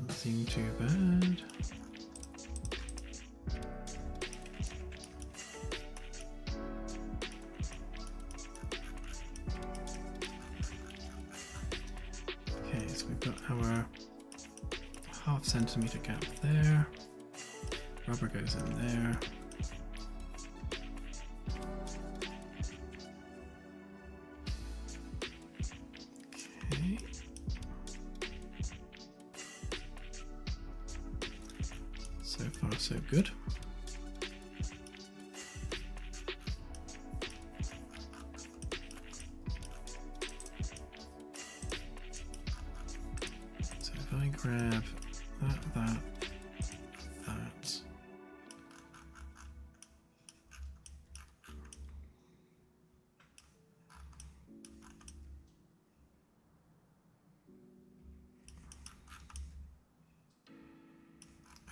Seem too bad. Okay, so we've got our ½ centimeter gap there. Rubber goes in there. Okay. So far, so good. So if I grab that.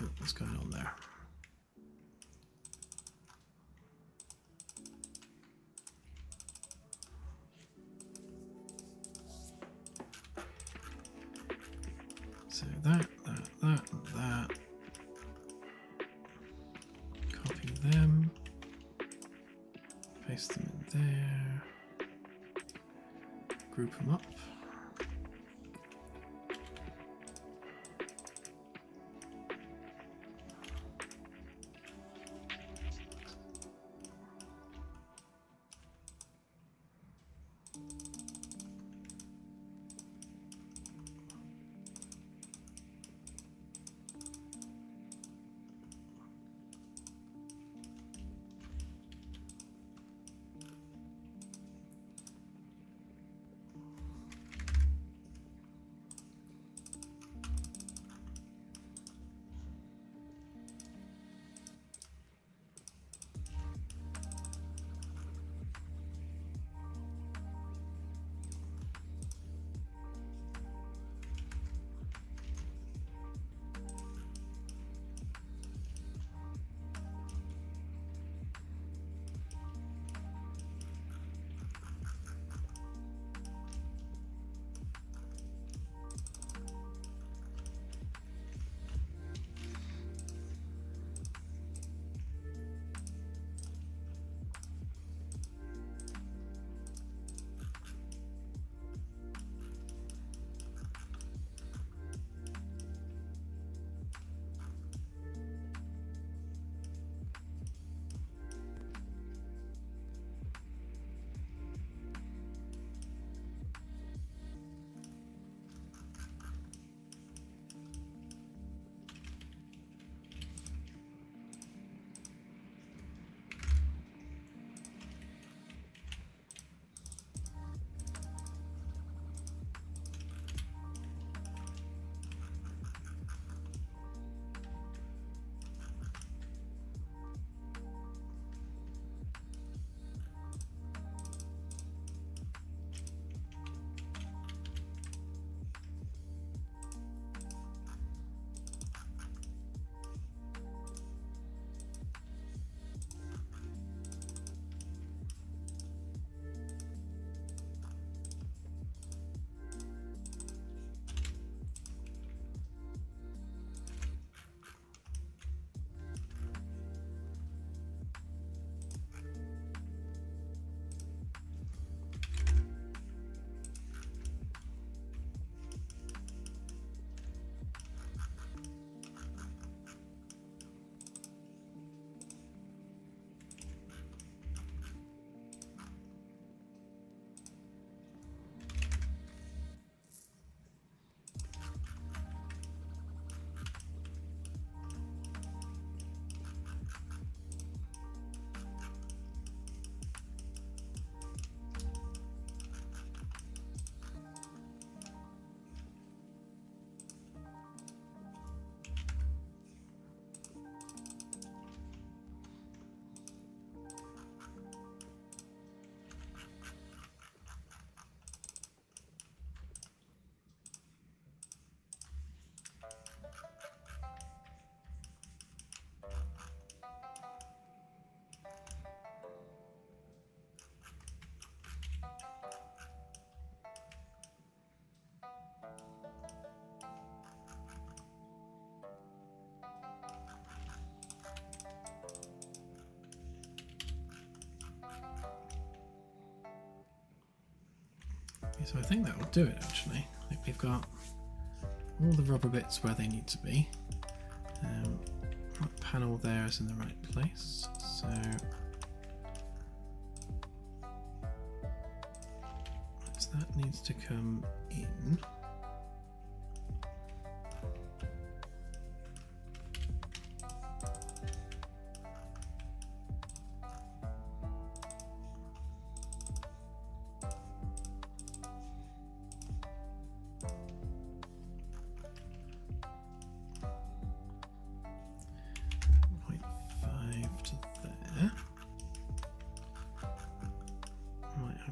Oh, what's going on there? So that. Copy them. Paste them in there. Group them up. So I think that will do it actually. I think we've got all the rubber bits where they need to be. That panel there is in the right place, so that needs to come in.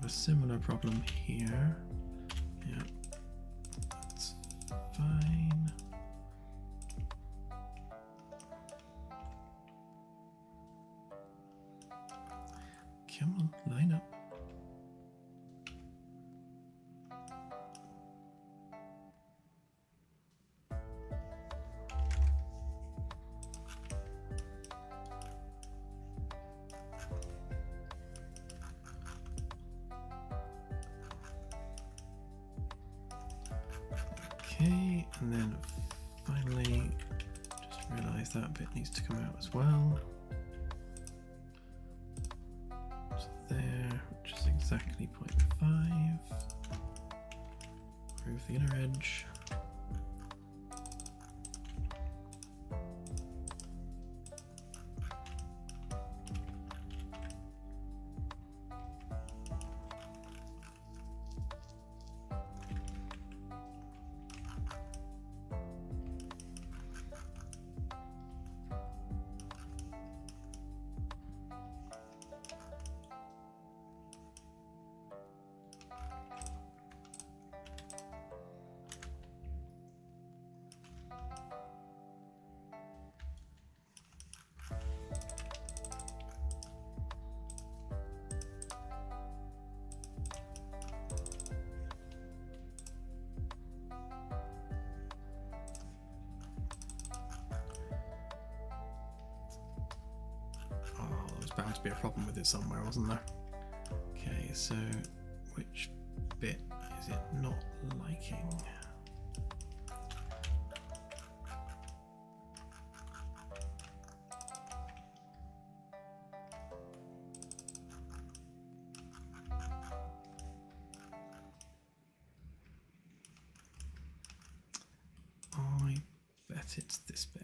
Similar problem here. Yeah, that's fine. Come on, line up. Okay, and then finally, just realise that bit needs to come out as well. So there, which is exactly 0.5. Remove the inner edge. Bound to be a problem with it somewhere, wasn't there? Okay, so which bit is it not liking? I bet it's this bit.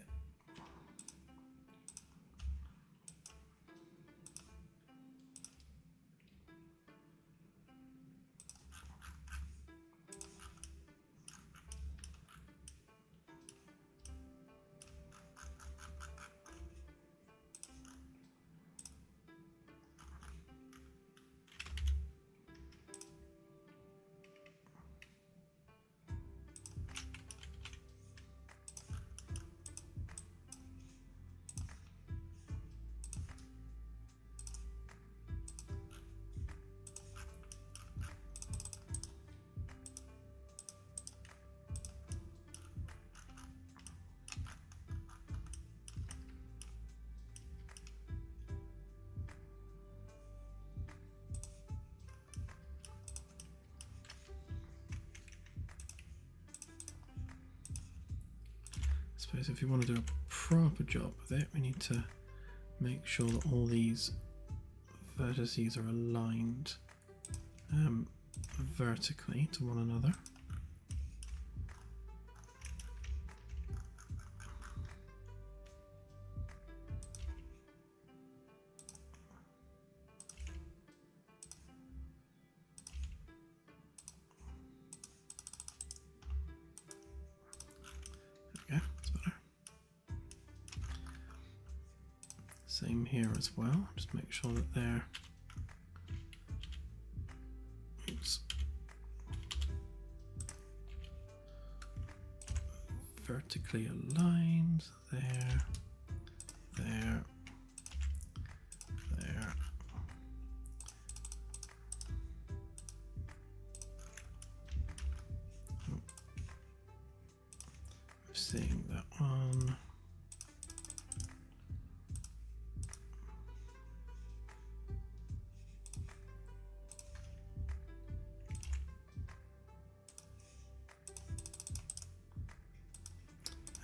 I suppose if you want to do a proper job with it, we need to make sure that all these vertices are aligned vertically to one another. Same here as well, just make sure that they're vertically aligned. There, there, there. I'm seeing that one.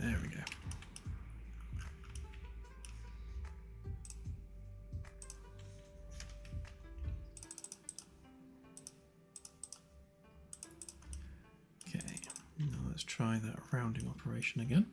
There we go. Okay, now let's try that rounding operation again.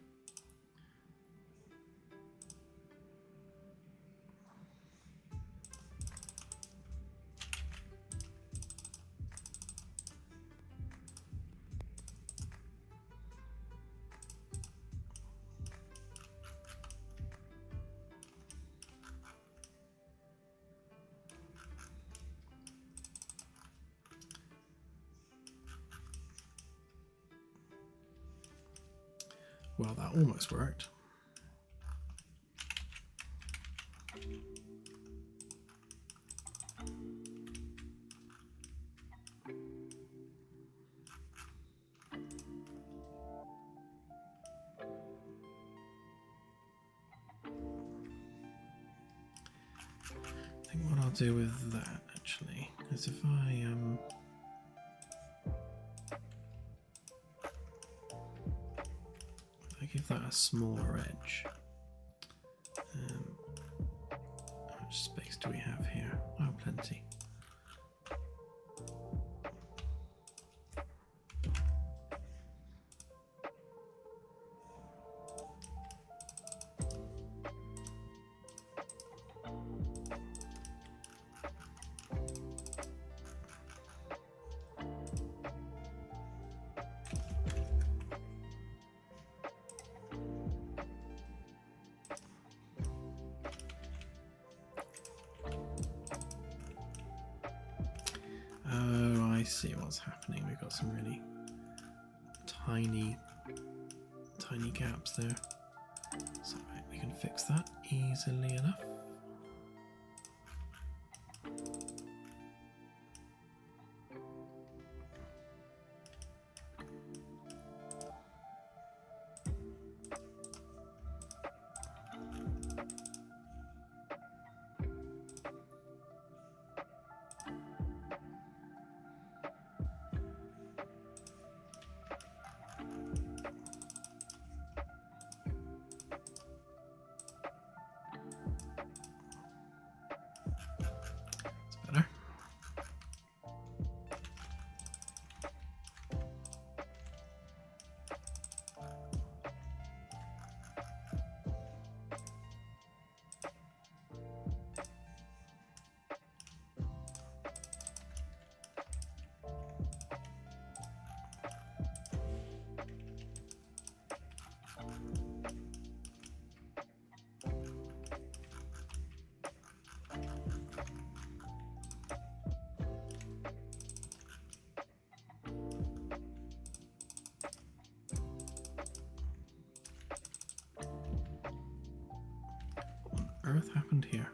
Well, that almost worked. I think what I'll do with that actually is if I give that a smaller edge. How much space do we have here? Oh, plenty. Oh, I see what's happening. We've got some really tiny gaps there. So right, we can fix that easily enough. Better. Earth happened here.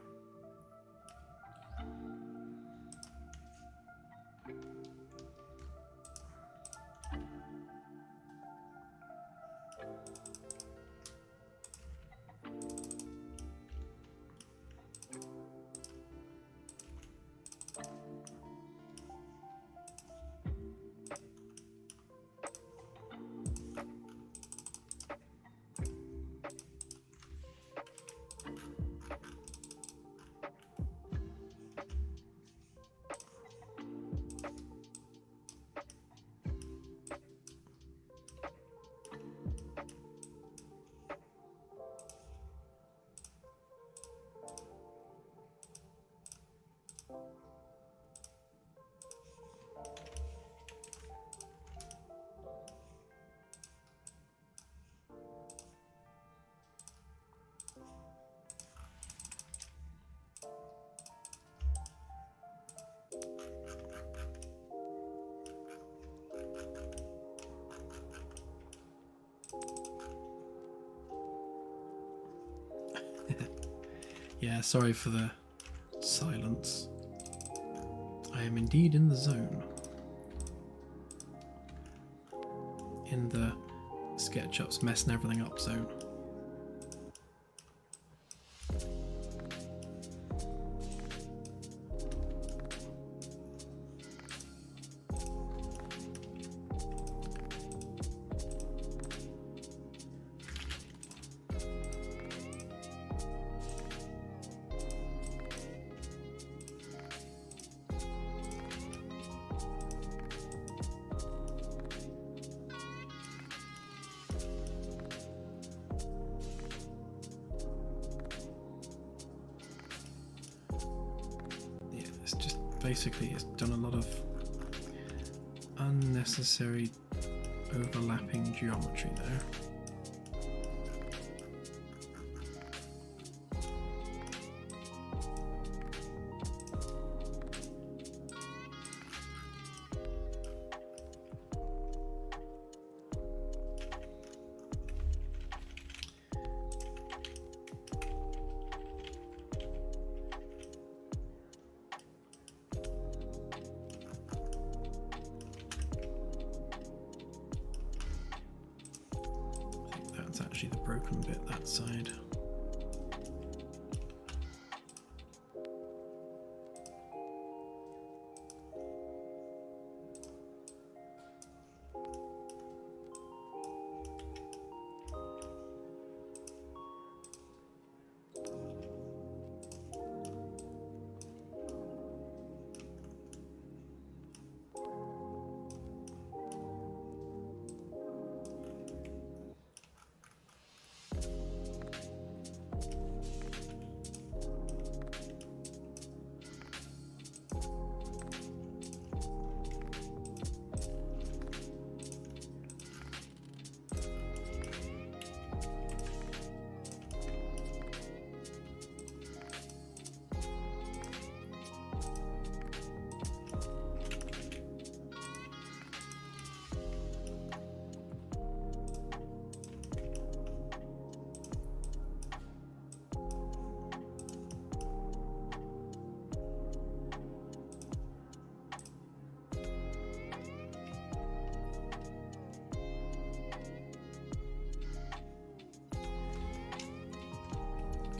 Yeah, sorry for the silence. I am indeed in the zone. In the SketchUp's messing everything up zone. basically it's done a lot of unnecessary overlapping geometry there. Actually the broken bit that side.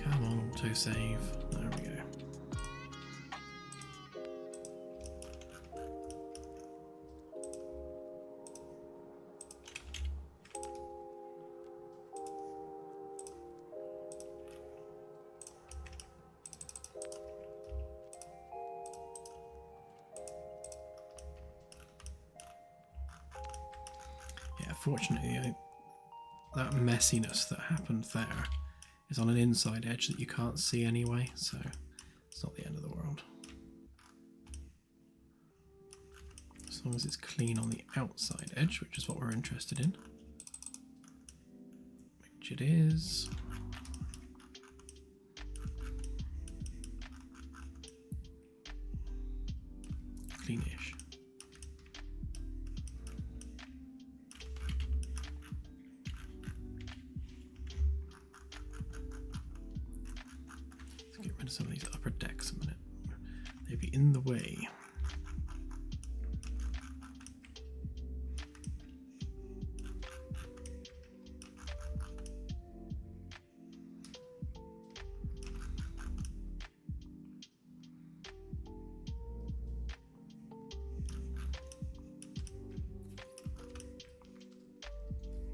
Come on, auto save. There we go. Yeah, fortunately, that messiness that happened there is on an inside edge that you can't see anyway, so it's not the end of the world. As long as it's clean on the outside edge, which is what we're interested in. Which it is. Cleanish. Get rid of some of these upper decks a minute. They'd be in the way.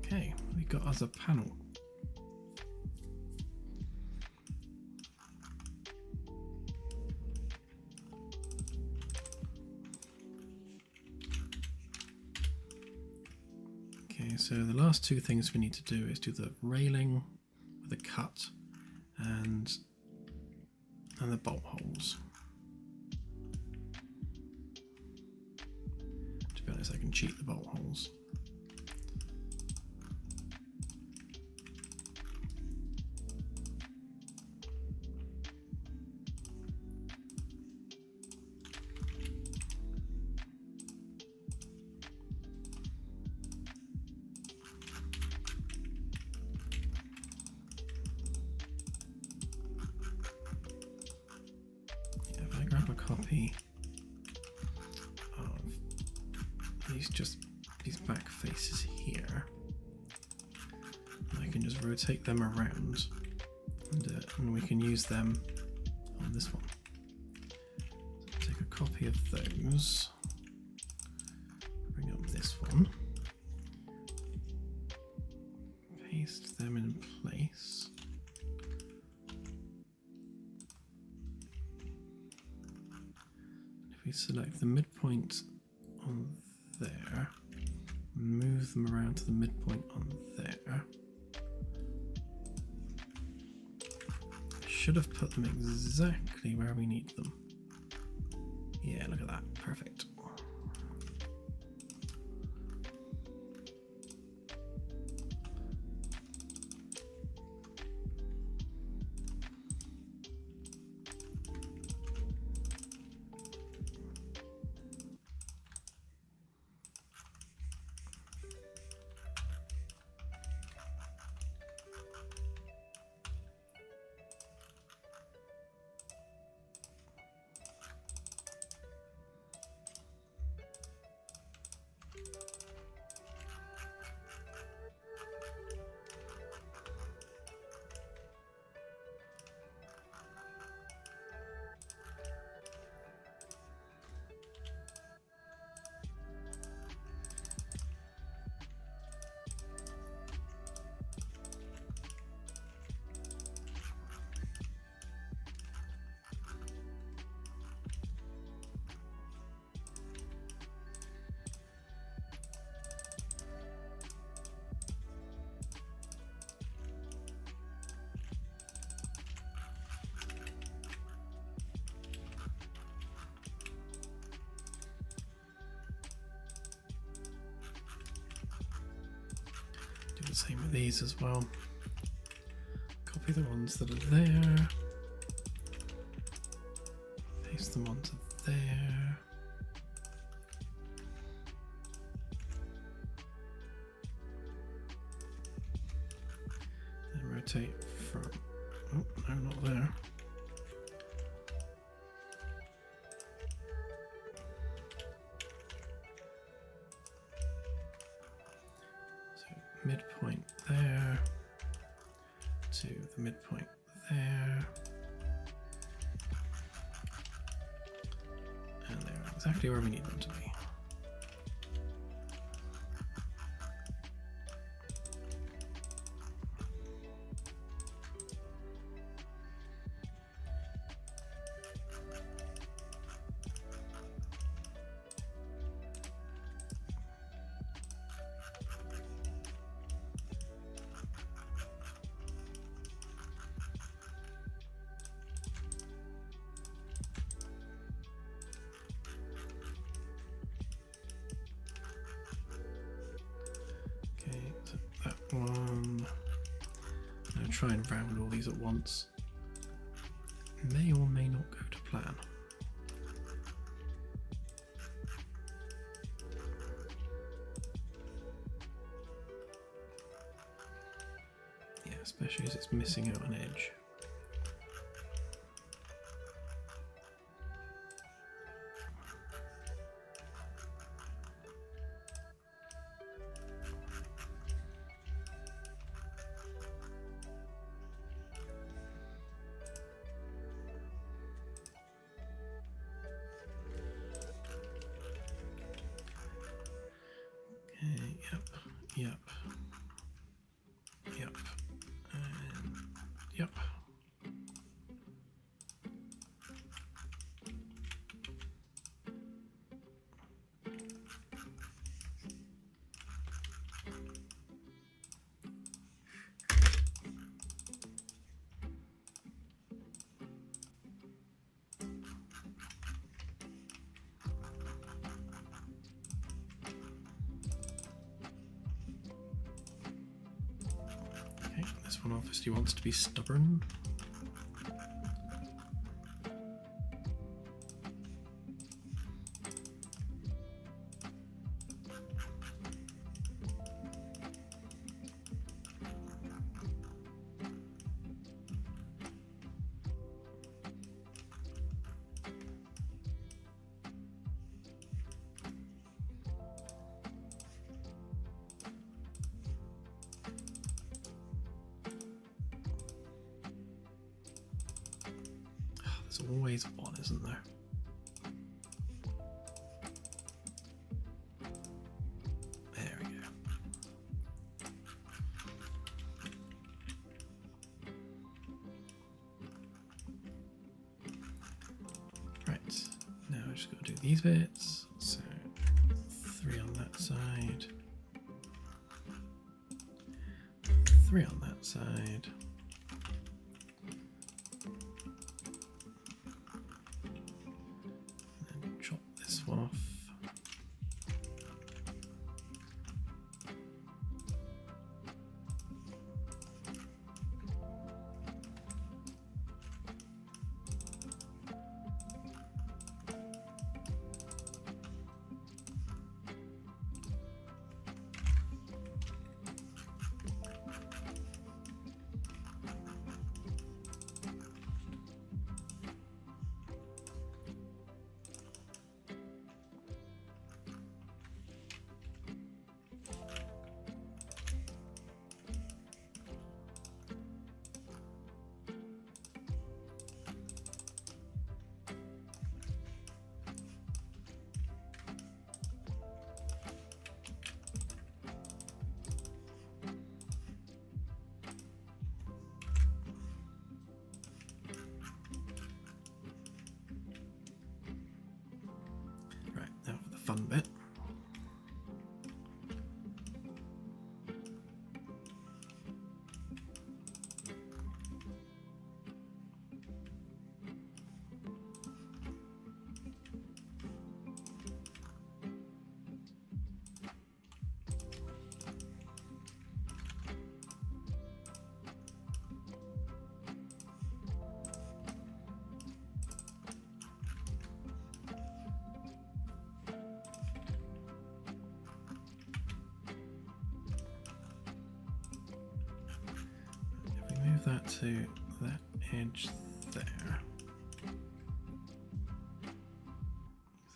Okay, we got us a panel. So the last two things we need to do is do the railing with a cut and the bolt holes. To be honest, I can cheat the bolt holes. Copy of these back faces here. I can just rotate them around and we can use them on this one. So take a copy of those, bring up this one, paste them in place. We select the midpoint on there, move them around to the midpoint on there. Should have put them exactly where we need them. Yeah, look at that. Perfect. Do the same with these as well. Copy the ones that are there. Paste them onto there. Then rotate from, oh no, not there. So midpoint there to the midpoint there. And they're exactly where we need them to be. One. I'm going to try and round all these at once. May or may not go to plan. Yeah, especially as it's missing out an edge. Yep, and yep. This one obviously wants to be stubborn. There's always one, isn't there? There we go. Right, now I just got to do these bits. So 3 on that side, 3 on that side. fun bit. That to that edge there.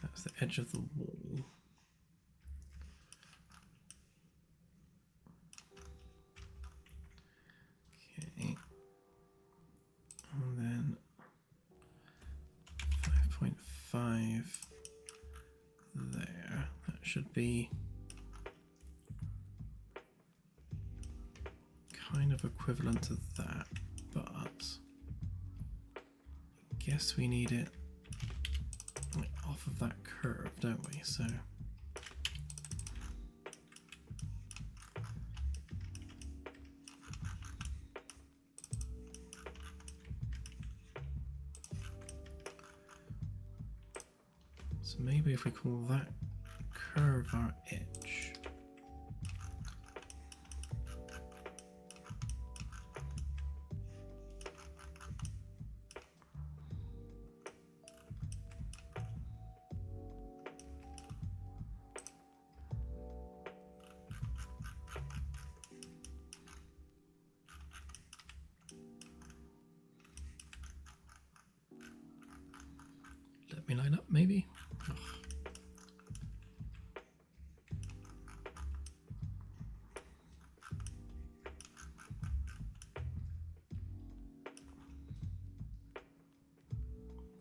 That's the edge of the wall. Okay. And then 5.5 there. That should be kind of equivalent to that, but I guess we need it like off of that curve, don't we? So maybe if we call that curve our edge. Let me line up, maybe. Ugh.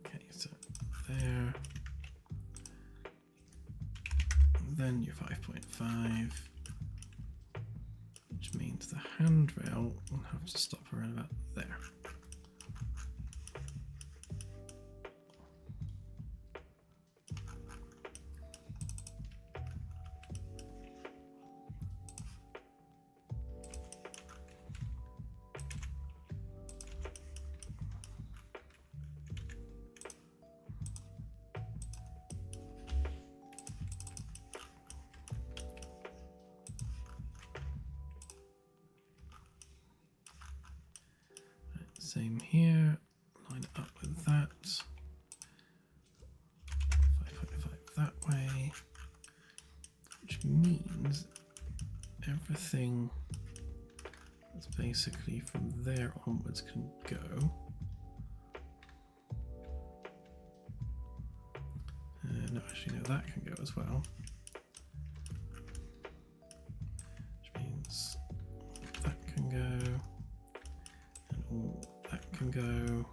Okay, so there. Then your 5.5, which means the handrail will have to stop around about there. Same here, line it up with that. 5.5 that way, which means everything that's basically from there onwards can go. No, actually, no, that can go as well. Which means that can go, and all that can go.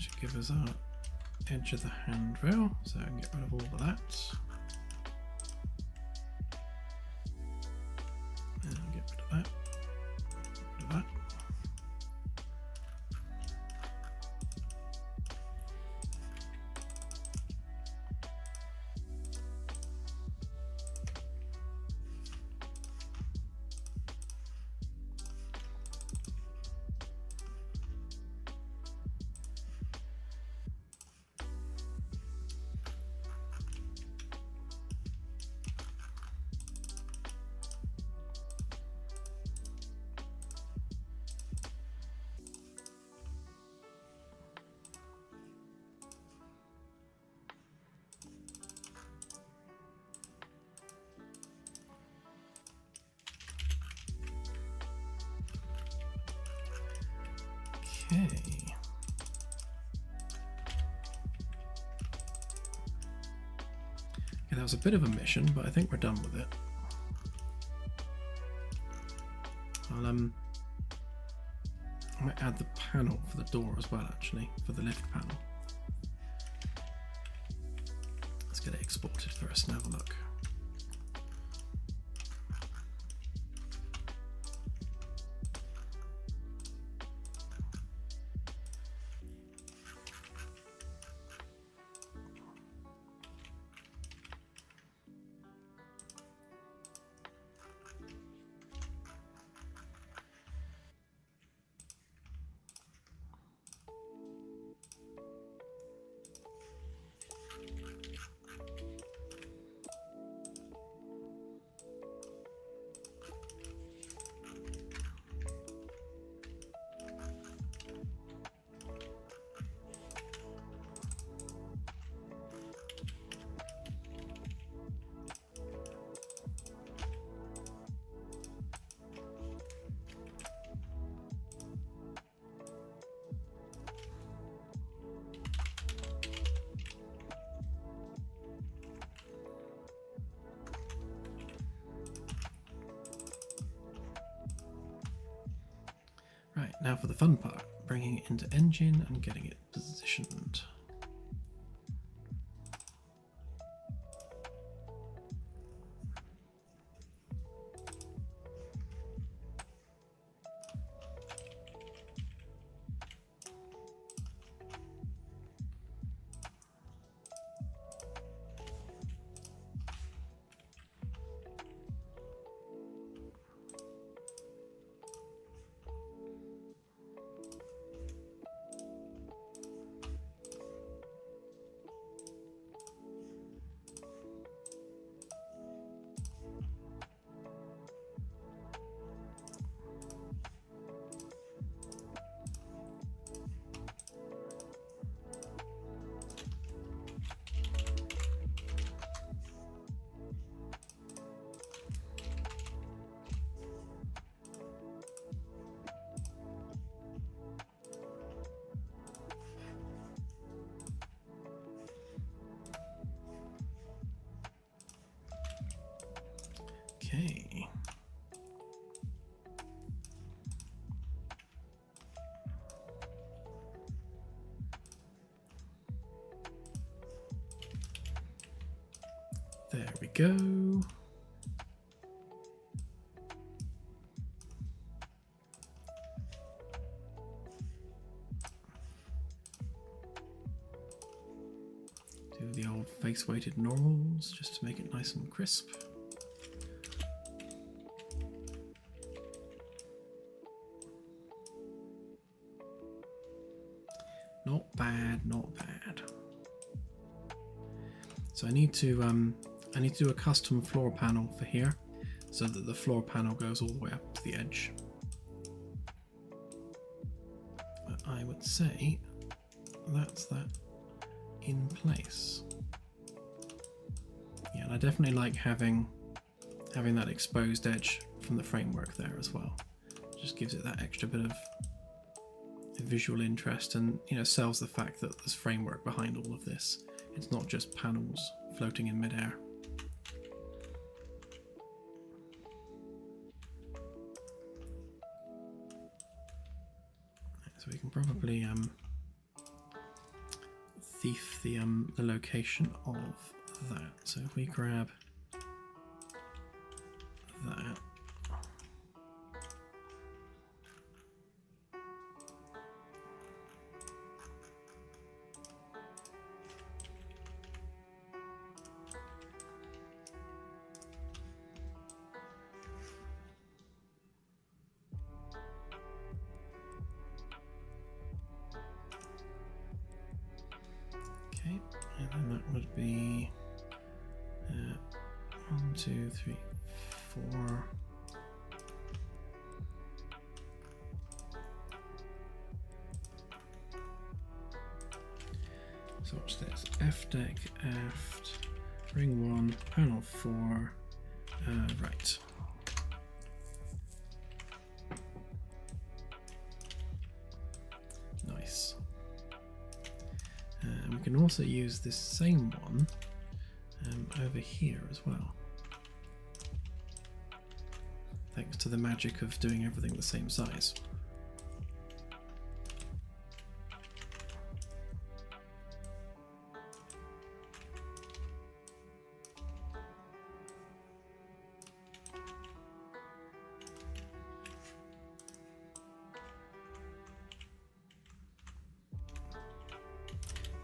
should give us our edge of the handrail, so I can get rid of all of that. And I'll get rid of that. Get rid of that. Okay. Yeah, that was a bit of a mission, but I think we're done with it. I might add the panel for the door as well, actually, for the lift panel. Let's get it exported first and have a look. Right, now for the fun part, bringing it into engine and getting it positioned. Okay. There we go. Do the old face-weighted normals just to make it nice and crisp. Not bad, not bad. So I need to do a custom floor panel for here, so that the floor panel goes all the way up to the edge. But I would say that's that in place. Yeah, and I definitely like having that exposed edge from the framework there as well. Just gives it that extra bit of visual interest, and sells the fact that there's framework behind all of this. It's not just panels floating in midair. So we can probably thief the location of that. So if we grab that. Okay, and then that would be 1, 2, 3, 4. So what's this? F deck, aft, ring 1, panel 4. Right. Nice. And we can also use this same one over here as well. Thanks to the magic of doing everything the same size.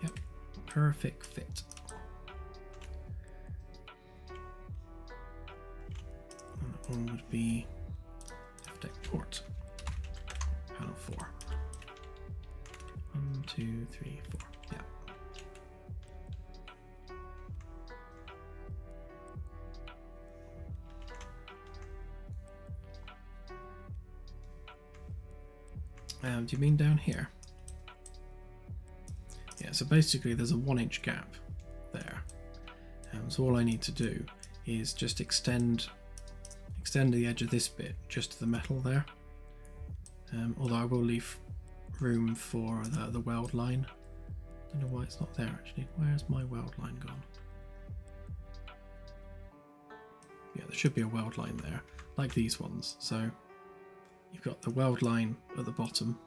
Yep, perfect fit. And that one would be F-deck port, panel 4. 1, 2, 3, 4. Yeah. Do you mean down here? Yeah, so basically there's a 1-inch gap there. So all I need to do is just extend the edge of this bit just to the metal there. Although I will leave room for the weld line. Don't know why it's not there actually. Where's my weld line gone? Yeah, there should be a weld line there, like these ones. So you've got the weld line at the bottom,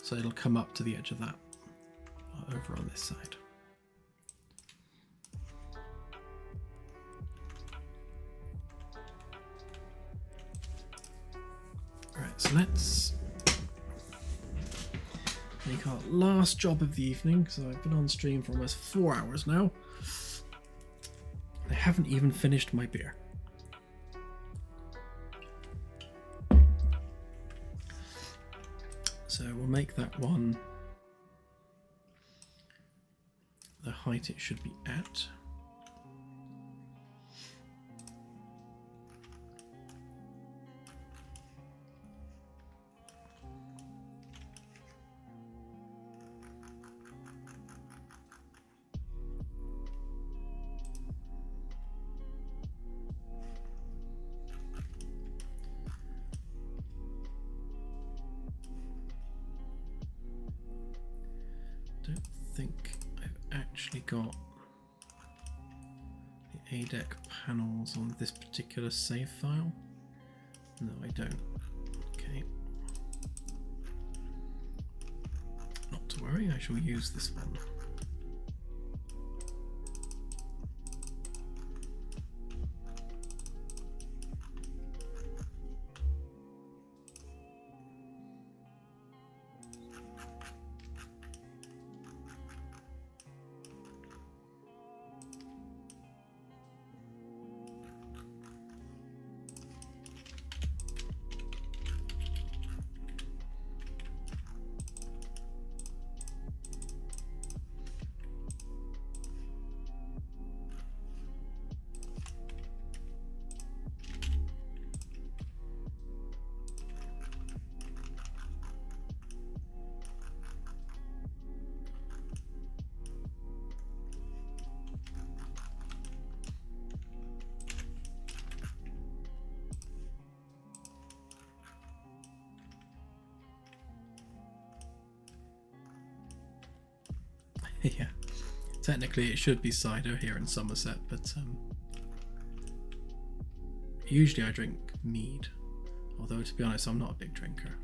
so it'll come up to the edge of that over on this side. Right, so let's make our last job of the evening. So I've been on stream for almost 4 hours now. I haven't even finished my beer. So we'll make that one the height it should be at. Don't think I've actually got the A-deck panels on this particular save file. No, I don't. Okay. Not to worry, I shall use this one. Yeah, technically it should be cider here in Somerset, but usually I drink mead, although to be honest I'm not a big drinker.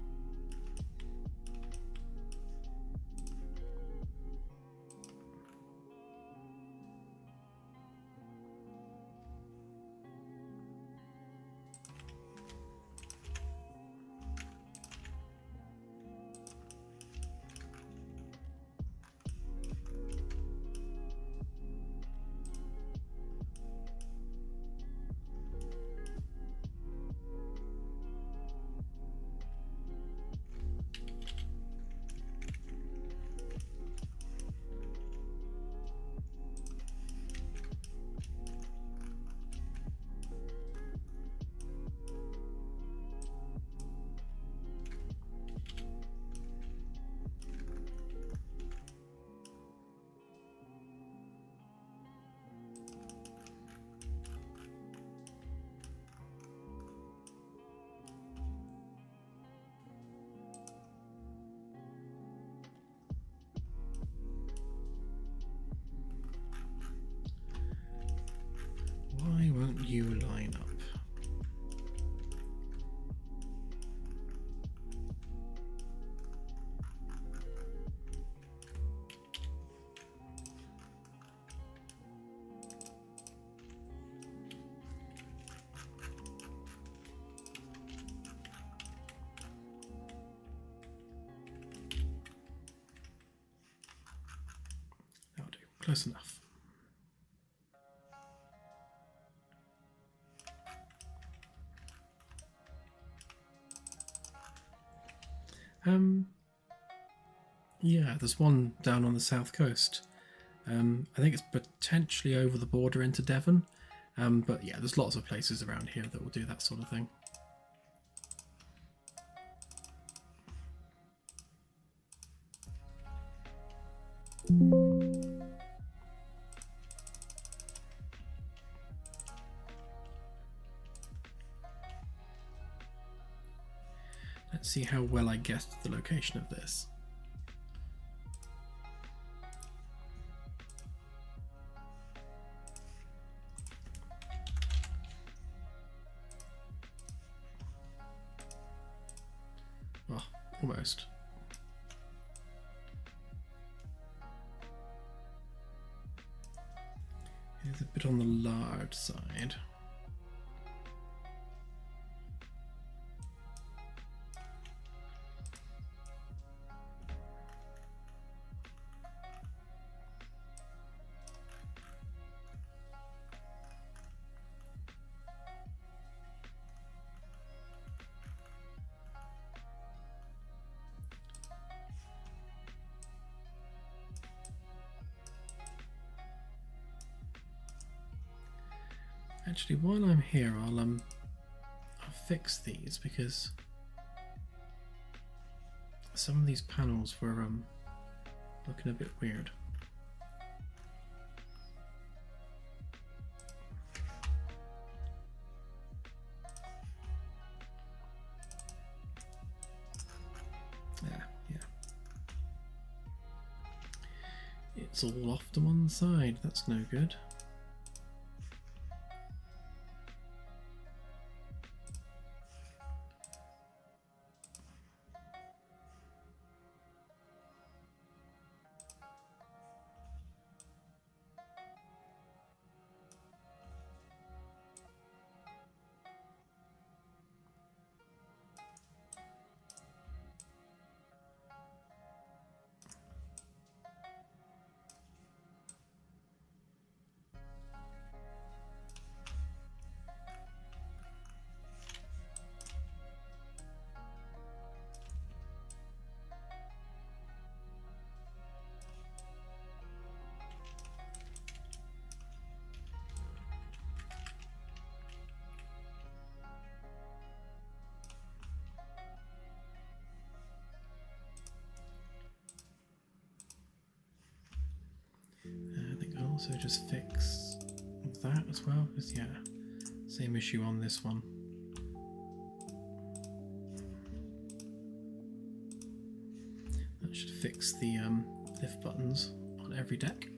close enough. Yeah, there's one down on the south coast. I think it's potentially over the border into Devon, but yeah, there's lots of places around here that will do that sort of thing. Let's see how well I guessed the location of this. Oh, almost. It's a bit on the large side. Actually, while I'm here, I'll fix these because some of these panels were looking a bit weird. Yeah. It's all off to one side. That's no good. I think I'll also just fix that as well, because yeah, same issue on this one. That should fix the lift buttons on every deck.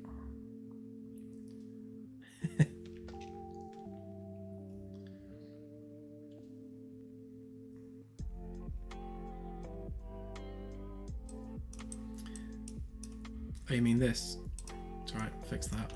Oh, you mean this? It's alright, fix that.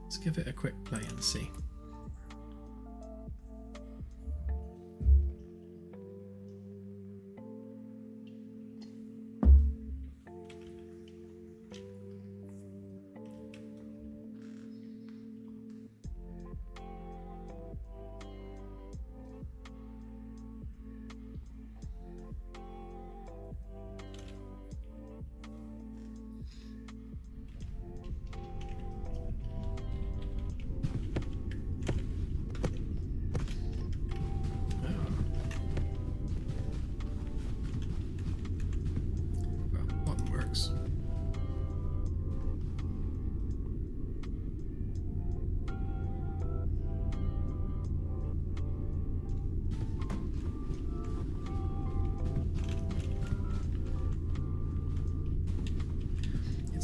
Let's give it a quick play and see.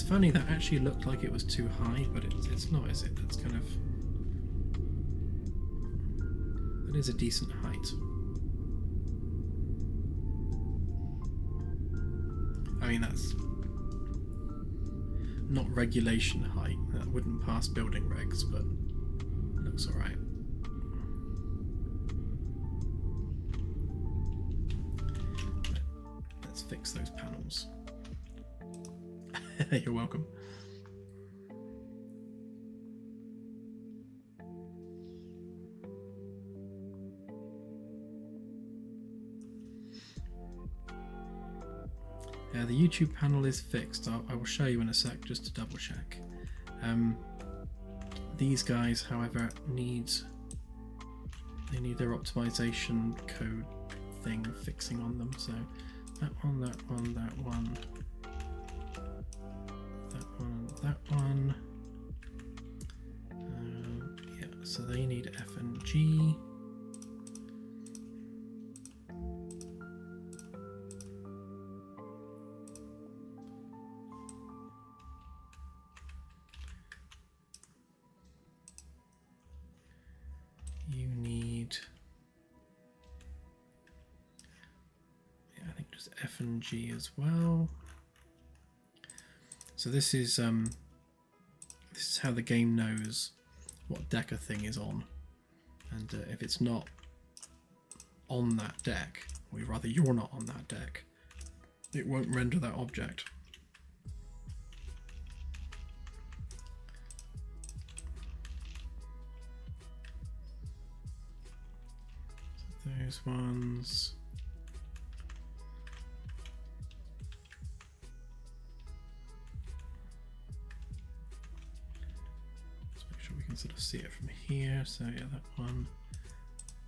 funny, that actually looked like it was too high, but it's not, is it? That's kind of... That is a decent height. I mean, that's not regulation height. That wouldn't pass building regs, but it looks alright. Let's fix those panels. You're welcome. The YouTube panel is fixed. I will show you in a sec just to double check. These guys, however, need their optimization code thing fixing on them. So that one, that one, that one, that one, that one. Yeah, so they need F and G. F and G as well. So this is how the game knows what deck a thing is on, and if it's not on that deck, or rather you're not on that deck, it won't render that object. So those ones. Sort of see it from here, so yeah, that one.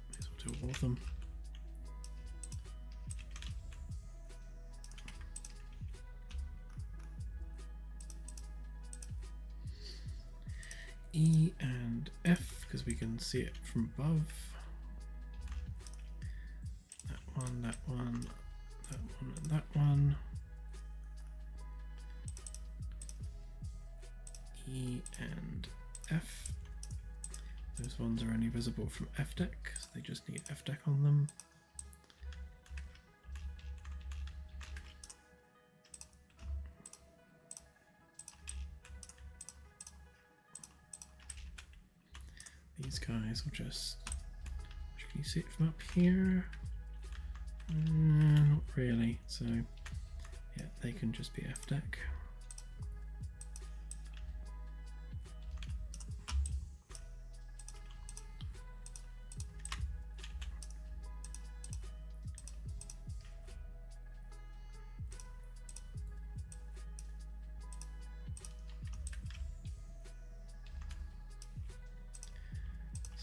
May as well do all of them. E and F, because we can see it from above. That one, that one, that one, and that one. E and F. Those ones are only visible from FDeck, so they just need FDeck on them. These guys will just... Can you see it from up here? Not really, so yeah, they can just be FDeck.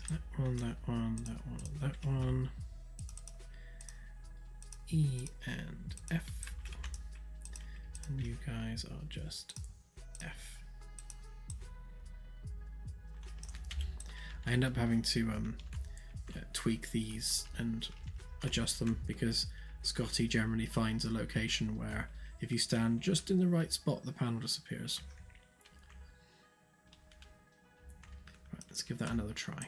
That one, that one, that one, and that one. E and F. And you guys are just F. I end up having to tweak these and adjust them because Scotty generally finds a location where if you stand just in the right spot, the panel disappears. Right, let's give that another try.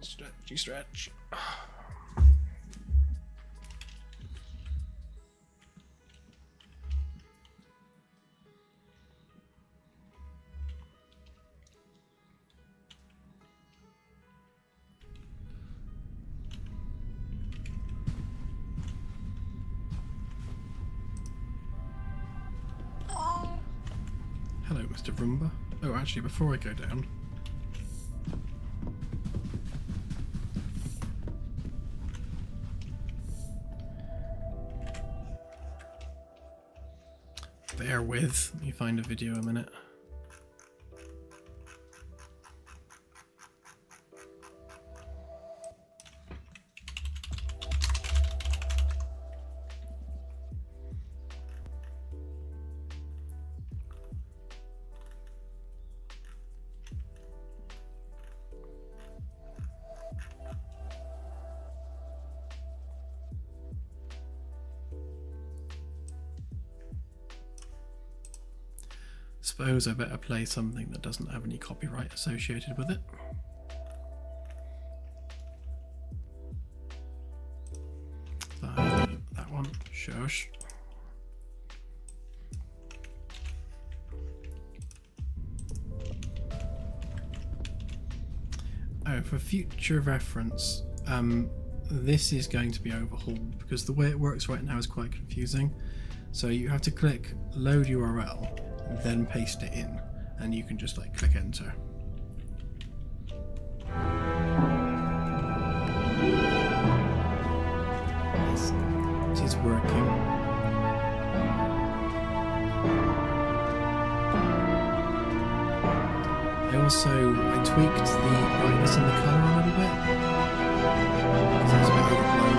Stretchy stretch. Hello, Mr. Roomba. Oh, actually, before I go down, bear with, let me find a video a minute. suppose I better play something that doesn't have any copyright associated with it. That one, shush. Oh, for future reference, this is going to be overhauled because the way it works right now is quite confusing. So you have to click load URL and then paste it in, and you can just like click enter. This is working. I tweaked the brightness and the colour a little bit because it's a bit overblown.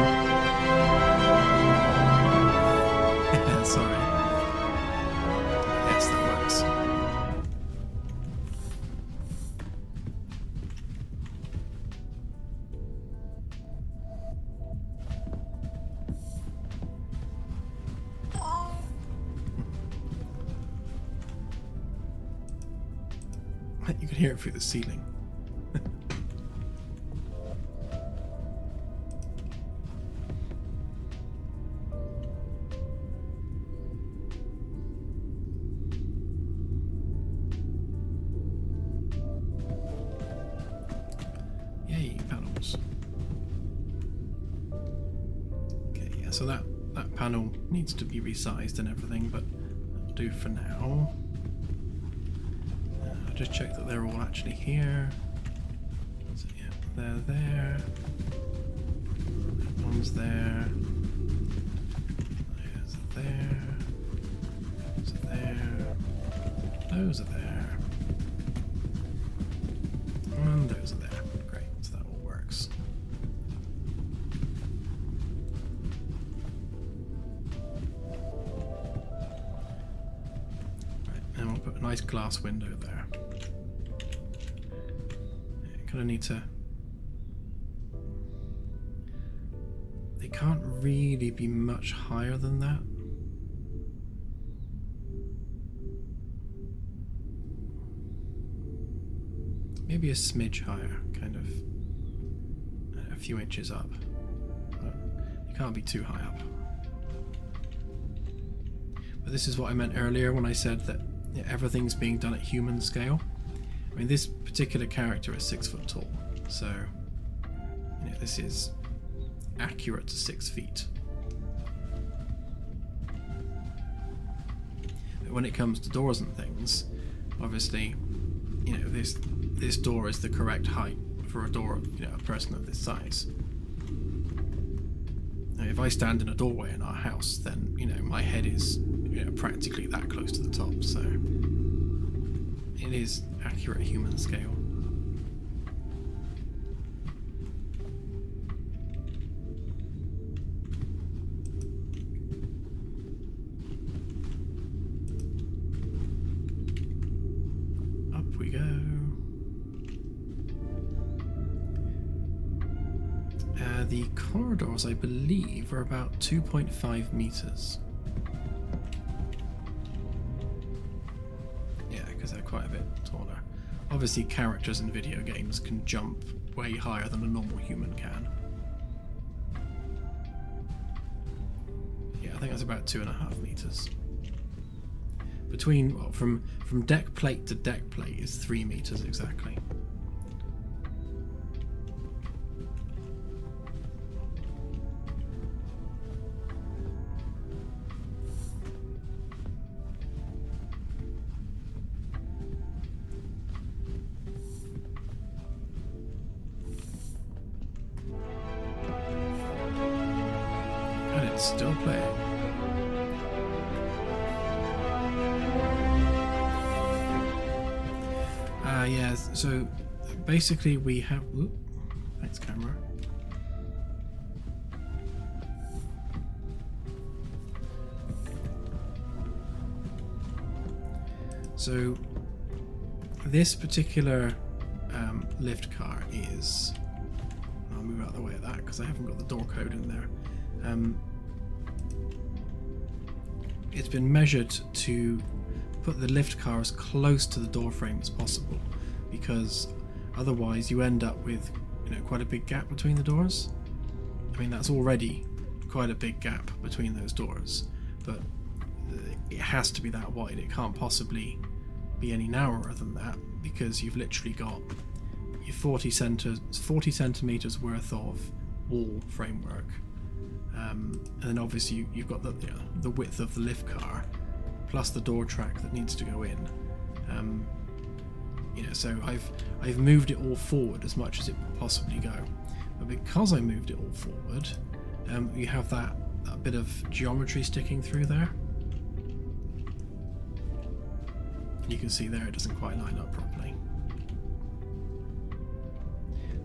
Yeah, sorry. Yes, that works. You can hear it through the ceiling. Yay, panels. Okay, yeah, so that panel needs to be resized and everything, but that'll do for now. Just check that they're all actually here. So yeah, they're there. That one's there. There's there. Those are there. Those are there. And those are there. Great, so that all works. Right, and we'll put a nice glass window there. I need to. They can't really be much higher than that. Maybe a smidge higher, kind of a few inches up. But you can't be too high up. But this is what I meant earlier when I said that everything's being done at human scale. I mean, this particular character is 6 foot tall, so this is accurate to 6 feet. But when it comes to doors and things, obviously, this door is the correct height for a door of a person of this size. Now, if I stand in a doorway in our house, then my head is practically that close to the top, so it is accurate human scale. Up we go. The corridors, I believe, are about 2.5 meters. They're quite a bit taller. Obviously, characters in video games can jump way higher than a normal human can. Yeah, I think that's about 2.5 meters. From deck plate to deck plate is 3 meters exactly. Still playing. Yeah, so basically we have... Whoop, thanks, camera. So this particular lift car is... I'll move out of the way of that because I haven't got the door code in there. It's been measured to put the lift car as close to the door frame as possible, because otherwise you end up with, you know, quite a big gap between the doors. I mean, that's already quite a big gap between those doors, but it has to be that wide. It can't possibly be any narrower than that, because you've literally got your 40 centimeters worth of wall framework, and then obviously you've got the width of the lift car plus the door track that needs to go in. You know, so I've moved it all forward as much as it could possibly go, but because I moved it all forward, you have that bit of geometry sticking through there. You can see there it doesn't quite line up properly.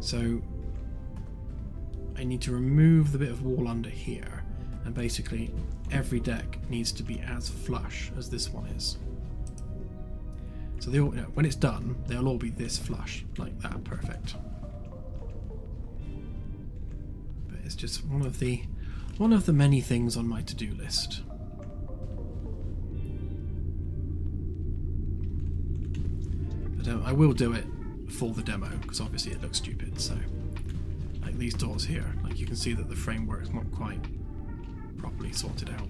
So I need to remove the bit of wall under here, and basically every deck needs to be as flush as this one is. So they all, you know, when it's done, they'll all be this flush, like that, perfect. But it's just one of the many things on my to-do list. But I will do it for the demo, because obviously it looks stupid. So, like these doors here, like you can see that the framework's not quite properly sorted out.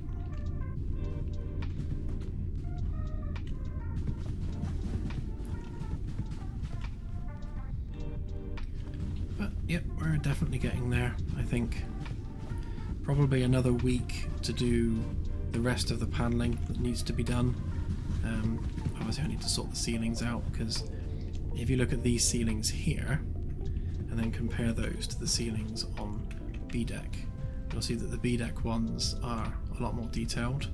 But yep, we're definitely getting there. I think probably another week to do the rest of the paneling that needs to be done. Obviously I need to sort the ceilings out, because if you look at these ceilings here and then compare those to the ceilings on B deck, you'll see that the B deck ones are a lot more detailed,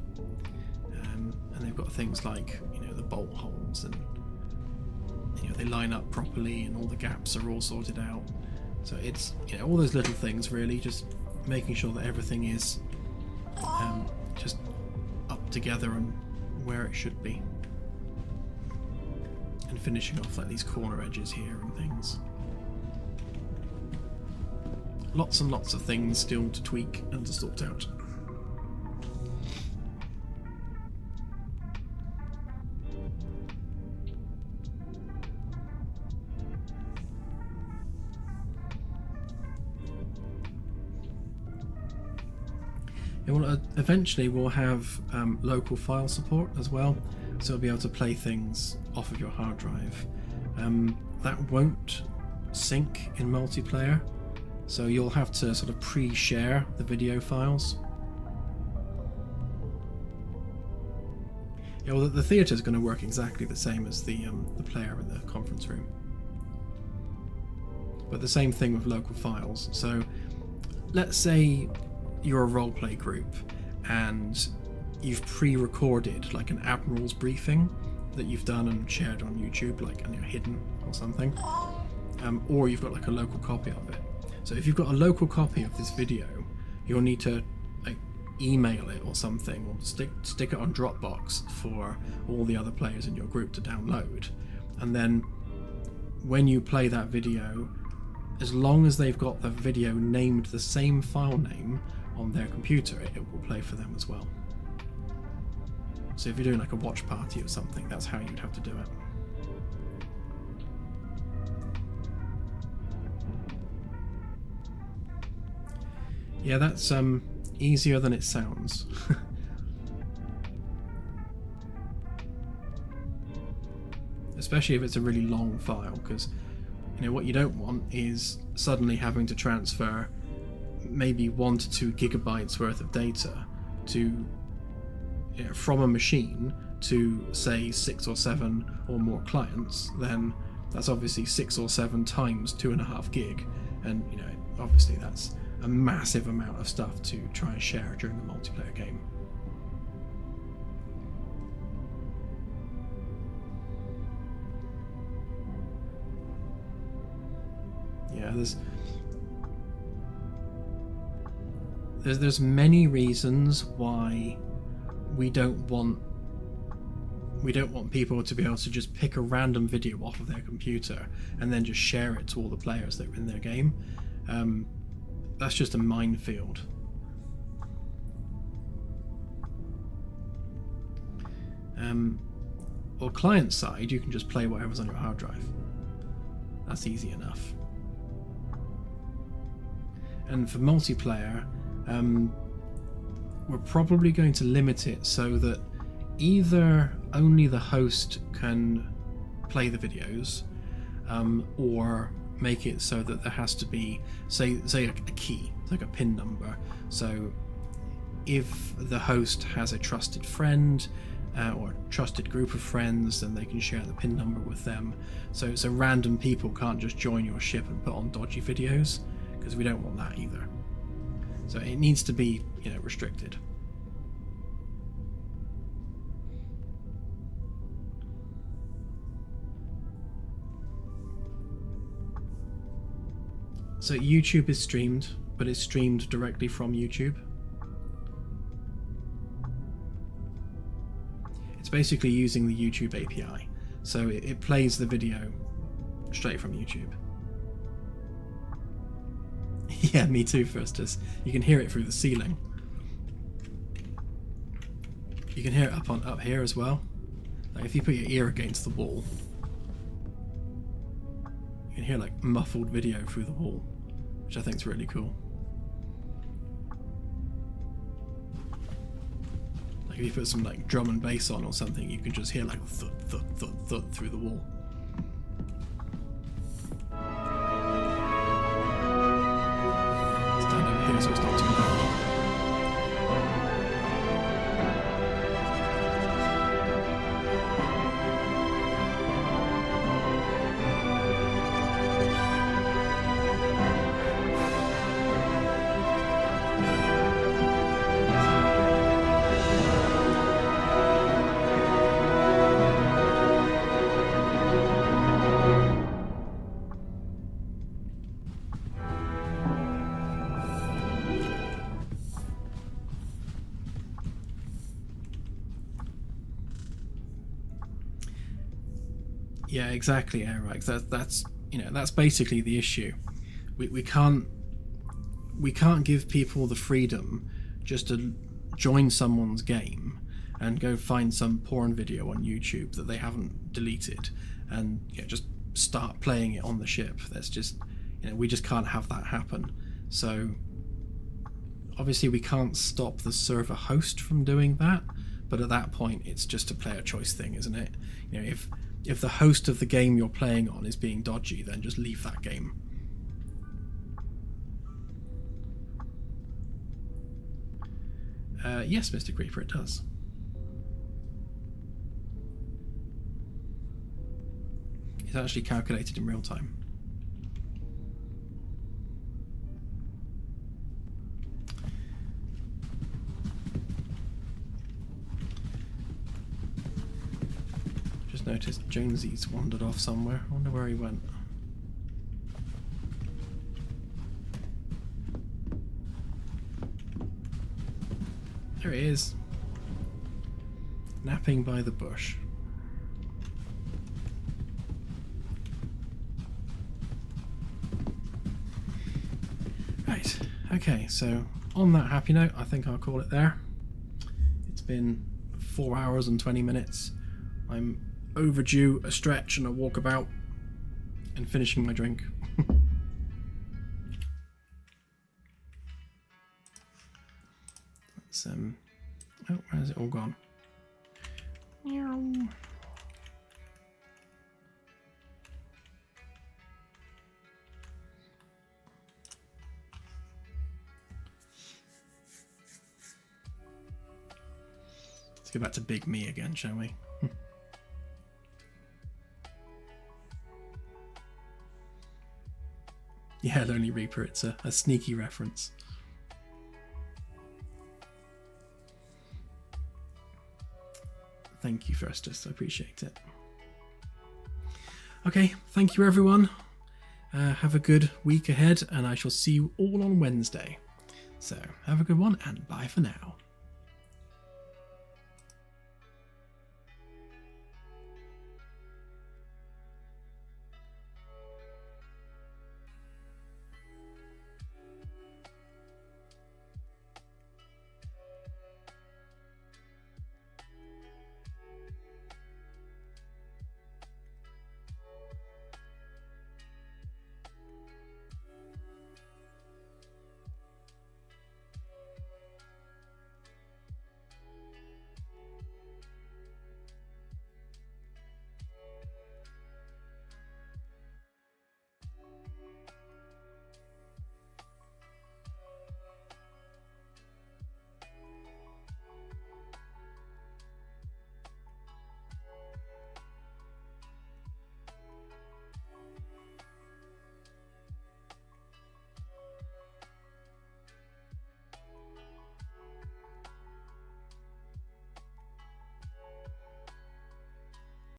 and they've got things like, you know, the bolt holes, and you know, they line up properly and all the gaps are all sorted out. So it's, you know, all those little things really, just making sure that everything is just up together and where it should be, and finishing off like these corner edges here and things. Lots and lots of things still to tweak and to sort out. Yeah, well, eventually we'll have local file support as well, so we'll be able to play things off of your hard drive. That won't sync in multiplayer, so you'll have to sort of pre-share the video files. Yeah, well, the theatre is going to work exactly the same as the player in the conference room, but the same thing with local files. So let's say you're a roleplay group and you've pre-recorded like an admiral's briefing that you've done and shared on YouTube, like, and you're hidden or something, or you've got like a local copy of it. So if you've got a local copy of this video, you'll need to like email it or something, or stick it on Dropbox for all the other players in your group to download. And then when you play that video, as long as they've got the video named the same file name on their computer, it will play for them as well. So if you're doing like a watch party or something, that's how you'd have to do it. Yeah, that's easier than it sounds. Especially if it's a really long file, because you know what you don't want is suddenly having to transfer maybe 1 to 2 gigabytes worth of data to, you know, from a machine to say 6 or 7 or more clients. Then that's obviously 6 or 7 times 2.5 gig, and you know, obviously that's a massive amount of stuff to try and share during the multiplayer game. Yeah, there's many reasons why we don't want people to be able to just pick a random video off of their computer and then just share it to all the players that are in their game. That's just a minefield. or client side, you can just play whatever's on your hard drive. That's easy enough. And for multiplayer, we're probably going to limit it so that either only the host can play the videos, or make it so that there has to be, say a key, like a PIN number. So if the host has a trusted friend or a trusted group of friends, then they can share the PIN number with them. So random people can't just join your ship and put on dodgy videos, because we don't want that either. So it needs to be, restricted. So YouTube is streamed, but it's streamed directly from YouTube. It's basically using the YouTube API. So it plays the video straight from YouTube. Yeah, me too, Firstus. You can hear it through the ceiling. You can hear it up here as well. Like if you put your ear against the wall, you can hear like muffled video through the wall, which I think is really cool. Like if you put some like drum and bass on or something, you can just hear like thud, thud, thud, thud through the wall. Stand over here so it's not too loud. Yeah, exactly, Eric. That's basically the issue. We can't give people the freedom just to join someone's game and go find some porn video on YouTube that they haven't deleted and just start playing it on the ship. That's just, we just can't have that happen. So obviously we can't stop the server host from doing that, but at that point it's just a player choice thing, isn't it? If the host of the game you're playing on is being dodgy, then just leave that game. Yes, Mr. Creeper, it does. It's actually calculated in real time. Just noticed Jonesy's wandered off somewhere. I wonder where he went. There he is. Napping by the bush. Right, okay, so on that happy note, I think I'll call it there. It's been 4 hours and 20 minutes. I'm overdue a stretch and a walkabout and finishing my drink. Let's, oh, where's it all gone? Meow. Let's go back to Big Me again, shall we? Yeah, Lonely Reaper, it's a sneaky reference. Thank you, Firstus, I appreciate it. Okay, thank you everyone. Have a good week ahead, and I shall see you all on Wednesday. So, have a good one, and bye for now.